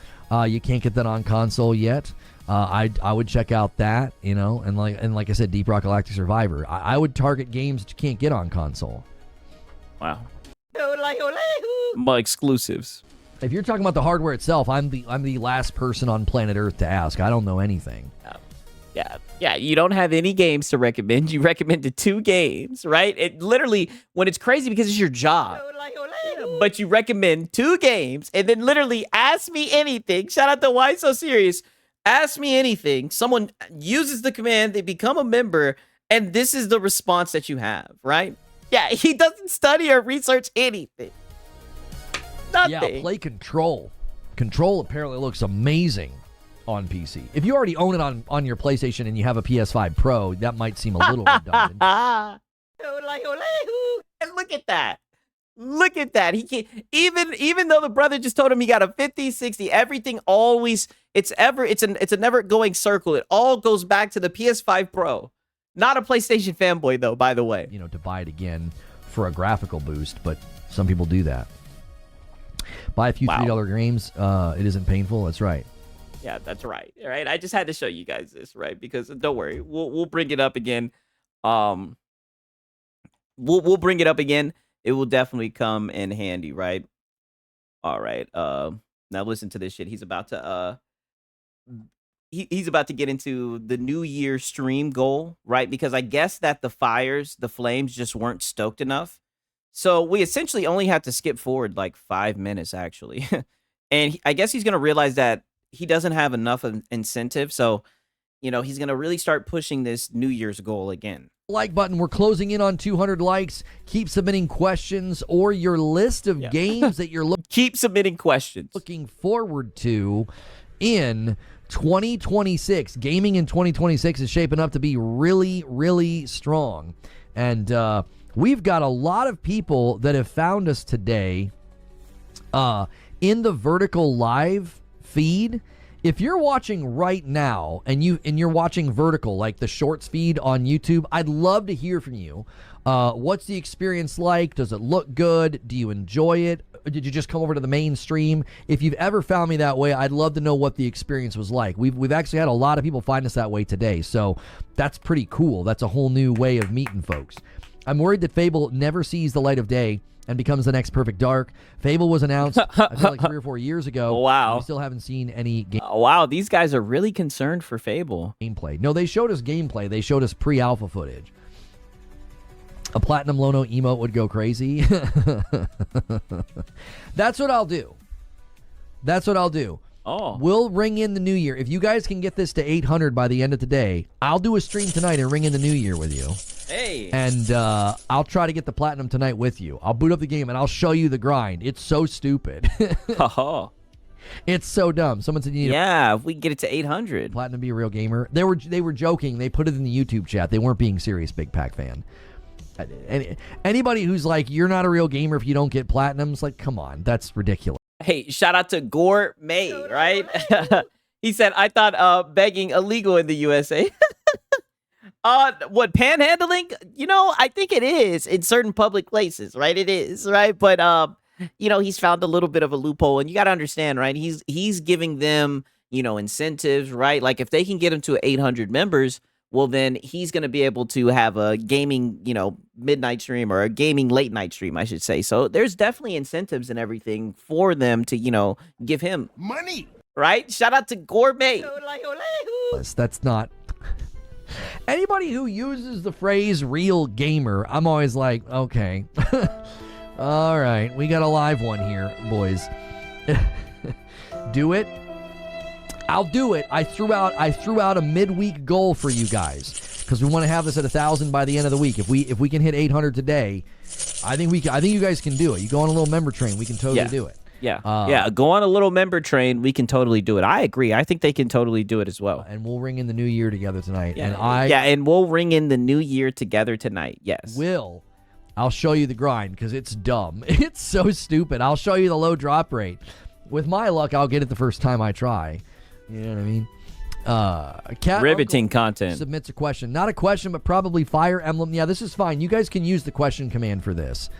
You can't get that on console yet. I would check out that, and like I said, Deep Rock Galactic Survivor. I would target games that you can't get on console. Wow. My exclusives. If you're talking about the hardware itself, I'm the last person on planet Earth to ask. I don't know anything. Yeah. You don't have any games to recommend. You recommended 2 games, right? It literally, when it's crazy because it's your job. But you recommend 2 games and then literally ask me anything. Shout out to Why So Serious. Ask me anything. Someone uses the command, they become a member, and this is the response that you have, right? Yeah, he doesn't study or research anything. Nothing. Yeah, play Control. Control apparently looks amazing on PC. If you already own it on your PlayStation and you have a PS5 Pro, that might seem a little redundant. And look at that. Look at that. He can't, even though the brother just told him he got a 5060, everything always, it's a never going circle. It all goes back to the PS5 Pro. Not a PlayStation fanboy though, by the way. To buy it again for a graphical boost, but some people do that. Buy a few $3 games. It isn't painful. That's right. Yeah, that's right. All right. I just had to show you guys this, right? Because don't worry, we'll bring it up again. We'll bring it up again. It will definitely come in handy, right? All right. Now listen to this shit. He's about to he's about to get into the New Year stream goal, right? Because I guess that the flames just weren't stoked enough. So we essentially only have to skip forward like 5 minutes, actually. And I guess he's going to realize that he doesn't have enough of incentive. So, he's going to really start pushing this New Year's goal again. Like button. We're closing in on 200 likes. Keep submitting questions or your list of games that you're keep submitting questions. Looking forward to in 2026. Gaming in 2026 is shaping up to be really, really strong. And we've got a lot of people that have found us today in the vertical live feed. If you're watching right now and you're watching vertical, like the shorts feed on YouTube, I'd love to hear from you. What's the experience like? Does it look good? Do you enjoy it? Or did you just come over to the mainstream? If you've ever found me that way, I'd love to know what the experience was like. We've actually had a lot of people find us that way today, so that's pretty cool. That's a whole new way of meeting folks. I'm worried that Fable never sees the light of day and becomes the next Perfect Dark. Fable was announced, I feel like 3 or 4 years ago. Wow. We still haven't seen any Wow, these guys are really concerned for Fable. gameplay. No, they showed us gameplay. They showed us pre-alpha footage. A Platinum Lono emote would go crazy. That's what I'll do. That's what I'll do. Oh. We'll ring in the new year. If you guys can get this to 800 by the end of today, I'll do a stream tonight and ring in the new year with you. Hey. And I'll try to get the platinum tonight with you. I'll boot up the game and I'll show you the grind. It's so stupid. Oh. It's so dumb. Someone said you need Yeah, if we get it to 800. platinum to be a real gamer. They were joking. They put it in the YouTube chat. They weren't being serious, Big Pack fan. Anybody who's like, you're not a real gamer if you don't get platinums, like, come on, that's ridiculous. Hey, shout out to Gore May, right? He said, I thought begging illegal in the USA. What, panhandling? You know, I think it is in certain public places, right? It is, right? But, you know, he's found a little bit of a loophole, and you got to understand, right? He's giving them, you know, incentives, right? Like, if they can get him to 800 members, well, then he's going to be able to have a gaming, you know, midnight stream, or a gaming late night stream, I should say. So there's definitely incentives and everything for them to, you know, give him Money. right? Shout out to Gourmet. That's not... Anybody who uses the phrase real gamer, I'm always like, okay. All right, we got a live one here, boys. Do it. I'll do it. I threw out a midweek goal for you guys because we want to have this at 1,000 by the end of the week. If we can hit 800 today, I think you guys can do it. You go on a little member train, we can totally do it. Yeah, go on a little member train. We can totally do it. I agree. I think they can totally do it as well. And we'll ring in the new year together tonight. Yeah, And and we'll ring in the new year together tonight. Yes. I'll show you the grind because it's dumb. It's so stupid. I'll show you the low drop rate. With my luck, I'll get it the first time I try. You know what I mean? Cat Riveting Uncle content. submits a question. Not a question, but probably Fire Emblem. Yeah, this is fine. You guys can use the question command for this.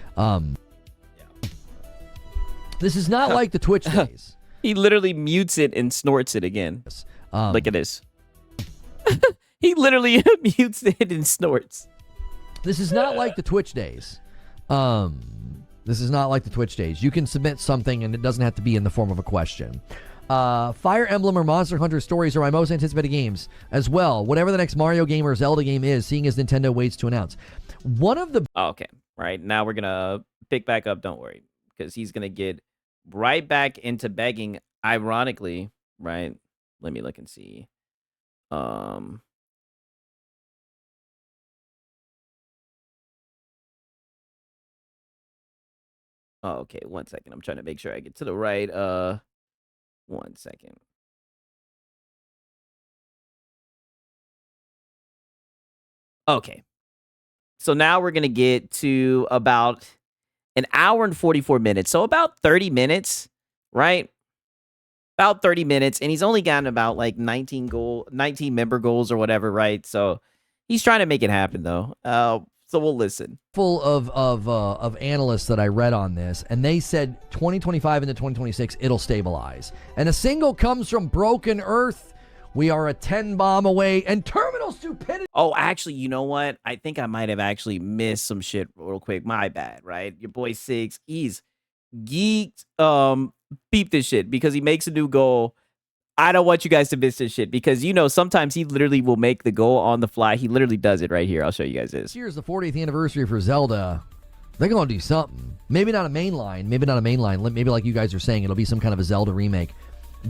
This is not like the Twitch days. He literally mutes it and snorts it again. Look at this. He literally mutes it and snorts. This is not like the Twitch days. This is not like the Twitch days. You can submit something and it doesn't have to be in the form of a question. Fire Emblem or Monster Hunter stories are my most anticipated games as well. Whatever the next Mario game or Zelda game is, seeing as Nintendo waits to announce. One of the... Okay, right. Now we're going to pick back up. Don't worry. Because he's going to get right back into begging, ironically, right? Let me look and see. Oh, okay, 1 second. I'm trying to make sure I get to the right 1 second. Okay. So now we're going to get to about an hour and 44 minutes. So about 30 minutes, right? About 30 minutes. And he's only gotten about like 19 member goals or whatever, right? So he's trying to make it happen though. So we'll listen. Full of analysts that I read on this, and they said 2025 into 2026, it'll stabilize. And a single comes from Broken Earth. We are a 10 bomb away, and terminal stupidity. Oh, actually, you know what? I think I might have actually missed some shit real quick. My bad, right? Your boy Six, he's geeked. Beep this shit because he makes a new goal. I don't want you guys to miss this shit because, you know, sometimes he literally will make the goal on the fly. He literally does it right here. I'll show you guys this. Here's the 40th anniversary for Zelda. They're going to do something. Maybe not a mainline. Maybe not a mainline. Maybe like you guys are saying, it'll be some kind of a Zelda remake.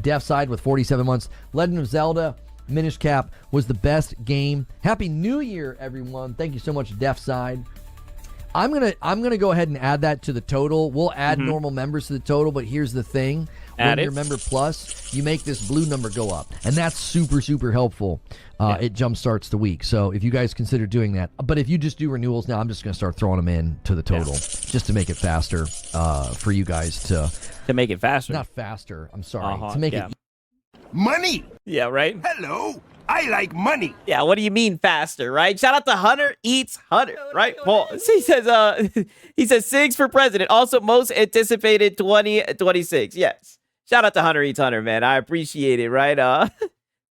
Deaf Side with 47 months. Legend of Zelda Minish Cap was the best game. Happy New Year, everyone. Thank you so much, Deaf Side. I'm gonna go ahead and add that to the total. We'll add normal members to the total, but here's the thing. When you're Member Plus, you make this blue number go up. And that's super, super helpful. It jumpstarts the week. So if you guys consider doing that. But if you just do renewals now, I'm just going to start throwing them in to the total. Just to make it faster for you guys to... To make it faster. Not faster. I'm sorry. To make it... Money. Yeah, right? Hello. I like money. Yeah, what do you mean faster, right? Shout out to Hunter Eats Hunter, right? Well, he says Sigs for president. Also, most anticipated 2026. Yes. Shout out to Hunter Eats Hunter, man. I appreciate it, right?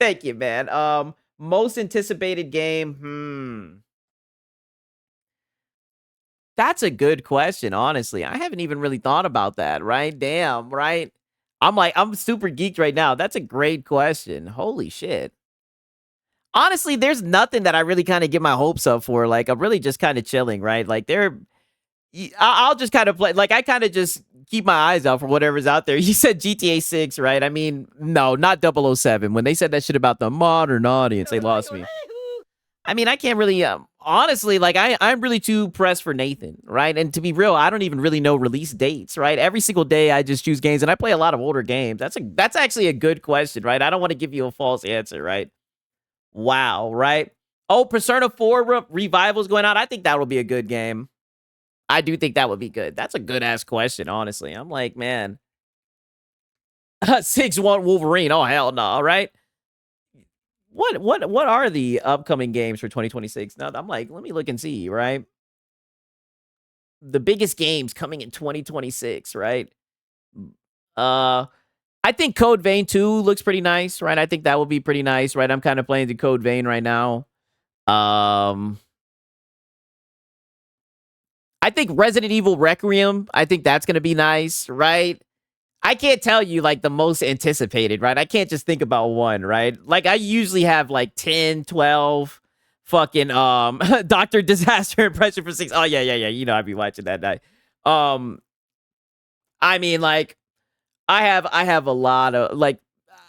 Thank you, man. Most anticipated game. That's a good question, honestly. I haven't even really thought about that, right? Damn, right? I'm super geeked right now. That's a great question. Holy shit. Honestly, there's nothing that I really kind of get my hopes up for. Like, I'm really just kind of chilling, right? Like, I'll just kind of play. Like, I kind of just keep my eyes out for whatever's out there. You said GTA 6, right? I mean, no, not 007. When they said that shit about the modern audience, they lost me. I mean, I can't really, honestly, like, I'm really too pressed for Nathan, right? And to be real, I don't even really know release dates, right? Every single day I just choose games, and I play a lot of older games. That's actually a good question, right? I don't want to give you a false answer, right? Wow, right? Oh, Persona 4 Revival's going out. I think that will be a good game. I do think that would be good. That's a good-ass question, honestly. I'm like, man. 6-1 Wolverine. Oh, hell no, right? What are the upcoming games for 2026? Now, I'm like, let me look and see, right? The biggest games coming in 2026, right? I think Code Vein 2 looks pretty nice, right? I think that will be pretty nice, right? I'm kind of playing the Code Vein right now. I think Resident Evil Requiem, I think that's going to be nice, right? I can't tell you, like, the most anticipated, right? I can't just think about one, right? Like, I usually have, like, 10, 12 fucking, Dr. Disaster impression for 6. Oh, yeah. You know, I'd be watching that night. I mean, like, I have a lot of, like,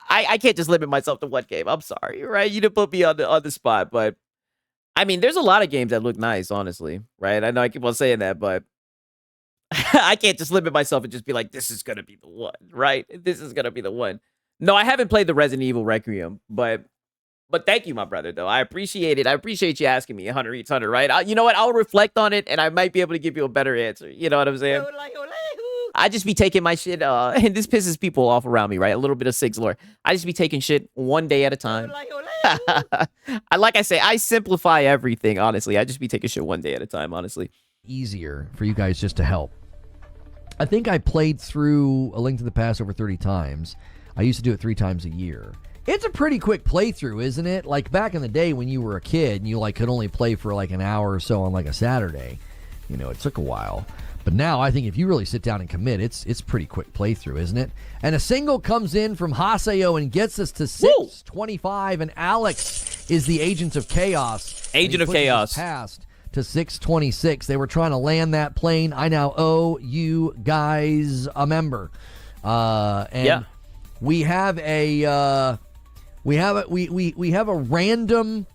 I can't just limit myself to one game. I'm sorry, right? You didn't put me on the spot, but I mean, there's a lot of games that look nice, honestly, right? I know I keep on saying that, but I can't just limit myself and just be like, this is gonna be the one, right? This is gonna be the one. No, I haven't played the Resident Evil Requiem, but thank you, my brother, though. I appreciate it. I appreciate you asking me. Hunter Eats Hunter, right? You know what? I'll reflect on it, and I might be able to give you a better answer. You know what I'm saying? I just be taking my shit, and this pisses people off around me, right? A little bit of Sig's lore. I just be taking shit one day at a time. Like I say, I simplify everything, honestly. I just be taking shit one day at a time, honestly. Easier for you guys just to help. I think I played through A Link to the Past over 30 times. I used to do it 3 times a year. It's a pretty quick playthrough, isn't it? Like back in the day when you were a kid and you like could only play for like an hour or so on like a Saturday. You know, it took a while. But now I think if you really sit down and commit, it's pretty quick playthrough, isn't it? And a single comes in from Haseo and gets us to 625, and Alex is the Agent of Chaos. Agent of Chaos. Past to 626. They were trying to land that plane. I now owe you guys a member. We have a we have a random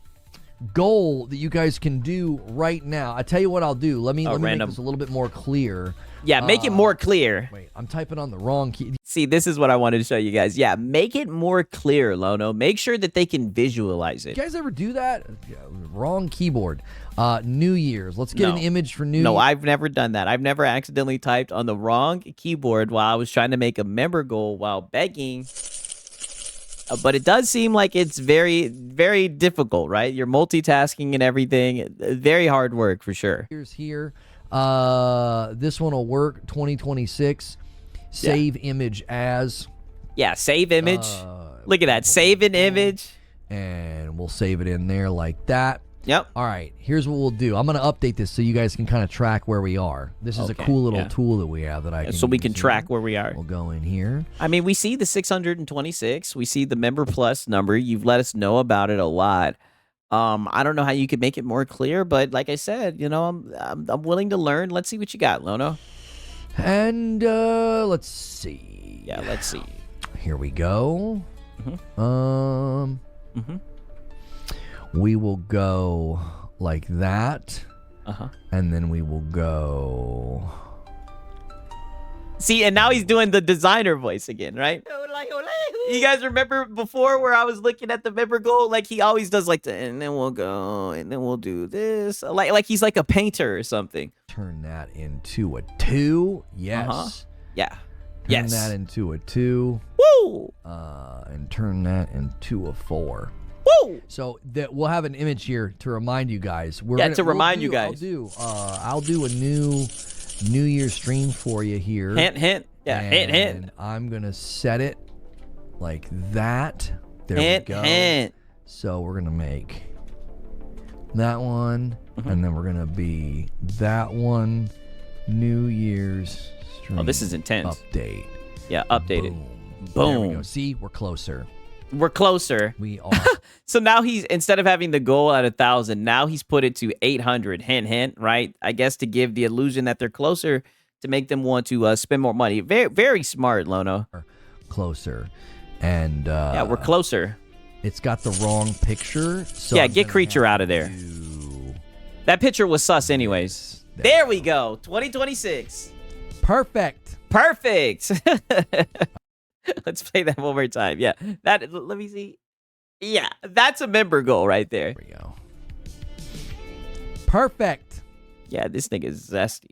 goal that you guys can do right now. I tell you what I'll do. Let me make this a little bit more clear. Yeah, make it more clear. Wait, I'm typing on the wrong key. See, this is what I wanted to show you guys. Yeah, make it more clear, Lono. Make sure that they can visualize it. You guys ever do that? Yeah, wrong keyboard. New Year's. Let's get an image for New Year's. No, I've never done that. I've never accidentally typed on the wrong keyboard while I was trying to make a member goal while begging. But it does seem like it's very, very difficult, right? You're multitasking and everything. Very hard work for sure. Here's here. This one will work. 2026. Save image as. Yeah, save image. Look at that. Save an image. And we'll save it in there like that. Yep. All right. Here's what we'll do. I'm going to update this so you guys can kind of track where we are. This is a cool little tool that we have that I can so we can use track here. where we are. We'll go in here. I mean, we see the 626. We see the member plus number. You've let us know about it a lot. I don't know how you could make it more clear, but like I said, you know, I'm willing to learn. Let's see what you got, Lono. And let's see. Yeah, let's see. Here we go. We will go like that. And then we will go. See, and now he's doing the designer voice again, right? You guys remember before where I was looking at the member goal? Like he always does like the, and then we'll go, and then we'll do this. Like he's like a painter or something. Turn that into a 2. Yes. Yeah. Turn that into a 2. Woo! And turn that into a 4. Woo! So that we'll have an image here to remind you guys. I'll do a New Year's stream for you here. Hint. Yeah, hint. And I'm gonna set it like that. There we go. Hint. So we're gonna make that one, and then we're gonna be that one. New Year's stream. Oh, this is intense. Update. Yeah, updated. Boom. Boom. There we go. See, we're closer. We're closer. We are. So now he's, instead of having the goal at 1,000, now he's put it to 800. Hint, right? I guess to give the illusion that they're closer, to make them want to spend more money. Very, very smart, Lono. Closer. And yeah, we're closer. It's got the wrong picture. So yeah, I'm get gonna Creature have out of there. to- That picture was sus anyways. There we go. 2026. Perfect. Perfect. Let's play that one more time. Yeah. Let me see. Yeah, that's a member goal right there. There we go. Perfect. Yeah, this nigga is zesty.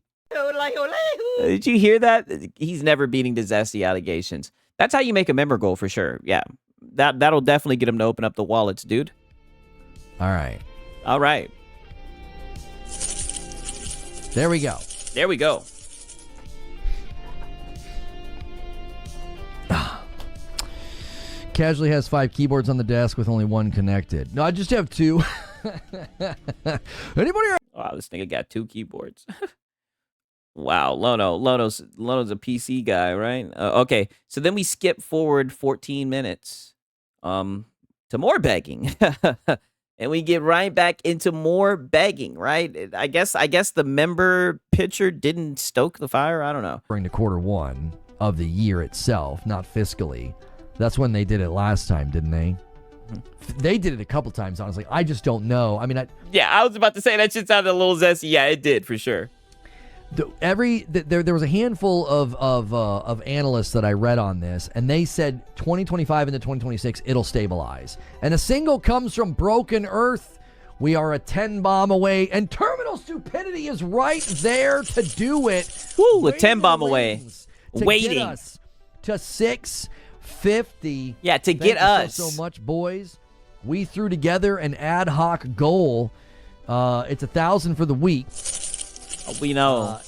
Did you hear that? He's never beating the zesty allegations. That's how you make a member goal for sure. Yeah. That'll definitely get him to open up the wallets, dude. All right. All right. There we go. There we go. Casually has 5 keyboards on the desk with only 1 connected. No, I just have 2. Anybody? Wow, this nigga got 2 keyboards. Wow, Lono's a PC guy, right? Okay, so then we skip forward 14 minutes to more begging. And we get right back into more begging, right? I guess the member picture didn't stoke the fire. I don't know. During the Q1 of the year itself, not fiscally. That's when they did it last time, didn't they? Mm-hmm. They did it a couple times, honestly. I just don't know. I mean, Yeah, I was about to say that shit sounded a little zesty. Yeah, it did for sure. There was a handful of analysts that I read on this, and they said 2025 into 2026 it'll stabilize. And a single comes from Broken Earth. We are a 10 bomb away, and Terminal Stupidity is right there to do it. Woo, a 10 bomb away. Waiting. Get us to 650. Yeah, to get Thank you us so much, boys. We threw together an ad hoc goal. It's 1,000 for the week. We know.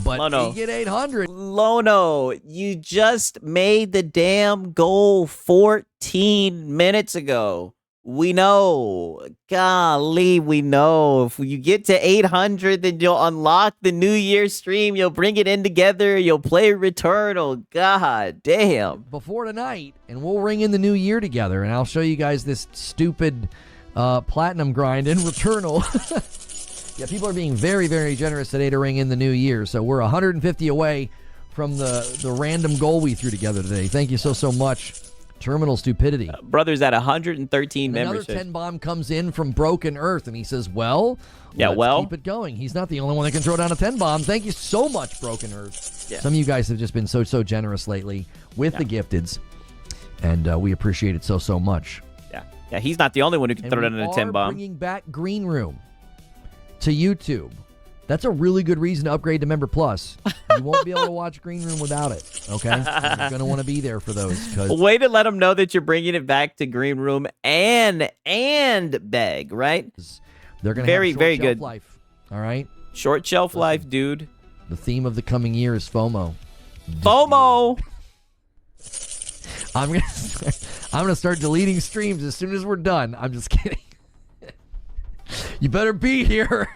But Lono. we get 800. Lono, you just made the damn goal 14 minutes ago. We know. Golly, we know. If you get to 800, then you'll unlock the New Year's stream. You'll bring it in together. You'll play Returnal. God damn. Before tonight, and we'll ring in the new year together, and I'll show you guys this stupid platinum grind in Returnal. Yeah, people are being very, very generous today to ring in the new year. So we're 150 away from the random goal we threw together today. Thank you so much, Terminal Stupidity. Brother's at 113 and members. Another 10 bomb comes in from Broken Earth, and he says, let's keep it going. He's not the only one that can throw down a 10 bomb. Thank you so much, Broken Earth. Yeah. Some of you guys have just been so generous lately with the gifteds, and we appreciate it so much. Yeah, he's not the only one who can throw down a 10 bomb. Bringing back Green Room to YouTube. That's a really good reason to upgrade to Member Plus. You won't be able to watch Green Room without it, okay? You're going to want to be there for those. Way to let them know that you're bringing it back to Green Room and Beg, right? They're going to have a short shelf life, all right? Short shelf life, dude. The theme of the coming year is FOMO. FOMO! I'm gonna start deleting streams as soon as we're done. I'm just kidding. You better be here.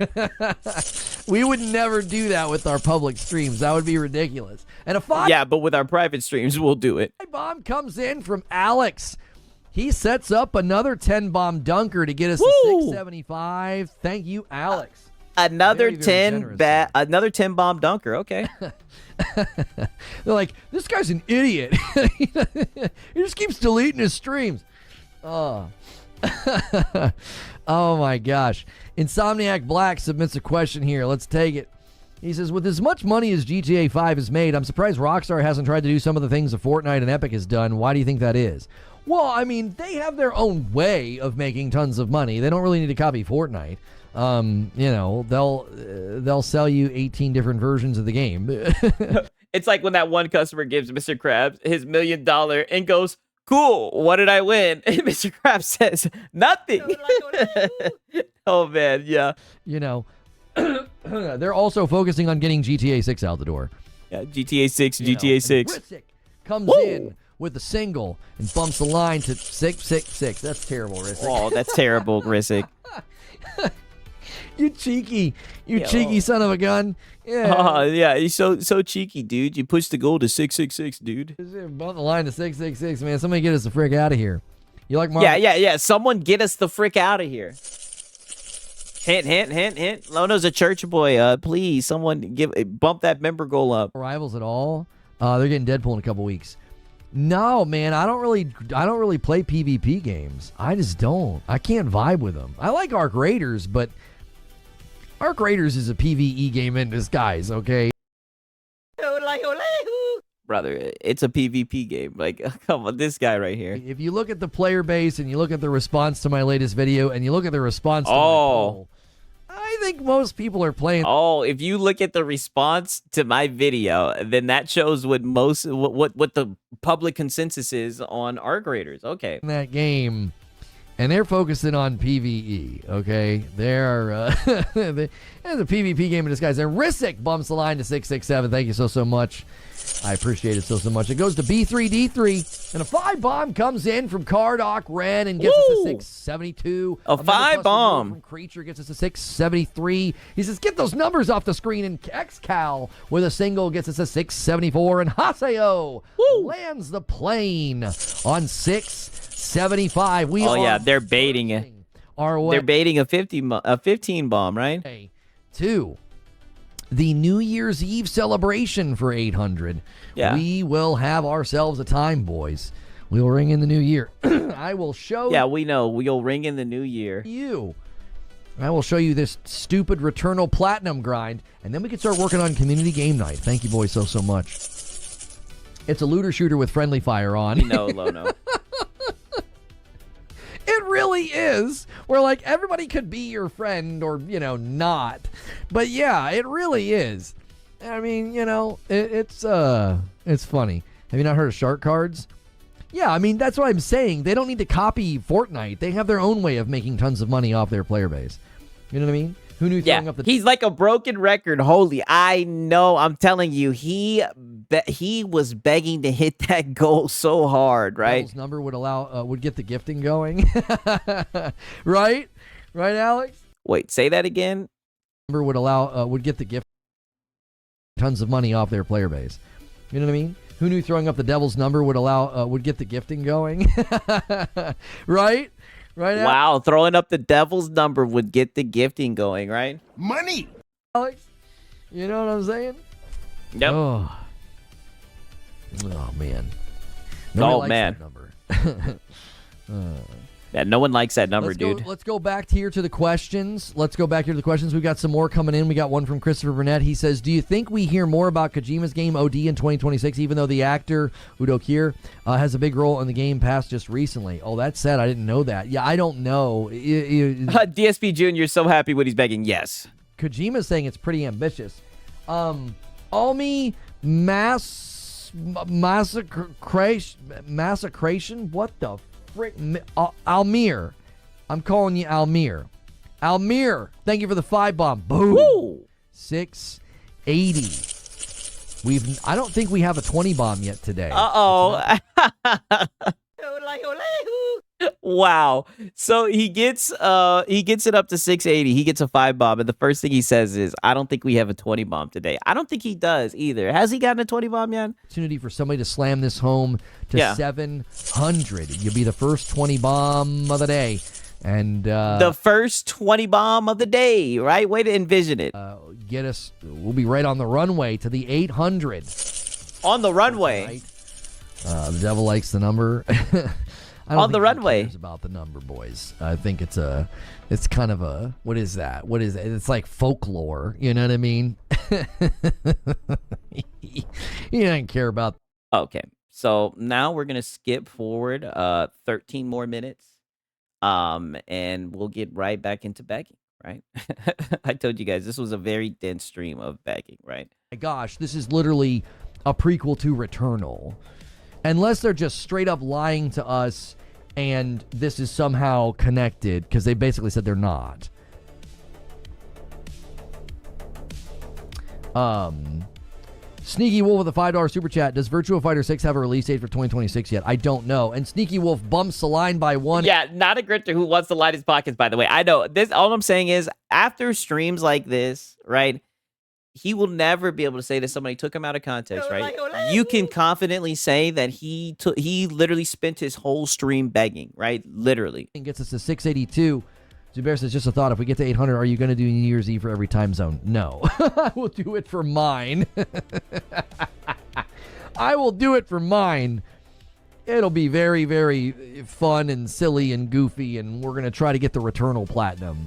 We would never do that with our public streams. That would be ridiculous. And but with our private streams, we'll do it. Bomb comes in from Alex. He sets up another 10 bomb dunker to get us to 675. Thank you, Alex. Another 10 bomb dunker. Okay. They're like, this guy's an idiot. He just keeps deleting his streams. Oh. Oh my gosh. Insomniac Black submits a question here. Let's take it. He says, with as much money as GTA 5 has made, I'm surprised Rockstar hasn't tried to do some of the things that Fortnite and Epic has done. Why do you think that is? Well, I mean, they have their own way of making tons of money. They don't really need to copy Fortnite. They'll sell you 18 different versions of the game. It's like when that one customer gives Mr. Krabs his $1 million and goes, "Cool, what did I win?" And Mr. Krabs says, "Nothing." Oh man, yeah. You know, they're also focusing on getting GTA 6 out the door. Yeah, GTA 6, You know, GTA and 6. Rissick comes Woo! in with a single and bumps the line to 666. That's terrible, Rissick. Oh, that's terrible, Rissick. You cheeky Yo. son of a gun. Yeah. Oh, yeah, he's so cheeky, dude. You pushed the goal to 666, dude. Bump the line to 666, man. Somebody get us the frick out of here. You like Marvel? Yeah. Someone get us the frick out of here. Hint. Lono's a church boy. Please, someone bump that member goal up. Rivals at all? They're getting Deadpool in a couple weeks. No, man, I don't really play PvP games. I just don't. I can't vibe with them. I like Arc Raiders, but Arc Raiders is a PvE game in disguise, okay? Brother, it's a PvP game. Like, come on, this guy right here. If you look at the player base and you look at the response to my latest video and you look at the response to my Oh. poll, I think most people are playing Oh, if you look at the response to my video, then that shows what the public consensus is on Arc Raiders. Okay. that game, and they're focusing on PvE, okay? They're it's a PvP game in disguise. And Rissick bumps the line to 667. Thank you so much. I appreciate it so much. It goes to B3D3, and a 5-bomb comes in from Cardoc Ren and gets us Woo! to 672. A member 5-bomb. from Creature gets us to 673. He says, get those numbers off the screen, and XCal with a single gets us to 674, and Haseo lands the plane on 675. We Oh, are yeah, they're baiting it. our way They're baiting a 15 bomb, right? to the New Year's Eve celebration for 800. Yeah. We will have ourselves a time, boys. We will ring in the new year. I will show Yeah, we know. We'll ring in the new year. you. I will show you this stupid Returnal Platinum grind, and then we can start working on Community Game Night. Thank you, boys, so much. It's a looter shooter with friendly fire on. We know, Lono. It really is. Where, like, everybody could be your friend or, not. But, yeah, it really is. I mean, it's funny. Have you not heard of shark cards? Yeah, I mean, that's what I'm saying. They don't need to copy Fortnite. They have their own way of making tons of money off their player base. You know what I mean? Who knew throwing Yeah, up the... he's like a broken record. Holy, I know. I'm telling you, he was begging to hit that goal so hard, right? Devil's number would get the gifting going. Right? Right, Alex? Wait, say that again. Number would get the gift tons of money off their player base. You know what I mean? Who knew throwing up the devil's number would get the gifting going? Right? Right, Wow, throwing up the devil's number would get the gifting going, right? Money. Alex? You know what I'm saying? Yep. Oh man. Oh, likes man. that number. Yeah, no one likes that number, dude. Let's go back here to the questions. We've got some more coming in. We got one from Christopher Burnett. He says, do you think we hear more about Kojima's game OD in 2026, even though the actor Udo Kier has a big role in the game passed just recently? Oh, that's sad. I didn't know that. Yeah, I don't know. DSP Jr. so happy when he's begging. Yes. Kojima's saying it's pretty ambitious. Almi massacration? What the frick? Almir. I'm calling you Almir. Almir, thank you for the 5-bomb. Boom. Woo! 680. I don't think we have a 20 bomb yet today. Uh-oh. Wow. So he gets it up to 680. He gets a 5-bomb, and the first thing he says is, I don't think we have a 20 bomb today. I don't think he does either. Has he gotten a 20 bomb yet? Opportunity for somebody to slam this home to 700. You'll be the first 20 bomb of the day. And the first 20 bomb of the day, right? Way to envision it. We'll be right on the runway to the 800. On the runway. Right? The devil likes the number. I don't On the think he runway. cares about the number, boys. I think it's kind of a, what is that? It's like folklore. You know what I mean? He doesn't care about. Okay. So now we're going to skip forward 13 more minutes. And we'll get right back into begging, right? I told you guys this was a very dense stream of begging, right? My gosh, this is literally a prequel to Returnal. Unless they're just straight up lying to us and this is somehow connected, because they basically said they're not. Sneaky Wolf with a $5 super chat. Does Virtua Fighter 6 have a release date for 2026 yet? I don't know. And Sneaky Wolf bumps the line by one. Yeah, not a grifter who wants to line his pockets, by the way. I know. This. All I'm saying is, after streams like this, right, he will never be able to say that somebody took him out of context, right? You can confidently say that he literally spent his whole stream begging, right? Literally. Gets us to 682. Zubair says, just a thought, if we get to 800, are you going to do New Year's Eve for every time zone? No. I will do it for mine. I will do it for mine. It'll be very, very fun and silly and goofy, and we're going to try to get the Returnal Platinum.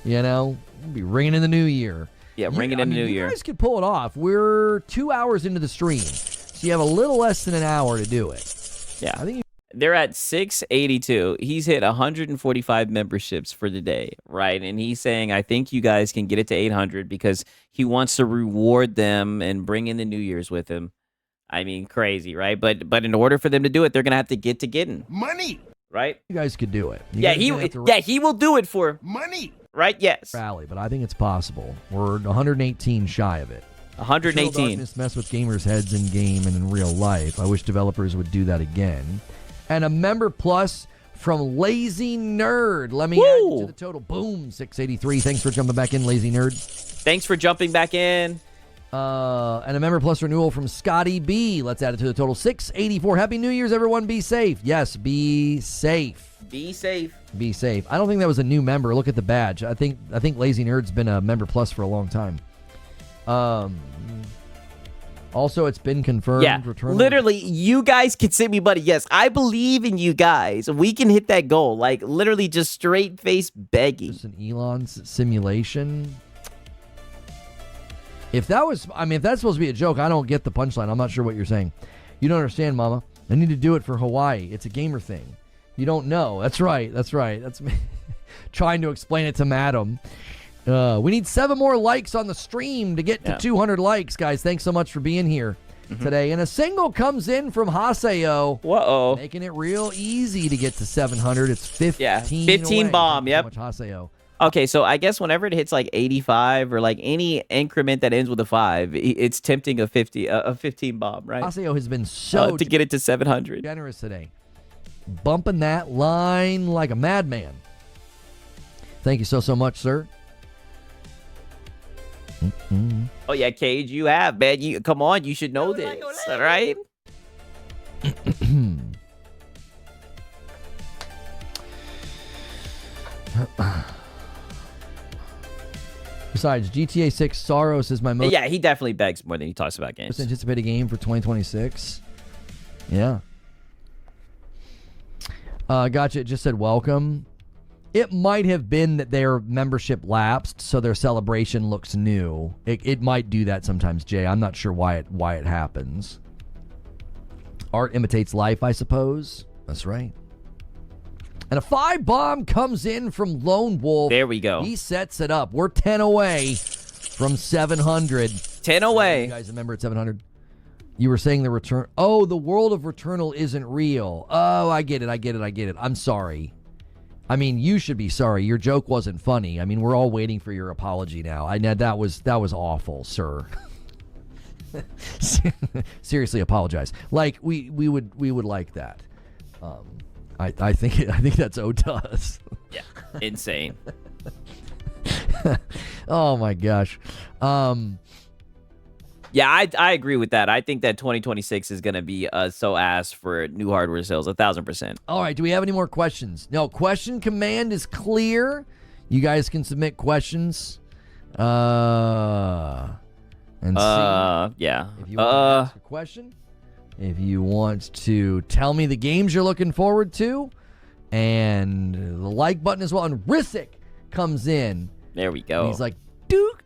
You know? We'll be ringing in the new year. Yeah, ringing in the new year. You guys could pull it off. We're 2 hours into the stream, so you have a little less than an hour to do it. Yeah. I think they're at 682. He's hit 145 memberships for the day, right? And he's saying, I think you guys can get it to 800 because he wants to reward them and bring in the New Year's with him. I mean, crazy, right? But in order for them to do it, they're going to have to get to getting Money. Right? you guys could do it. You Yeah, guys he will do it for Money. right? Yes. rally, but I think it's possible. We're 118 shy of it. 118. Darkness mess with gamers' heads in game and in real life. I wish developers would do that again. And a member plus from Lazy Nerd. Let me add you to the total. Boom, 683. Thanks for jumping back in, Lazy Nerd. Thanks for jumping back in. And a member plus renewal from Scotty B. Let's add it to the total. 684. Happy New Year's, everyone. Be safe. Yes, be safe. Be safe. Be safe. I don't think that was a new member. Look at the badge. I think Lazy Nerd's been a member plus for a long time. Also, it's been confirmed. Yeah, Returnal. literally, you guys can send me money. Yes, I believe in you guys. We can hit that goal. Like, literally just straight face begging. Just an Elon's simulation. If that's supposed to be a joke, I don't get the punchline. I'm not sure what you're saying. You don't understand, Mama. I need to do it for Hawaii. It's a gamer thing. You don't know. That's right. That's me trying to explain it to Madam. We need 7 more likes on the stream to get to 200 likes, guys. Thanks so much for being here today. And a single comes in from Haseo. Whoa. Making it real easy to get to 700. It's 15. Yeah, 15 away. bomb. Thank Yep. you so much, Haseo. Okay, so I guess whenever it hits like 85 or like any increment that ends with a 5, it's tempting a 15 bomb, right? Haseo has been so to get it to 700. generous today. Bumping that line like a madman. Thank you so much, sir. Oh yeah, Cage, you have, man. You come on, you should know this, all right? Besides, GTA 6 Soros is my most Yeah, he definitely begs more than he talks about games. anticipated game for 2026. Yeah. Gotcha. It just said welcome. It might have been that their membership lapsed, so their celebration looks new. It might do that sometimes, Jay. I'm not sure why it happens. Art imitates life, I suppose. That's right. And a 5 bomb comes in from Lone Wolf. There we go. He sets it up. We're 10 away from 700. 10 away. You guys remember at 700? You were saying the return. Oh, the world of Returnal isn't real. Oh, I get it. I'm sorry. I mean, you should be sorry. Your joke wasn't funny. I mean, we're all waiting for your apology now. I know that was awful, sir. Seriously, apologize. Like we would like that. I think that's owed to us. Yeah, insane. Oh my gosh. Yeah, I agree with that. I think that 2026 is going to be so ass for new hardware sales, 1,000%. All right, do we have any more questions? No, question command is clear. You guys can submit questions. And see. Yeah. If you want to ask a question, if you want to tell me the games you're looking forward to, and the like button as well. And Risick comes in. There we go. And he's like, Duke,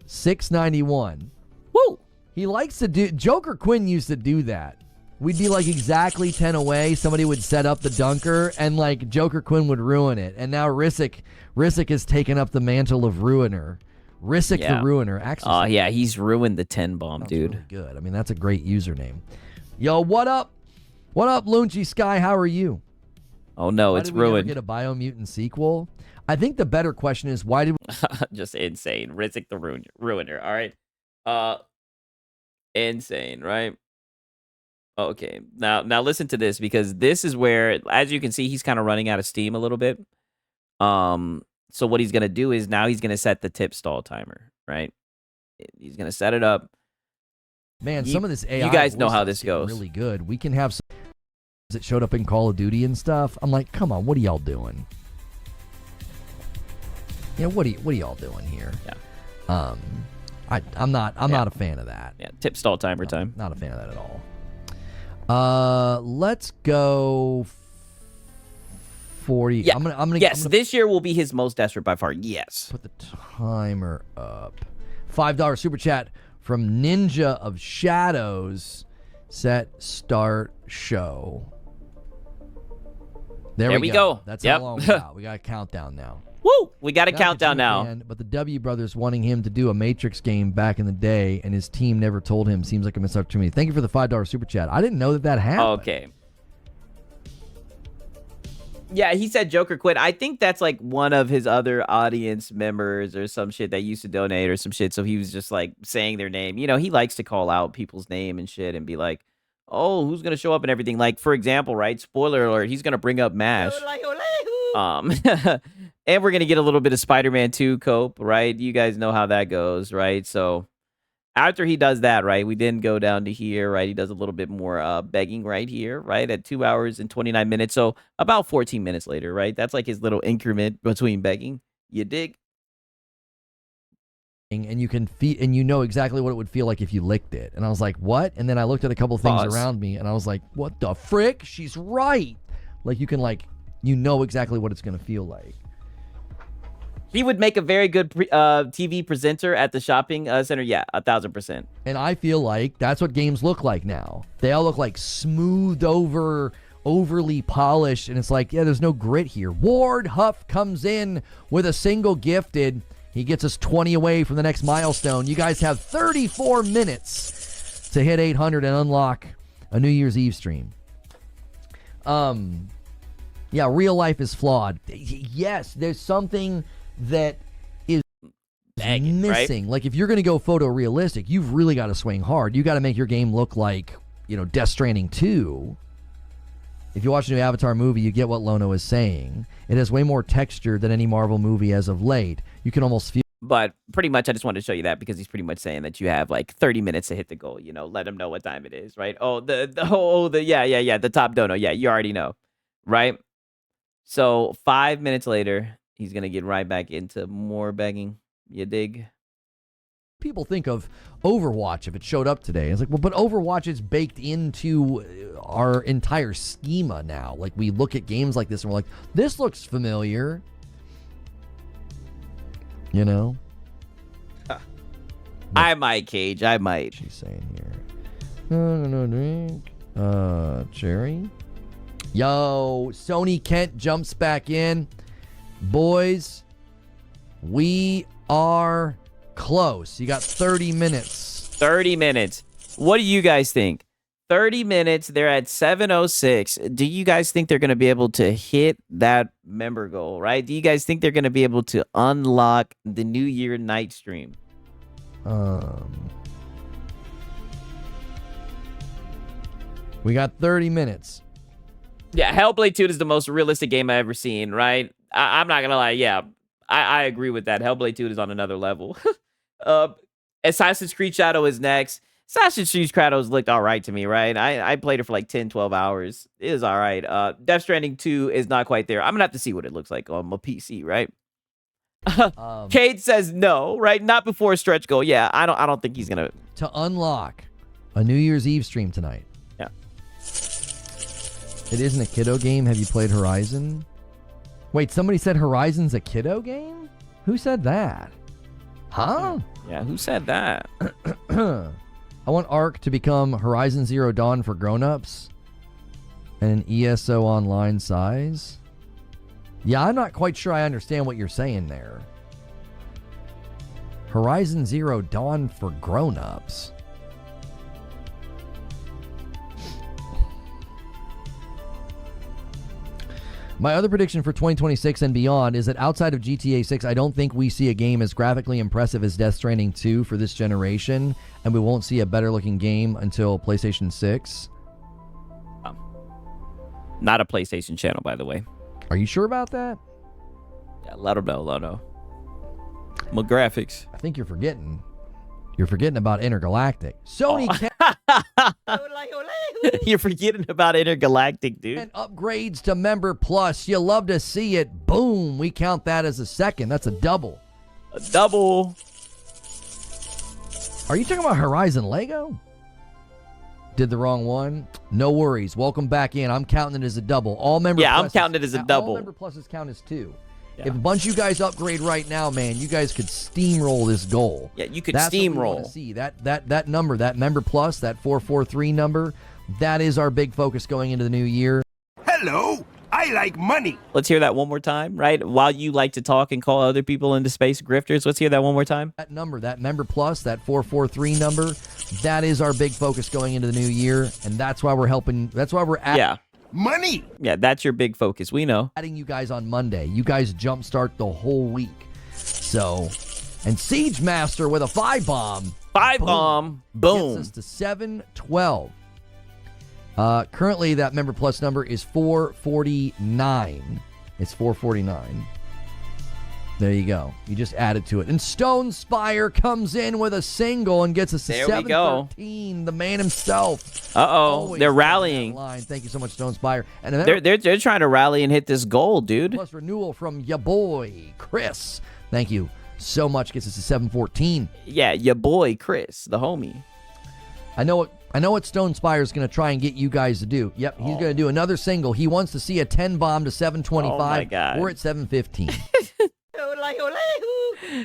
691. Woo! He likes to do. Joker Quinn used to do that. We'd be like exactly 10 away. Somebody would set up the dunker, and like Joker Quinn would ruin it. And now Risick has taken up the mantle of ruiner Rissick the Ruiner. Actually, Oh, yeah, he's ruined the 10 bomb, dude. really good. I mean, that's a great username. Yo, what up? What up, Loonchi Sky? How are you? Oh, no, Why it's did we never ruined. get a Biomutant sequel? I think the better question is, why did Just insane. Rizik the Ruiner, all right? Insane, right? Okay, now listen to this, because this is where, as you can see, he's kind of running out of steam a little bit. So what he's going to do is now he's going to set the tip stall timer, right? He's going to set it up. Man, some of this AI, you guys know voice how is this getting goes. really good. We can have some that showed up in Call of Duty and stuff. I'm like, come on, what are y'all doing? You know, what are y'all doing here? Yeah. I'm not a fan of that. Yeah, tip stall timer time. Not a fan of that at all. Let's go 40. Yeah. I'm gonna yes, this year will be his most desperate by far. Yes. put the timer up. $5 super chat from Ninja of Shadows. Set, start, show. There we go. That's how long we got. We got a countdown now. Woo! We got a Not a countdown Kojima now. fan, but the W brothers wanting him to do a Matrix game back in the day, and his team never told him. Seems like a missed opportunity. Thank you for the $5 super chat. I didn't know that happened. Okay. Yeah, he said Joker quit. I think that's like one of his other audience members or some shit that used to donate or some shit. So he was just like saying their name. You know, he likes to call out people's name and shit and be like, oh, who's going to show up and everything. Like, for example, right? Spoiler alert, he's going to bring up MASH. And we're going to get a little bit of Spider-Man 2 cope, right? You guys know how that goes, right? So after he does that, right, we then go down to here, right? He does a little bit more begging right here, right? At 2 hours and 29 minutes. So about 14 minutes later, right? That's like his little increment between begging. You dig? And you can and you know exactly what it would feel like if you licked it. And I was like, what? And then I looked at a couple things Pause. around me, and I was like, what the frick? She's right. Like, you can, like, you know exactly what it's going to feel like. He would make a very good TV presenter at the shopping center. Yeah, 1,000%. And I feel like that's what games look like now. They all look like smoothed over, overly polished, and it's like, yeah, there's no grit here. Ward Huff comes in with a single gifted. He gets us 20 away from the next milestone. You guys have 34 minutes to hit 800 and unlock a New Year's Eve stream. Yeah, real life is flawed. Yes, there's something that is missing. Right? Like, if you're going to go photorealistic, you've really got to swing hard. You got to make your game look like, you know, Death Stranding 2. If you watch the new Avatar movie, you get what Lono is saying. It has way more texture than any Marvel movie as of late. You can almost feel. But pretty much, I just wanted to show you that because he's pretty much saying that you have like 30 minutes to hit the goal. You know, let him know what time it is, right? Oh, the top dono. Yeah, you already know, right? So 5 minutes later, he's gonna get right back into more begging. You dig? People think of Overwatch if it showed up today. It's like, well, but Overwatch is baked into our entire schema now. Like, we look at games like this and we're like, this looks familiar. You know? I might, Cage. I might. She's saying here. No drink. Cherry. Yo, Sony Kent jumps back in. Boys, we are close. You got 30 minutes. 30 minutes. What do you guys think? 30 minutes. They're at 7:06. Do you guys think they're going to be able to hit that member goal, right? Do you guys think they're going to be able to unlock the New Year night stream? We got 30 minutes. Yeah, Hellblade 2 is the most realistic game I've ever seen, right? I'm not going to lie. Yeah, I agree with that. Hellblade 2 is on another level. Assassin's Creed Shadow is next. Assassin's Creed Shadows looked all right to me, right? I played it for like 10, 12 hours. It is all right. Death Stranding 2 is not quite there. I'm going to have to see what it looks like on my PC, right? Cade says no, right? Not before a stretch goal. Yeah, I don't think he's going to. To unlock a New Year's Eve stream tonight. Yeah. It isn't a kiddo game. Have you played Horizon? Wait, somebody said Horizon's a kiddo game? Who said that? Huh? Yeah, who said that? I want Ark to become Horizon Zero Dawn for grown-ups and an ESO online size. Yeah, I'm not quite sure I understand what you're saying there. Horizon Zero Dawn for grown-ups. My other prediction for 2026 and beyond is that outside of GTA 6, I don't think we see a game as graphically impressive as Death Stranding 2 for this generation, and we won't see a better-looking game until PlayStation 6. Not a PlayStation channel, by the way. Are you sure about that? Yeah, let them know, let them know. My graphics. I think you're forgetting. You're forgetting about Intergalactic. Sony can You're forgetting about Intergalactic, dude. and upgrades to Member Plus. You love to see it. Boom. We count that as a second. That's a double. A double. Are you talking about Horizon Lego? Did the wrong one? No worries. Welcome back in. I'm counting it as a double. All Member Yeah, I'm Pluses- counting it as a double. All Member Pluses count as 2. Yeah. If a bunch of you guys upgrade right now, man, you guys could steamroll this goal. Yeah, you could That's what we steamroll. want to see. That number, that Member Plus, that 443 number, that is our big focus going into the new year. Hello, I like money. Let's hear that one more time, right? While you like to talk and call other people into space grifters, let's hear that one more time. That number, that Member Plus, that 443 number, that is our big focus going into the new year, and that's why we're helping. That's why we're Yeah. Money. Yeah, that's your big focus. We know. adding you guys on Monday. You guys jumpstart the whole week. So, and Siege Master with a 5 bomb. 5 bomb. Boom. Gets us to 712. Currently, that Member Plus number is 449. It's 449. There you go. You just added to it. And Stone Spire comes in with a single and gets us to There we go. 713. The man himself. Uh-oh. Always They're on that rallying. line. Thank you so much, Stone Spire. And a Member They're trying to rally and hit this goal, dude. Plus renewal from ya boy, Chris. Thank you so much. Gets us to 714. Yeah, your boy Chris, the homie. I know what Stone Spire is going to try and get you guys to do. Yep, he's going to do another single. He wants to see a 10 bomb to 725. Oh my God. We're at 715.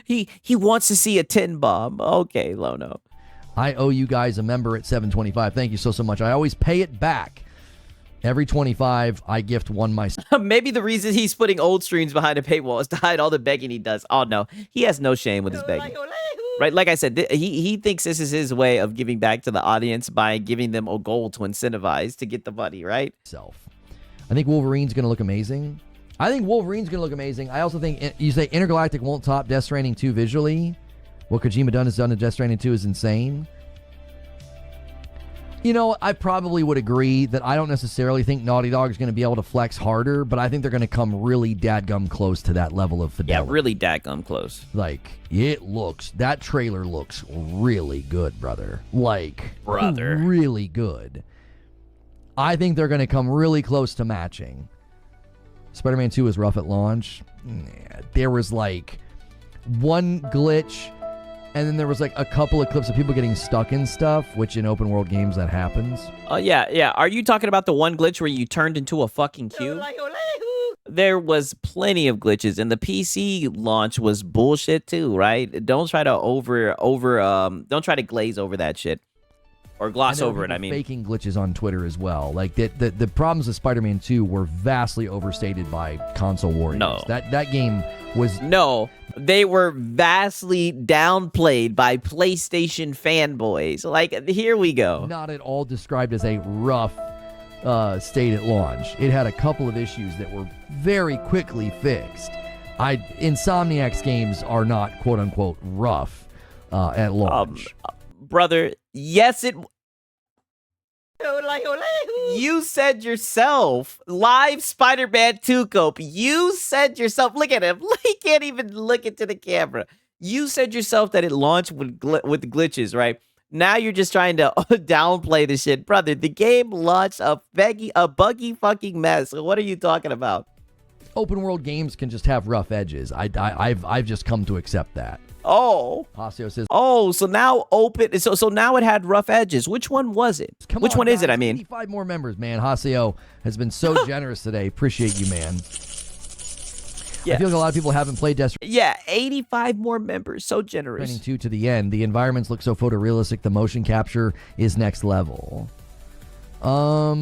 He wants to see a 10 bomb. Okay, Lono. I owe you guys a member at 725. Thank you so much. I always pay it back. Every 25, I gift one myself. Maybe the reason he's putting old streams behind a paywall is to hide all the begging he does. Oh no, he has no shame with his begging. Right, like I said, he thinks this is his way of giving back to the audience by giving them a goal to incentivize to get the money, right? I think Wolverine's going to look amazing. I also think you say Intergalactic won't top Death Stranding 2 visually. What Kojima has done to Death Stranding 2 is insane. You know, I probably would agree that I don't necessarily think Naughty Dog is going to be able to flex harder, but I think they're going to come really dadgum close to that level of fidelity. Yeah, really dadgum close. Like, that trailer looks really good, brother. Brother. Really good. I think they're going to come really close to matching. Spider-Man 2 was rough at launch. There was like one glitch, and then there was like a couple of clips of people getting stuck in stuff, which in open world games that happens. Yeah. Are you talking about the one glitch where you turned into a fucking cube? There was plenty of glitches, and the PC launch was bullshit too, right? Don't try to don't try to glaze over that shit. Or gloss over it, I mean. Faking glitches on Twitter as well. Like, the problems with Spider-Man 2 were vastly overstated by console warriors. No. That game was... No, they were vastly downplayed by PlayStation fanboys. Like, here we go. Not at all described as a rough state at launch. It had a couple of issues that were very quickly fixed. Insomniac's games are not, quote-unquote, rough at launch. Brother, yes, it... You said yourself, live Spider-Man 2 Cope, you said yourself, look at him, he can't even look into the camera. You said yourself that it launched with glitches, right? Now you're just trying to downplay the shit. Brother, the game launched a buggy fucking mess. What are you talking about? Open world games can just have rough edges. I've just come to accept that. Oh. Haseo says, so now so now it had rough edges. Which one was it? Which one is it, I mean? 85 more members, man. Haseo has been so generous today. Appreciate you, man. Yeah. I feel like a lot of people haven't played Death Stranding. Yeah, 85 more members. So generous. 2 to the end. The environments look so photorealistic. The motion capture is next level. I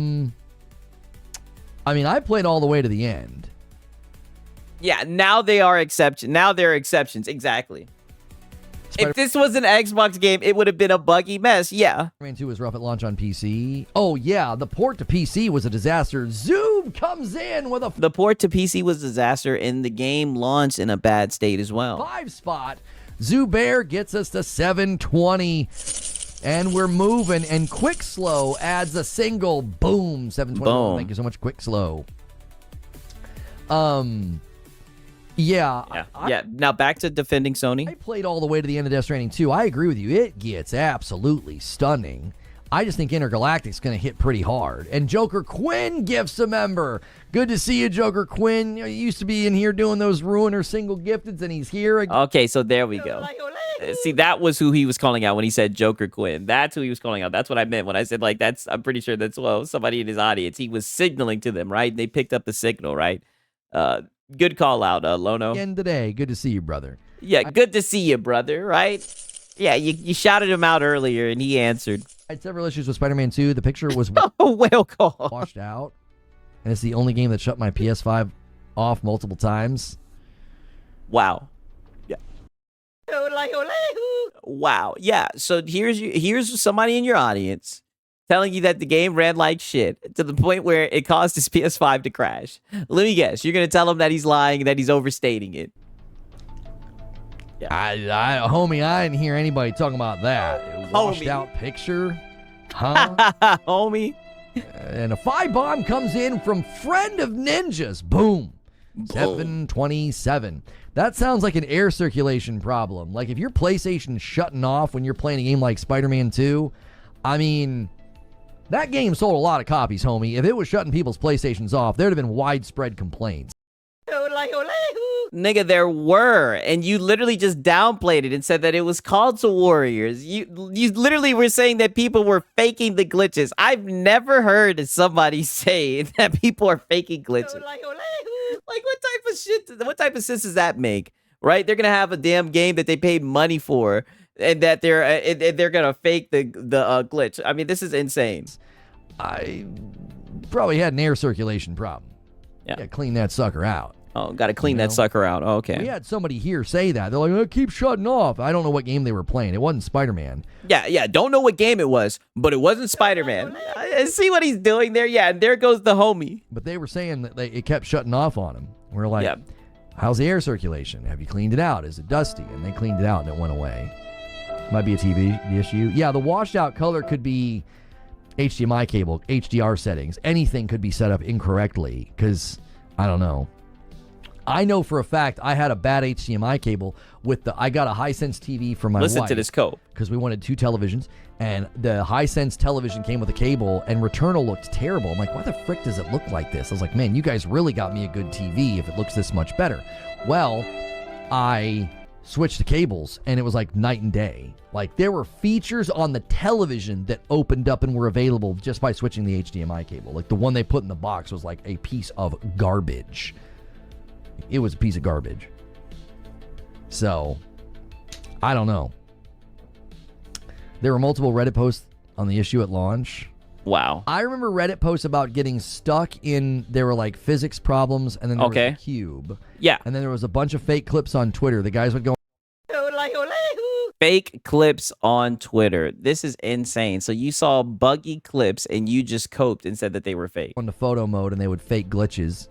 mean, I played all the way to the end. Yeah, now they are exceptions. Now there are exceptions. Exactly. If this was an Xbox game, it would have been a buggy mess. Yeah. Spider-Man 2 was rough at launch on PC. Oh, yeah, the port to PC was a disaster. Zoom comes in with a The port to PC was a disaster, and the game launched in a bad state as well. 5 spot. Zubair gets us to 720. And we're moving, and Quick Slow adds a single. Boom, 721. Boom. Thank you so much, Quick Slow. Yeah. Now back to defending Sony. I played all the way to the end of Death Stranding 2. I agree with you. It gets absolutely stunning. I just think Intergalactic's going to hit pretty hard. And Joker Quinn gifts a member. Good to see you, Joker Quinn. You used to be in here doing those Ruiner single gifteds, and he's here again. Okay, so there we go. See, that was who he was calling out when he said Joker Quinn. That's who he was calling out. That's what I meant when I said, like, I'm pretty sure that's, well, somebody in his audience. He was signaling to them, right? They picked up the signal, right? Good call out, Lono. Again today. Good to see you, brother. Yeah, good to see you, brother, right? Yeah, you shouted him out earlier, and he answered. I had several issues with Spider-Man 2. The picture was Oh, whale call. washed out. And it's the only game that shut my PS5 off multiple times. Wow. Yeah. Wow. Yeah. So here's somebody in your audience telling you that the game ran like shit to the point where it caused his PS5 to crash. Let me guess. You're gonna tell him that he's lying, that he's overstating it. Yeah. Homie, I didn't hear anybody talking about that. Washed Homie. out picture. Huh? Homie. And a 5 bomb comes in from Friend of Ninjas. Boom. 727. That sounds like an air circulation problem. Like if your PlayStation's shutting off when you're playing a game like Spider-Man 2, I mean, that game sold a lot of copies, homie. If it was shutting people's PlayStations off, there'd have been widespread complaints. Nigga, there were, and you literally just downplayed it and said that it was console warriors. You literally were saying that people were faking the glitches. I've never heard somebody say that people are faking glitches. Like what type of sense does that make? Right? They're gonna have a damn game that they paid money for, and that they're gonna fake the glitch. I mean, this is insane. I probably had an air circulation problem. Yeah. Clean that sucker out. Oh, got to clean that sucker out. Oh, okay. We had somebody here say that. They're like, it keeps shutting off. I don't know what game they were playing. It wasn't Spider-Man. Yeah. Don't know what game it was, but it wasn't Spider-Man. See what he's doing there? Yeah, and there goes the homie. But they were saying that it kept shutting off on him. We're like, how's the air circulation? Have you cleaned it out? Is it dusty? And they cleaned it out and it went away. Might be a TV issue. Yeah, the washed out color could be HDMI cable, HDR settings. Anything could be set up incorrectly because, I don't know. I know for a fact I had a bad HDMI cable I got a Hisense TV for my wife. Listen to this code. Because we wanted 2 televisions, and the Hisense television came with a cable, and Returnal looked terrible. I'm like, why the frick does it look like this? I was like, man, you guys really got me a good TV if it looks this much better. Well, I switched the cables, and it was like night and day. Like, there were features on the television that opened up and were available just by switching the HDMI cable. Like, the one they put in the box was like a piece of garbage. It was a piece of garbage. So, I don't know. There were multiple Reddit posts on the issue at launch. Wow. I remember Reddit posts about getting stuck in, there were like physics problems, and then there was a cube. Yeah. And then there was a bunch of fake clips on Twitter. The guys would go, fake clips on Twitter. This is insane. So you saw buggy clips and you just coped and said that they were fake. on the photo mode, and they would fake glitches.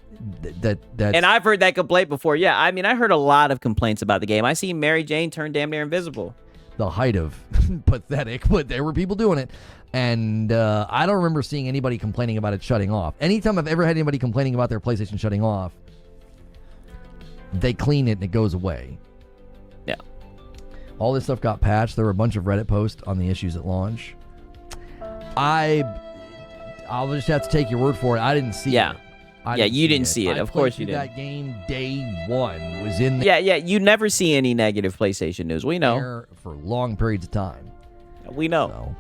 And I've heard that complaint before. Yeah, I mean, I heard a lot of complaints about the game. I seen Mary Jane turn damn near invisible. The height of pathetic, but there were people doing it. And I don't remember seeing anybody complaining about it shutting off. Anytime I've ever had anybody complaining about their PlayStation shutting off, they clean it and it goes away. Yeah. All this stuff got patched. There were a bunch of Reddit posts on the issues at launch. I'll just have to take your word for it. I didn't see it. You didn't see it. Of course you didn't. That game day one was in there. Yeah. You never see any negative PlayStation news. We know. For long periods of time. We know. So,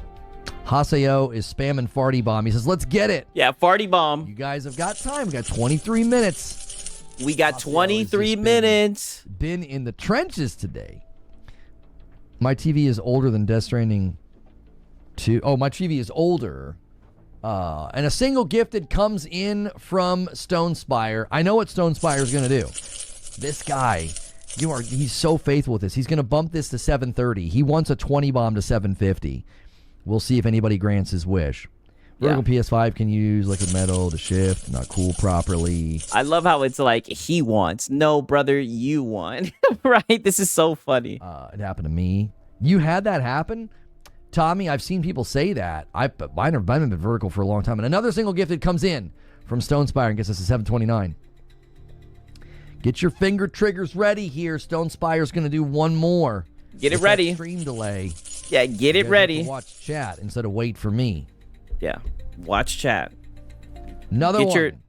Haseo is spamming Farty Bomb. He says, let's get it. Yeah, Farty Bomb. You guys have got time. We got 23 minutes. We got 23 minutes. Been in the trenches today. My TV is older than Death Stranding 2. Oh, my TV is older. And a single gifted comes in from Stone Spire. I know what Stone Spire is going to do. This guy He's so faithful with this. He's going to bump this to 730. He wants a 20 bomb to 750. We'll see if anybody grants his wish. Vertical PS5 can use liquid metal to shift, not cool properly. I love how it's like he wants. No, brother, you want. Right? This is so funny. It happened to me. You had that happen? Tommy, I've seen people say that. I've been vertical for a long time. And another single gifted comes in from Stone Spire and gets us to 729. Get your finger triggers ready here. Stone Spire's going to do one more. Get it ready. Stream delay. Yeah, get it ready. Watch chat instead of wait for me. Yeah, watch chat. Another one.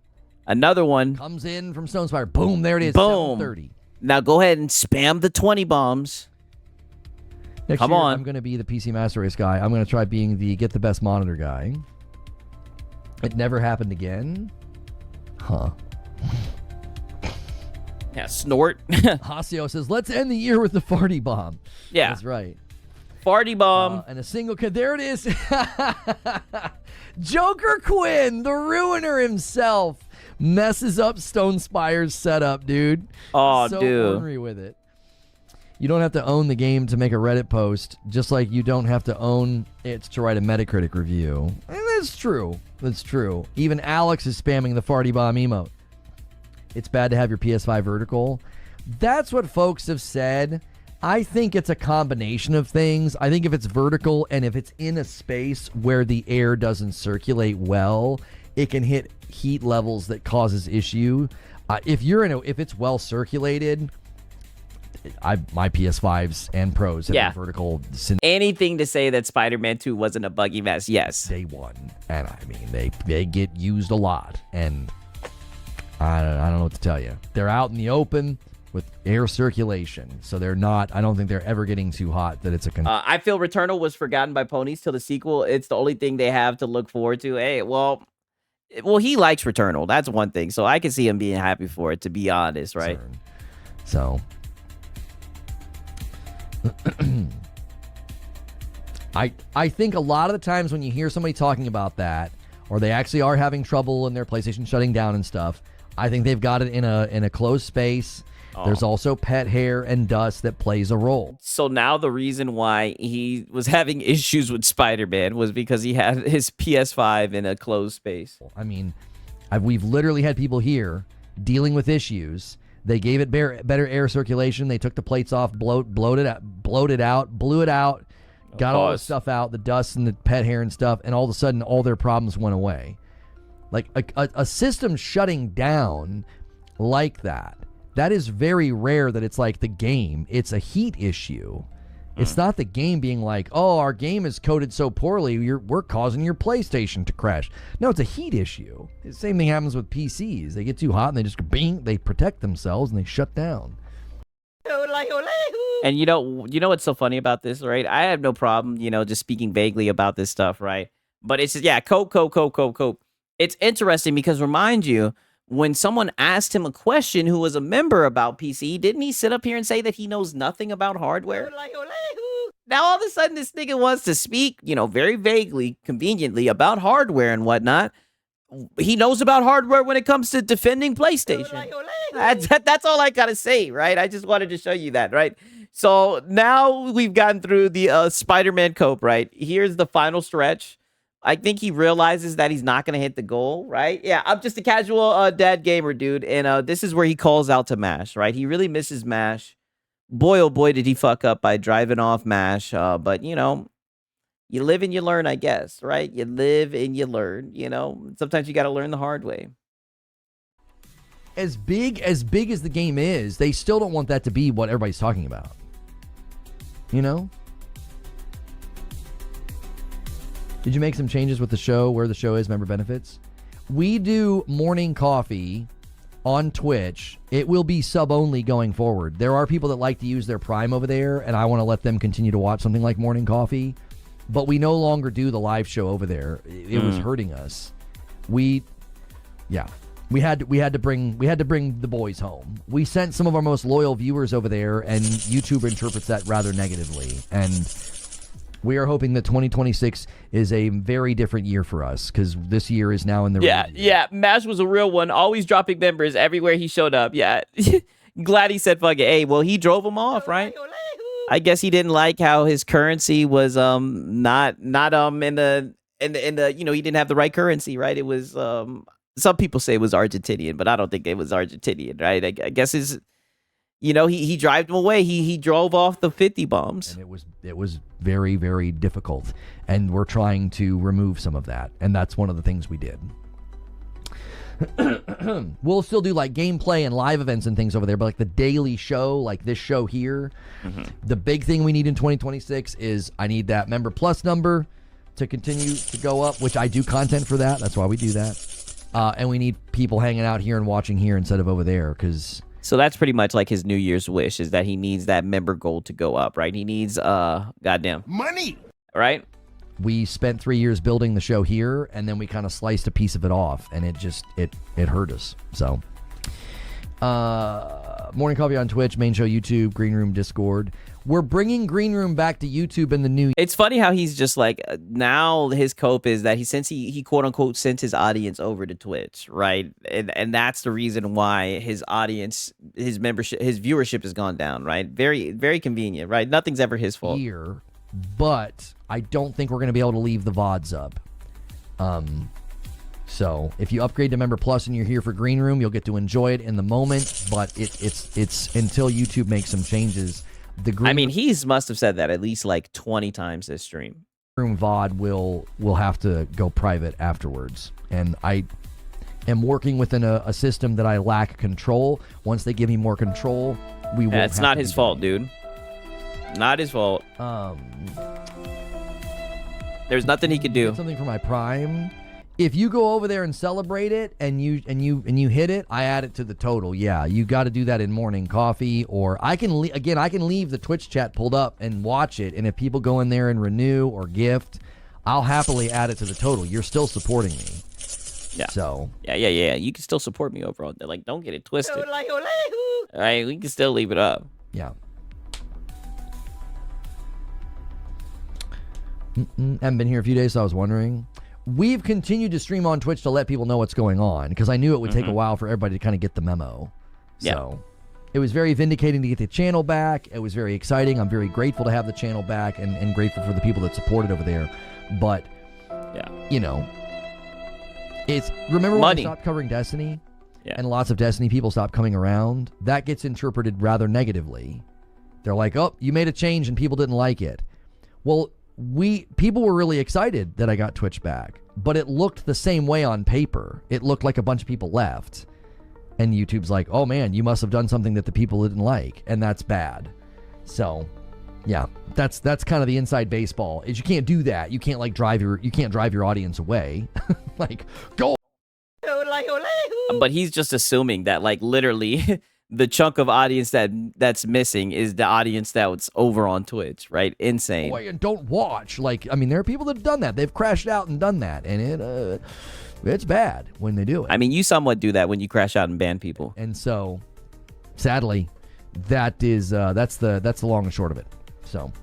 Another one. Comes in from Stone Spire. Boom, there it is. Boom. 730. Now go ahead and spam the 20 bombs. Next Come year, on. I'm going to be the PC Master Race guy. I'm going to try being the Get the Best Monitor guy. It never happened again? Huh. Yeah, snort. Hasio says, let's end the year with the farty bomb. Yeah. That's right. Farty bomb. And a single... There it is. Joker Quinn, the ruiner himself, messes up Stone Spire's setup, dude. Oh, so dude. ornery with it. You don't have to own the game to make a Reddit post, just like you don't have to own it to write a Metacritic review. And that's true. That's true. Even Alex is spamming the farty bomb emote. It's bad to have your PS5 vertical. That's what folks have said. I think it's a combination of things. I think if it's vertical and if it's in a space where the air doesn't circulate well, it can hit heat levels that causes issue. If it's well circulated, my PS5s and Pros have been vertical since anything to say that Spider-Man 2 wasn't a buggy mess. Yes. day one. And I mean, they get used a lot. And I don't know what to tell you. They're out in the open with air circulation. So they're not, I don't think they're ever getting too hot that it's a I feel Returnal was forgotten by ponies till the sequel. It's the only thing they have to look forward to. Hey, well, he likes Returnal. That's one thing. So I can see him being happy for it, to be honest, right? So I think a lot of the times when you hear somebody talking about that, or they actually are having trouble in their PlayStation shutting down and stuff, I think they've got it in a closed space. There's also pet hair and dust that plays a role. So now the reason why he was having issues with Spider-Man was because he had his PS5 in a closed space. I mean, we've literally had people here dealing with issues. They gave it better air circulation. They took the plates off, blew it out, got all the stuff out, the dust and the pet hair and stuff, and all of a sudden all their problems went away. Like a system shutting down like that is very rare. That it's like the game. It's a heat issue. It's not the game being like, oh, our game is coded so poorly, we're causing your PlayStation to crash. No, it's a heat issue. The same thing happens with PCs. They get too hot and they just bing, they protect themselves and they shut down. And you know what's so funny about this, right? I have no problem, just speaking vaguely about this stuff, right? But it's just, cope. It's interesting because, remind you, when someone asked him a question who was a member about PC, didn't he sit up here and say that he knows nothing about hardware? Now all of a sudden this nigga wants to speak, very vaguely, conveniently about hardware and whatnot. He knows about hardware when it comes to defending PlayStation. That's all I gotta say, right? I just wanted to show you that, right? So now we've gotten through the Spider-Man cope, right? Here's the final stretch. I think he realizes that he's not going to hit the goal, right? Yeah, I'm just a casual dad gamer, dude. And this is where he calls out to MASH, right? He really misses MASH. Boy, oh boy, did he fuck up by driving off MASH. But, you live and you learn, I guess, right? You live and you learn, Sometimes you got to learn the hard way. As big as the game is, they still don't want that to be what everybody's talking about. Did you make some changes with the show, where the show is, member benefits? We do morning coffee on Twitch. It will be sub-only going forward. There are people that like to use their Prime over there, and I want to let them continue to watch something like morning coffee. But we no longer do the live show over there. It was hurting us. We had to bring the boys home. We sent some of our most loyal viewers over there, and YouTube interprets that rather negatively. And we are hoping that 2026 is a very different year for us, because this year is now in the Yeah, MASH was a real one. Always dropping members everywhere he showed up. Yeah. Glad he said fuck it. Hey, well, he drove him off, right? I guess he didn't like how his currency was not in the he didn't have the right currency, right? It was some people say it was Argentinian, but I don't think it was Argentinian, right? I guess he drove him away. He drove off the 50 bombs. And it was very, very difficult. And we're trying to remove some of that. And that's one of the things we did. We'll still do like gameplay and live events and things over there, but like the daily show, like this show here, the big thing we need in 2026 is I need that Member Plus number to continue to go up, which I do content for that. That's why we do that. And we need people hanging out here and watching here instead of over there, because... So that's pretty much like his New Year's wish, is that he needs that member goal to go up, right? He needs, goddamn. Money! Right? We spent 3 years building the show here, and then we kind of sliced a piece of it off, and it just, it hurt us. So, Morning Coffee on Twitch, main show YouTube, Green Room Discord. We're bringing Green Room back to YouTube in the new year. It's funny how he's just like, now his cope is that he quote unquote sent his audience over to Twitch, right? And that's the reason why his audience, his membership, his viewership has gone down, right? Very, very convenient, right? Nothing's ever his fault. Here, but I don't think we're going to be able to leave the VODs up. So if you upgrade to Member Plus and you're here for Green Room, you'll get to enjoy it in the moment, but it's until YouTube makes some changes. He must have said that at least like 20 times this stream. Room VOD will have to go private afterwards, and I am working within a system that I lack control. Once they give me more control, we will. It's not his fault, dude. Not his fault. There's nothing he could do. Something for my Prime. If you go over there and celebrate it and you hit it, I add it to the total. Yeah, you got to do that in Morning Coffee, or I can leave the Twitch chat pulled up and watch it, and if people go in there and renew or gift, I'll happily add it to the total. You're still supporting me. Yeah. So. Yeah. You can still support me overall. Like, don't get it twisted. All right, we can still leave it up. Yeah. Haven't been here a few days, so I was wondering. We've continued to stream on Twitch to let people know what's going on, because I knew it would take a while for everybody to kind of get the memo. So it was very vindicating to get the channel back. It was very exciting. I'm very grateful to have the channel back, and grateful for the people that support it over there. But, it's... Remember when I stopped covering Destiny? Yeah. And lots of Destiny people stopped coming around? That gets interpreted rather negatively. They're like, oh, you made a change and people didn't like it. Well... people were really excited that I got Twitch back, but it looked the same way on paper. It looked like a bunch of people left, and YouTube's like, oh man, you must have done something that the people didn't like, and that's bad. So yeah, that's kind of the inside baseball, is you can't do that. You can't drive your audience away. Like, go. But he's just assuming that literally the chunk of audience that's missing is the audience that's over on Twitch, right? Insane. Boy, and don't watch. There are people that have done that. They've crashed out and done that, and it's bad when they do it. You somewhat do that when you crash out and ban people. And so, sadly, that's the long and short of it. So,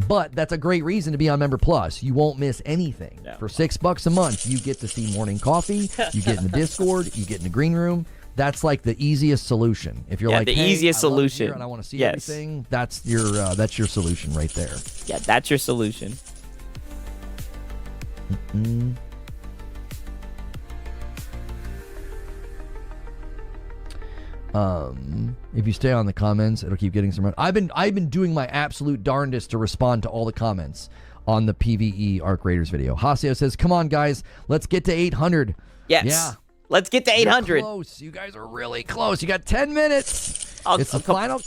but that's a great reason to be on Member Plus. You won't miss anything. Yeah. For $6 a month, you get to see Morning Coffee. You get in the Discord. You get in the Green Room. That's like the easiest solution. If you're the easiest solution, and I want to see everything, that's your solution right there. Yeah, that's your solution. If you stay on the comments, it'll keep getting some. I've been doing my absolute darndest to respond to all the comments on the PvE Arc Raiders video. Haseo says, "Come on, guys, let's get to 800." Yes. Yeah. Let's get to 800. You're close. You guys are really close. You got 10 minutes. It's the final.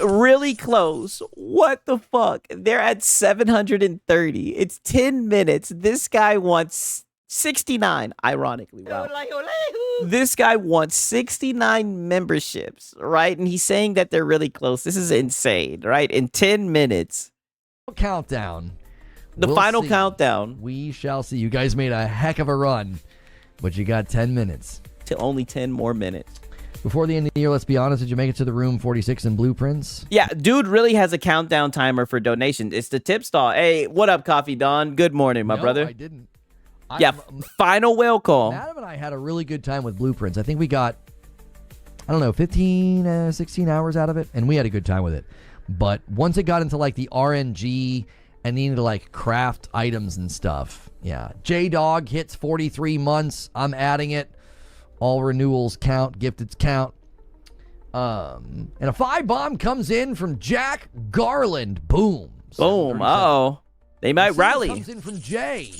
Really close. What the fuck? They're at 730. It's 10 minutes. This guy wants 69. Ironically, wow. This guy wants 69 memberships, right? And he's saying that they're really close. This is insane, right? In 10 minutes. Countdown. The final countdown. We shall see. You guys made a heck of a run. But you got 10 minutes. To only 10 more minutes. Before the end of the year, let's be honest, did you make it to the room 46 in Blueprints? Yeah, dude really has a countdown timer for donations. It's the tip stall. Hey, what up, Coffee Don? Good morning, my brother. I didn't. Final whale call. Adam and I had a really good time with Blueprints. I think we got I don't know, 15, 16 hours out of it, and we had a good time with it. But once it got into like the RNG and needing to like craft items and stuff, yeah. J-Dog hits 43 months. I'm adding it. All renewals count, gifteds count. And a 5-bomb comes in from Jack Garland. Boom. Boom. Uh-oh. They might rally. Comes in from Jay.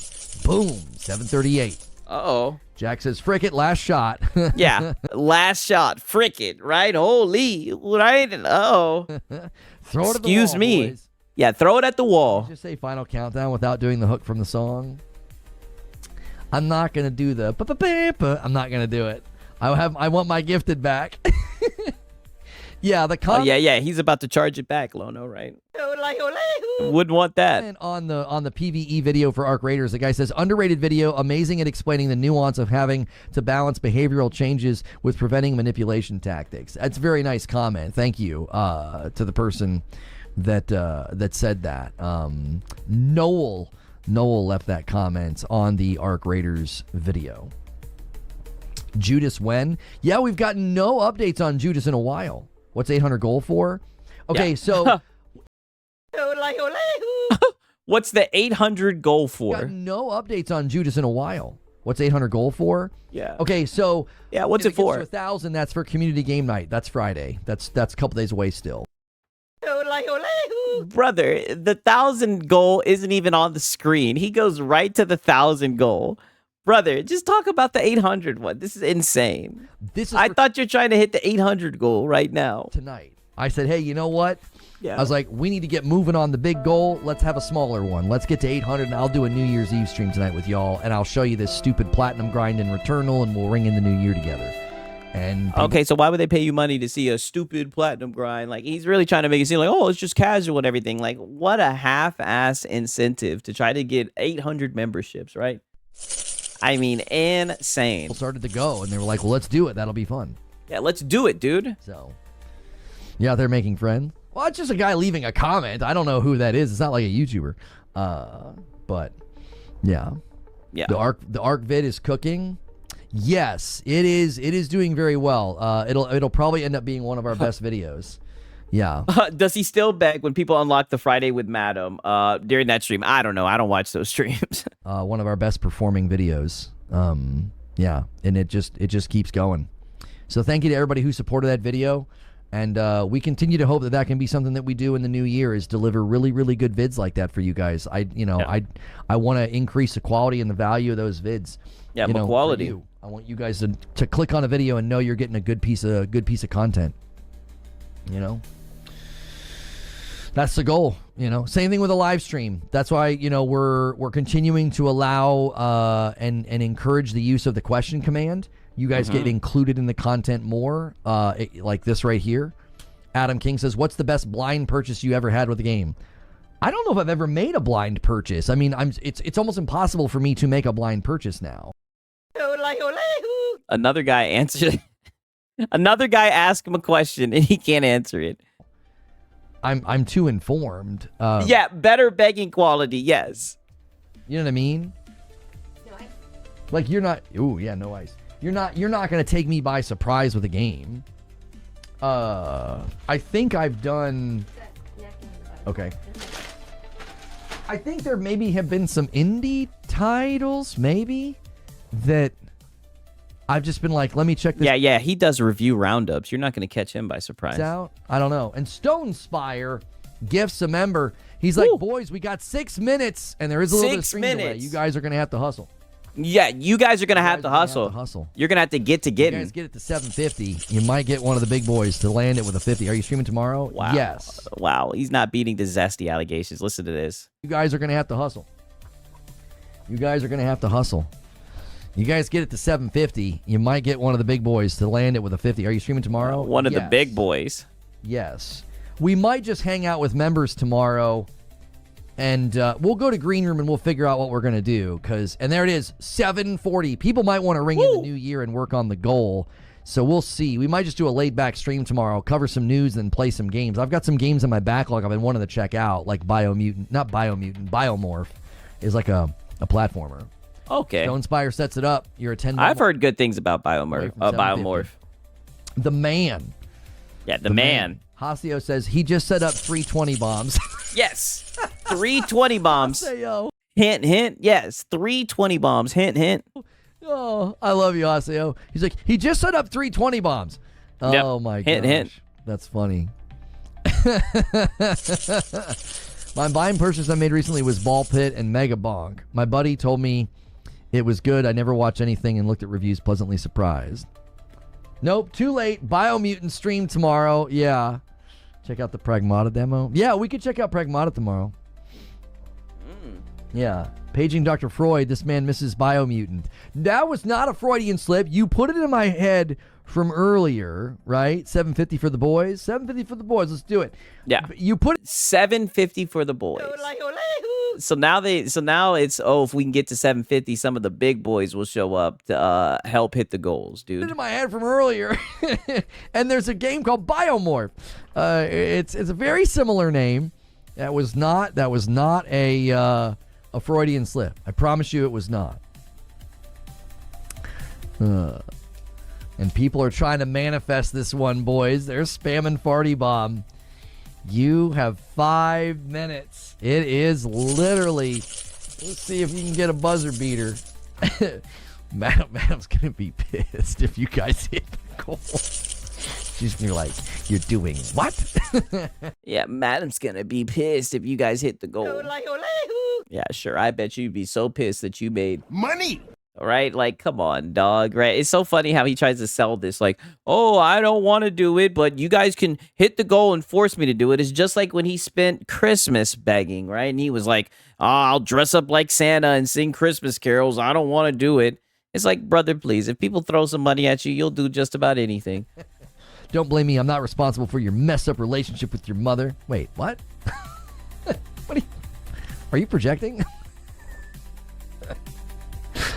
Boom. 738. Uh-oh. Jack says, frick it, last shot. Yeah. Last shot. Frick it, right? Holy. Right? Uh-oh. Throw it at the Excuse wall, me. boys. Yeah, throw it at the wall. Just say final countdown without doing the hook from the song. I'm not going to do the I'm not going to do it. I want my gifted back. Yeah, the comment. Yeah. He's about to charge it back, Lono, right? Wouldn't want that. On the PvE video for Arc Raiders, the guy says, underrated video, amazing at explaining the nuance of having to balance behavioral changes with preventing manipulation tactics. That's a very nice comment. Thank you to the person that said that. Noel left that comment on the Arc Raiders video. Judas when? Yeah, we've gotten no updates on Judas in a while. What's 800 gold for? Okay, yeah. So what's the 800 goal for? Got no updates on Judas in a while. What's 800 gold for? Yeah. Okay, so yeah, what's it for? 1,000. That's for community game night. That's Friday. That's a couple days away still. Brother, the 1,000 goal isn't even on the screen. He goes right to the 1,000 goal. Brother, just talk about the 800 one. This is insane. I thought you're trying to hit the 800 goal right now. Tonight. I said, hey, you know what? Yeah. I was like, we need to get moving on the big goal. Let's have a smaller one. Let's get to 800, and I'll do a New Year's Eve stream tonight with y'all, and I'll show you this stupid platinum grind in Returnal, and we'll ring in the new year together. And okay, so why would they pay you money to see a stupid platinum grind? Like, he's really trying to make it seem like, oh, it's just casual and everything. Like, what a half-ass incentive to try to get 800 memberships, right? I mean, insane. People started to go, and they were like, well, let's do it. That'll be fun. Yeah, let's do it, dude. So, yeah, they're making friends. Well, it's just a guy leaving a comment. I don't know who that is. It's not like a YouTuber. But, yeah. Yeah. The Arc vid is cooking. Yes, it is. It is doing very well. It'll probably end up being one of our best videos. Yeah. Does he still beg when people unlock the Friday with Madam during that stream? I don't know. I don't watch those streams. One of our best performing videos. Yeah, and it just keeps going. So thank you to everybody who supported that video, and we continue to hope that can be something that we do in the new year, is deliver really, really good vids like that for you guys. I want to increase the quality and the value of those vids. Yeah, but quality. I want you guys to click on a video and know you're getting a good piece of content. You know. That's the goal, Same thing with a live stream. That's why, we're continuing to allow and encourage the use of the question command. You guys get included in the content more, like this right here. Adam King says, what's the best blind purchase you ever had with the game? I don't know if I've ever made a blind purchase. I mean, it's almost impossible for me to make a blind purchase now. Another guy answered. Another guy asked him a question and he can't answer it. I'm too informed. Yeah, better begging quality, yes. You know what I mean? No ice. Like you're not. Ooh, yeah, no ice. You're not gonna take me by surprise with a game. I think I've done. Okay. I think there maybe have been some indie titles, maybe that I've just been like, let me check this. Yeah, he does review roundups. You're not going to catch him by surprise. Out. I don't know. And Stone Spire gifts a member. He's like, boys, we got 6 minutes, and there is a little bit of stream delay. You guys are going to have to hustle. Yeah, you guys are going to have to hustle. You're going to have to get to getting. You guys get it to 750. You might get one of the big boys to land it with a 50. Are you streaming tomorrow? Wow. Yes. Wow, he's not beating the Zesty allegations. Listen to this. You guys are going to have to hustle. You guys are going to have to hustle. You guys get it to 750. You might get one of the big boys to land it with a 50. Are you streaming tomorrow? One of the big boys. Yes. We might just hang out with members tomorrow, and we'll go to Green Room and we'll figure out what we're going to do. And there it is, 740. People might want to ring in the new year and work on the goal. So we'll see. We might just do a laid-back stream tomorrow, cover some news, and play some games. I've got some games in my backlog I've been wanting to check out, like Biomorph is like a platformer. Okay. Stone Spire sets it up. You're a 10. I've heard good things about Biomorph. The man. Yeah, the man. Hasio says he just set up 320 bombs. Yes. 320 bombs. Haseo. Hint, hint. Yes. 320 bombs. Hint, hint. Oh, I love you, Haseo. He's like, he just set up 320 bombs. Yep. Oh, my Hint, gosh. hint. That's funny. My buying purchase I made recently was Ball Pit and Mega Bonk. My buddy told me it was good. I never watched anything and looked at reviews, pleasantly surprised. Nope, too late. Biomutant stream tomorrow. Yeah. Check out the Pragmata demo. Yeah, we could check out Pragmata tomorrow. Yeah. Paging Dr. Freud, this man misses Biomutant. That was not a Freudian slip. You put it in my head from earlier, right? 750 for the boys. 750 for the boys. Let's do it. Yeah. You put it 750 for the boys. So now it's if we can get to 750, some of the big boys will show up to help hit the goals, dude. in my head from earlier. And there's a game called Biomorph. It's a very similar name. That was not a Freudian slip. I promise you it was not. And people are trying to manifest this one, boys. They're spamming Farty Bomb. You have 5 minutes. It is literally. Let's see if you can get a buzzer beater. Madam's gonna be pissed if you guys hit the goal. She's gonna be like, "You're doing what?" Yeah, Madam's gonna be pissed if you guys hit the goal. Yeah, sure. I bet you'd be so pissed that you made Money! right? Like, come on, dog, right? It's so funny how he tries to sell this, like, oh, I don't want to do it, but you guys can hit the goal and force me to do it. It's just like when he spent Christmas begging, right? And he was like, oh, I'll dress up like Santa and sing Christmas carols. I don't want to do it. It's like, brother, please, if people throw some money at you, you'll do just about anything. Don't blame me. I'm not responsible for your messed up relationship with your mother. Wait, what? Are you projecting?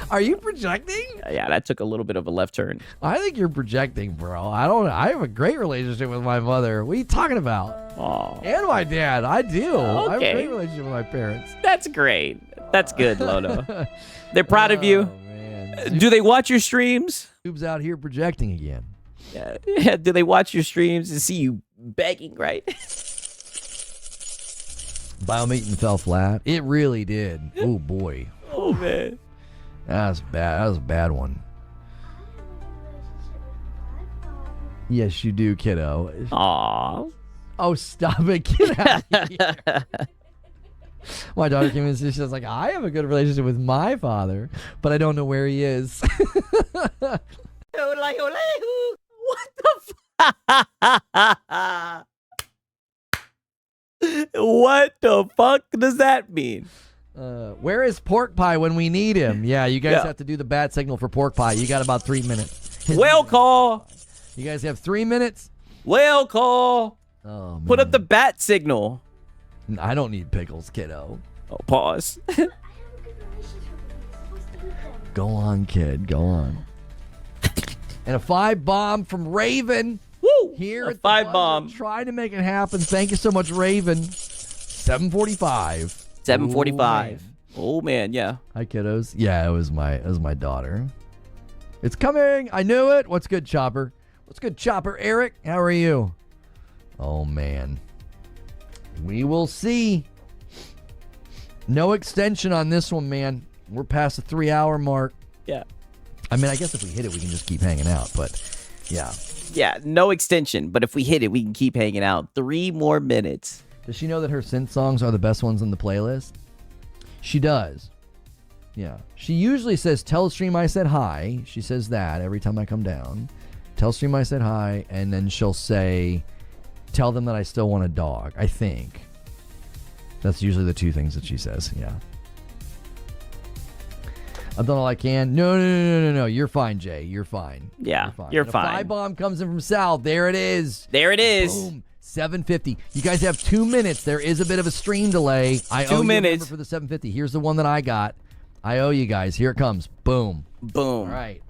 Are you projecting? Yeah, that took a little bit of a left turn. I think you're projecting, bro. I have a great relationship with my mother. What are you talking about? Oh, And my dad. I do. I have a Okay. great relationship with my parents. that's great. That's good, Lono. They're proud of you. Oh, man. Do they watch your streams? Zoob's out here projecting again. Yeah. Do they watch your streams and see you begging, right? Biomutant fell flat. It really did. Oh, boy. Oh, man. That was bad. That was a bad one. Yes, you do, kiddo. Aw. Oh, stop it. Get out of here. My daughter came in and she was like, I have a good relationship with my father, but I don't know where he is. What the What the fuck does that mean? Where is Pork Pie when we need him? Yeah, you guys Yeah. have to do the bat signal for Pork Pie. You got about 3 minutes. Whale call. You guys have 3 minutes? Whale call. Oh, man. Put up the bat signal. I don't need pickles, kiddo. Oh, pause. Go on, kid. Go on. And a 5 bomb from Raven. Woo! Here A at the 5 buzzer, bomb. trying to make it happen. Thank you so much, Raven. 7:45. 7:45. Oh man, yeah. Hi, kiddos. Yeah, it was my daughter. It's coming. I knew it. What's good, Chopper? What's good, Chopper? Eric, how are you? Oh man, we will see. No extension on this one, man. We're past the 3-hour mark. Yeah. I mean, I guess if we hit it, we can just keep hanging out. But yeah. Yeah, no extension, but if we hit it, we can keep hanging out. 3 more minutes. Does she know that her synth songs are the best ones in the playlist? She does. Yeah. She usually says, tell stream I said hi. She says that every time I come down. Tell stream I said hi. And then she'll say, tell them that I still want a dog. I think. That's usually the 2 things that she says. Yeah. I've done all I can. No. You're fine, Jay. You're fine. Yeah, you're And a fine. 5 bomb comes in from Sal. There it is. There it is. Boom. 7:50. You guys have 2 minutes. There is a bit of a stream delay. I 2 owe you a minutes. number for the 7:50. Here's the one that I got. I owe you guys. Here it comes. Boom. Boom. All right.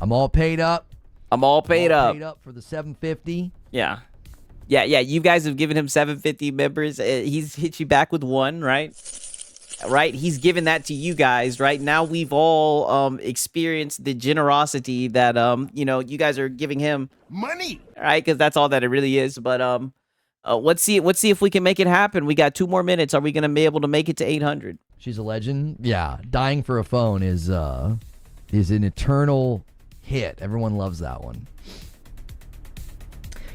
I'm all paid up. I'm all paid up. Paid up for the 750. Yeah. Yeah. You guys have given him 750 members. He's hit you back with 1, right? right? He's given that to you guys, right? Now we've all experienced the generosity that you guys are giving him, Money. right? Because that's all that it really is. But let's see if we can make it happen. We got 2 more minutes. Are we gonna be able to make it to 800? She's a legend. Yeah, dying for a phone is an eternal hit. Everyone loves that one.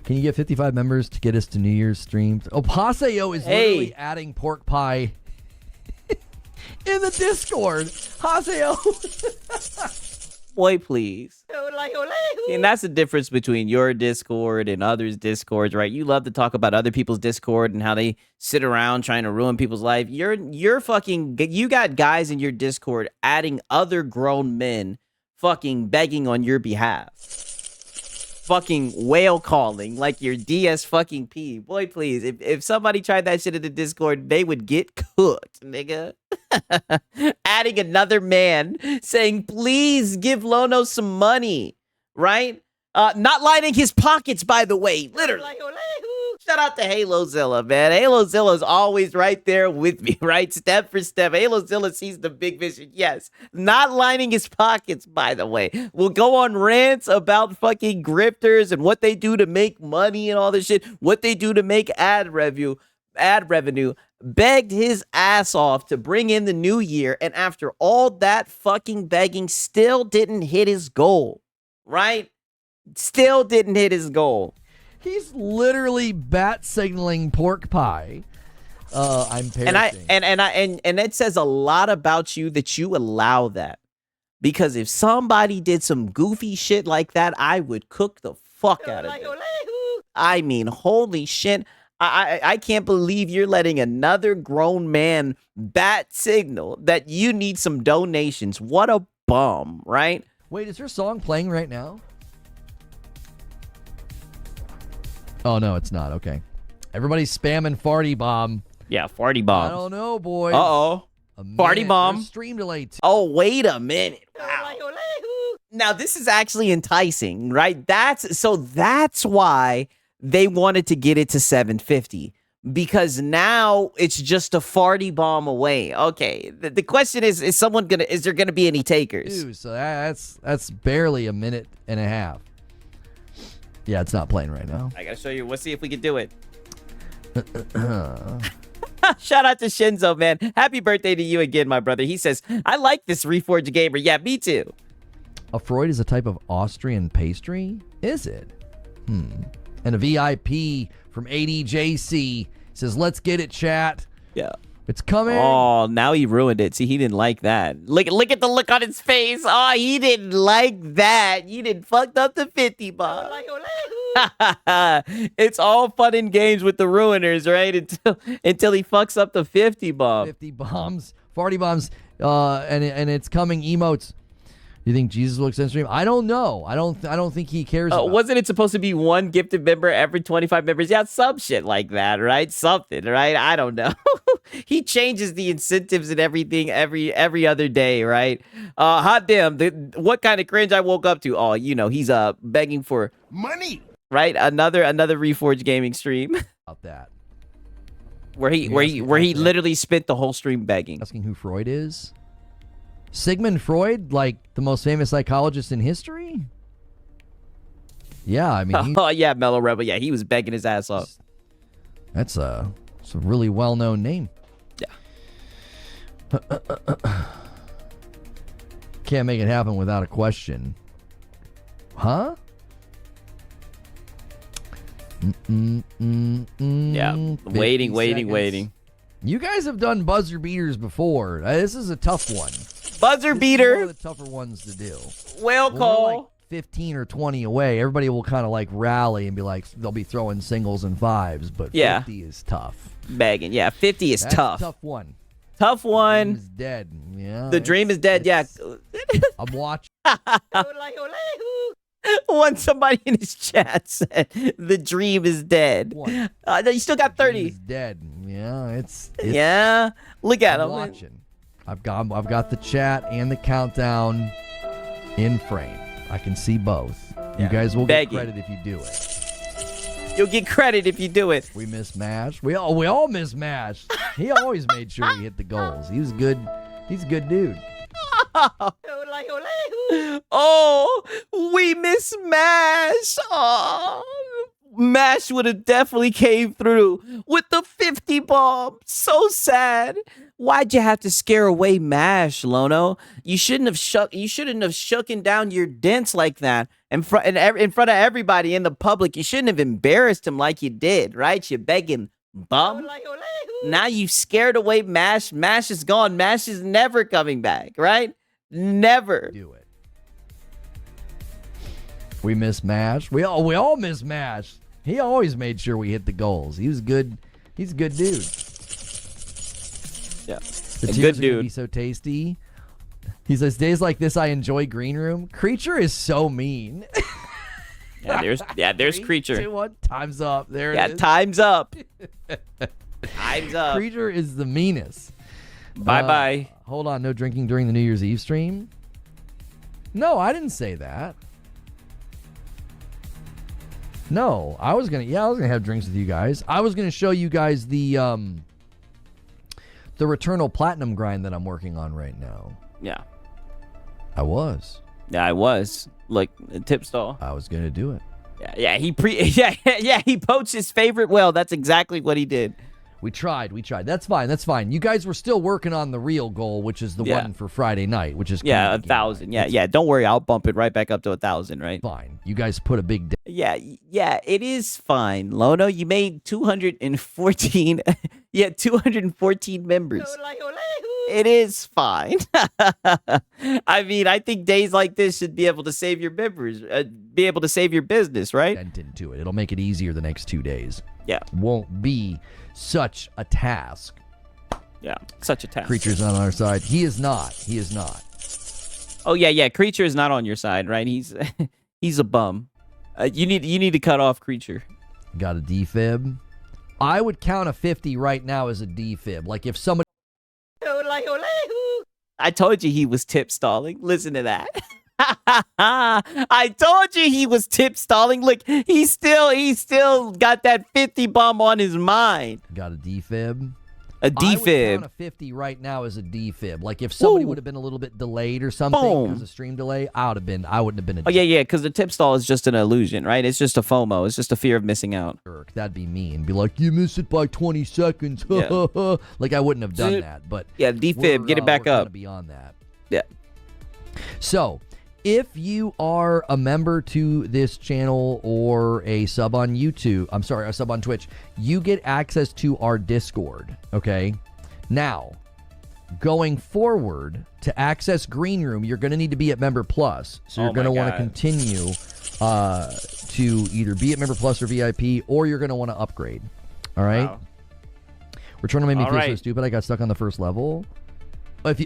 Can you get 55 members to get us to New Year's streams? Oh, Paseo is literally adding pork pie in the Discord. Paseo. Boy, please. And that's the difference between your Discord and others' Discords, right? You love to talk about other people's Discord and how they sit around trying to ruin people's life. You got guys in your Discord adding other grown men fucking begging on your behalf. Fucking whale calling like your DS fucking P. Boy, please. If somebody tried that shit in the Discord, they would get cooked, nigga. Adding another man saying, please give Lono some money, right? Not lining his pockets, by the way, literally. Shout out to HaloZilla, man. HaloZilla is always right there with me, right? Step for step. HaloZilla sees the big vision. Yes. Not lining his pockets, by the way. We'll go on rants about fucking grifters and what they do to make money and all this shit. What they do to make ad revenue. Begged his ass off to bring in the new year. And after all that fucking begging, still didn't hit his goal, right? Still didn't hit his goal. He's literally bat signaling pork pie. I'm parroting. And it says a lot about you that you allow that. Because if somebody did some goofy shit like that, I would cook the fuck out of it. I mean, holy shit. I can't believe you're letting another grown man bat signal that you need some donations. What a bum, right? Wait, is your song playing right now? Oh, no, it's not. Okay. Everybody's spamming Farty Bomb. Yeah, Farty Bomb. I don't know, boys. Uh-oh. Farty Bomb. There's stream delay. Oh, wait a minute. Wow. Now, this is actually enticing, right? That's why they wanted to get it to 750. Because now it's just a Farty Bomb away. Okay. The question is there gonna be any takers? Dude, so that's barely a minute and a half. Yeah, it's not playing right now. I gotta show you. Let's see if we can do it. Shout out to Shinzo, man. Happy birthday to you again, my brother. He says, I like this Reforge gamer. Yeah, me too. A Freud is a type of Austrian pastry? Is it? And a VIP from ADJC says, let's get it, chat. Yeah. It's coming. Oh, now he ruined it. See, he didn't like that. Look at the look on his face. Oh, he didn't like that. You didn't fucked up the 50 bomb. It's all fun and games with the ruiners, right? Until he fucks up the 50 bomb. 50 bombs, Farty bombs, and it's coming emotes. You think Jesus will extend stream? I don't know. I don't think he cares. Wasn't it supposed to be one gifted member every 25 members? Yeah, some shit like that, right? Something, right? I don't know. He changes the incentives and everything every other day, right? Hot damn! What kind of cringe I woke up to? Oh, he's begging for money, right? Another Reforge gaming stream. About that, where he literally spent the whole stream begging, asking who Freud is. Sigmund Freud, like the most famous psychologist in history? Yeah, I mean... Oh, yeah, Mellow Rebel. Yeah, he was begging his ass off. It's a really well-known name. Yeah. Can't make it happen without a question. Huh? Yeah, waiting. You guys have done buzzer beaters before. This is a tough one. Buzzer beater. One of the tougher ones to do. Whale call. Like 15 or 20 away. Everybody will kind of like rally and be like, they'll be throwing singles and fives, but 50 is tough. Begging. Yeah, 50 is tough. Tough one. Tough one. The dream is dead. Yeah. The dream is dead. Yeah. I'm watching. One somebody in his chat said the dream is dead. No, you still got 30. He's dead. Yeah, it's yeah. Look at him. Watching. I've got the chat and the countdown in frame. I can see both. You guys will get credit if you do it. You'll get credit if you do it. We miss Mash. We all miss Mash. He always made sure he hit the goals. He was good. He's a good dude. Oh, we miss Mash. Oh, Mash would have definitely came through with the 50 bomb. So sad. Why'd you have to scare away Mash, Lono? You shouldn't have shooken down your dents like that in front of everybody in the public. You shouldn't have embarrassed him like you did, right? You begging bum. Now you've scared away Mash. Mash is gone. Mash is never coming back, right? Never. Do it. We miss Mash. We all miss Mash. He always made sure we hit the goals. He was good. He's a good dude. Yeah. The A tears good are gonna dude. be so tasty. He says, days like this, I enjoy Green Room. Creature is so mean. There's Creature. 3, 2, 1, time's up. There it is. Time's up. Time's up. Creature is the meanest. Bye-bye. Hold on, no drinking during the New Year's Eve stream? No, I didn't say that. No, I was gonna have drinks with you guys. I was gonna show you guys the Returnal Platinum grind that I'm working on right now. Yeah. I was. Yeah, I was. Like, a tip stall. I was gonna do it. Yeah, he poached his favorite whale. That's exactly what he did. We tried. That's fine. You guys were still working on the real goal, which is the one for Friday night, which is 1,000. Yeah. Don't worry, I'll bump it right back up to 1,000. Right? Fine. You guys put a big. Yeah. It is fine, Lono. You made 214. 214 members. It is fine. I mean, I think days like this should be able to save your members, be able to save your business, right? Dent into it. It'll make it easier the next 2 days. Yeah. Won't be such a task. Yeah, such a task. Creature's not on our side. He is not. Oh yeah. Creature is not on your side, right? He's a bum. You need to cut off Creature. Got a defib. I would count a 50 right now as a defib. Like if somebody. I told you he was tip stalling. Listen to that. I told you he was tip stalling. Look, he still got that 50 bomb on his mind. Got a defib. A I would defib. count a 50 right now as a defib. Like if somebody would have been a little bit delayed or something because of stream delay, I wouldn't have been a Oh yeah, because the tip stall is just an illusion, right? It's just a FOMO. It's just a fear of missing out. jerk. That'd be mean. Be like, you missed it by 20 seconds. Yeah. Like I wouldn't have done that. But yeah, defib, get it back we're up. kinda beyond that. Yeah. So, if you are a member to this channel or a sub on YouTube, a sub on Twitch, you get access to our Discord, okay? Now, going forward, to access Green Room, you're going to need to be at Member Plus. So you're going to want to continue to either be at Member Plus or VIP, or you're going to want to upgrade, all right? Wow. We're trying to make me All feel so right. stupid I got stuck on the first level.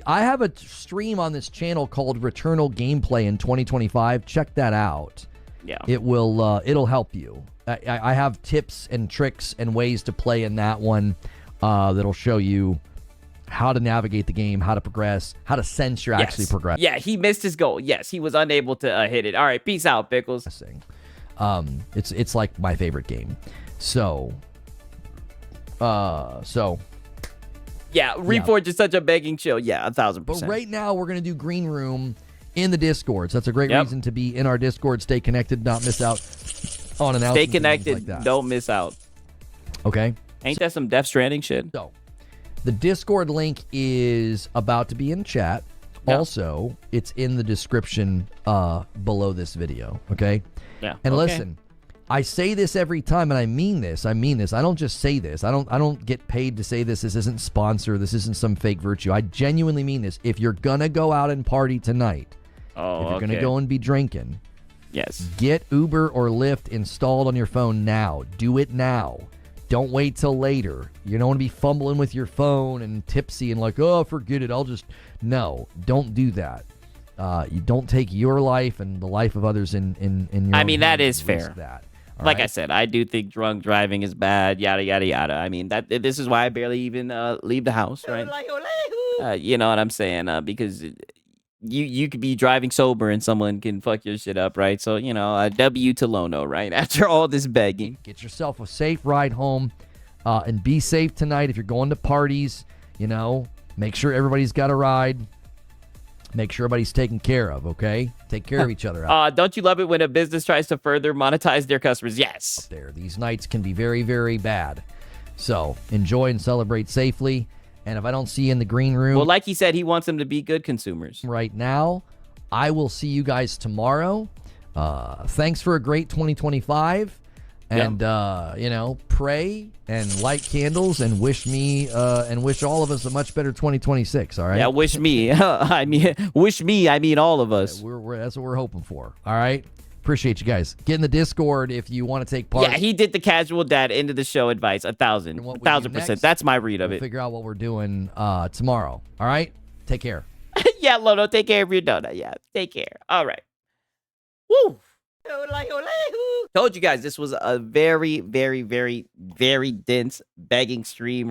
I have a stream on this channel called Returnal Gameplay in 2025. Check that out. Yeah. It will it'll help you. I have tips and tricks and ways to play in that one that'll show you how to navigate the game, how to progress, how to sense you're actually progressing. Yeah, he missed his goal. Yes, he was unable to hit it. All right, peace out, Pickles. It's like my favorite game. So Yeah, Reforge is such a begging chill. Yeah, 1,000%. But right now, we're going to do Green Room in the Discord. So that's a great reason to be in our Discord. Stay connected, not miss out on announcements. Stay and connected. things like that. Don't miss out. Okay. Ain't that some Death Stranding shit? So the Discord link is about to be in chat. Yeah. Also, it's in the description below this video. Okay. Yeah. And okay. listen, I say this every time, and I mean this. I don't just say this. I don't get paid to say this. This isn't sponsored. This isn't some fake virtue. I genuinely mean this. If you're gonna go out and party tonight, if you're gonna go and be drinking, yes, get Uber or Lyft installed on your phone now. Do it now. Don't wait till later. You don't want to be fumbling with your phone and tipsy and like, oh, forget it. No, don't do that. You don't take your life and the life of others in your I own mean, that hands is and risk fair. that. Like I said, I do think drunk driving is bad, yada, yada, yada. I mean, this is why I barely even leave the house, right? You know what I'm saying? Because you could be driving sober and someone can fuck your shit up, right? So, you know, a W to Lono, right? After all this begging. Get yourself a safe ride home, and be safe tonight. If you're going to parties, you know, make sure everybody's got a ride. Make sure everybody's taken care of, okay? Take care of each other out Don't you love it when a business tries to further monetize their customers? Yes. there. These nights can be very, very bad. So enjoy and celebrate safely. And if I don't see you in the green room Well, like he said, he wants them to be good consumers. right now, I will see you guys tomorrow. Thanks for a great 2025. And, you know, pray and light candles and wish me and wish all of us a much better 2026, all right? Yeah, wish me. I mean all of us. That's what we're hoping for, all right? Appreciate you guys. Get in the Discord if you want to take part. Yeah, he did the casual dad into the show advice. 1,000%. next, That's my read of We'll it. figure out what we're doing tomorrow, all right? Take care. Yeah, Lono, take care of your donut. Yeah, take care. All right. Woo. Told you guys this was a very, very, very, very dense begging stream.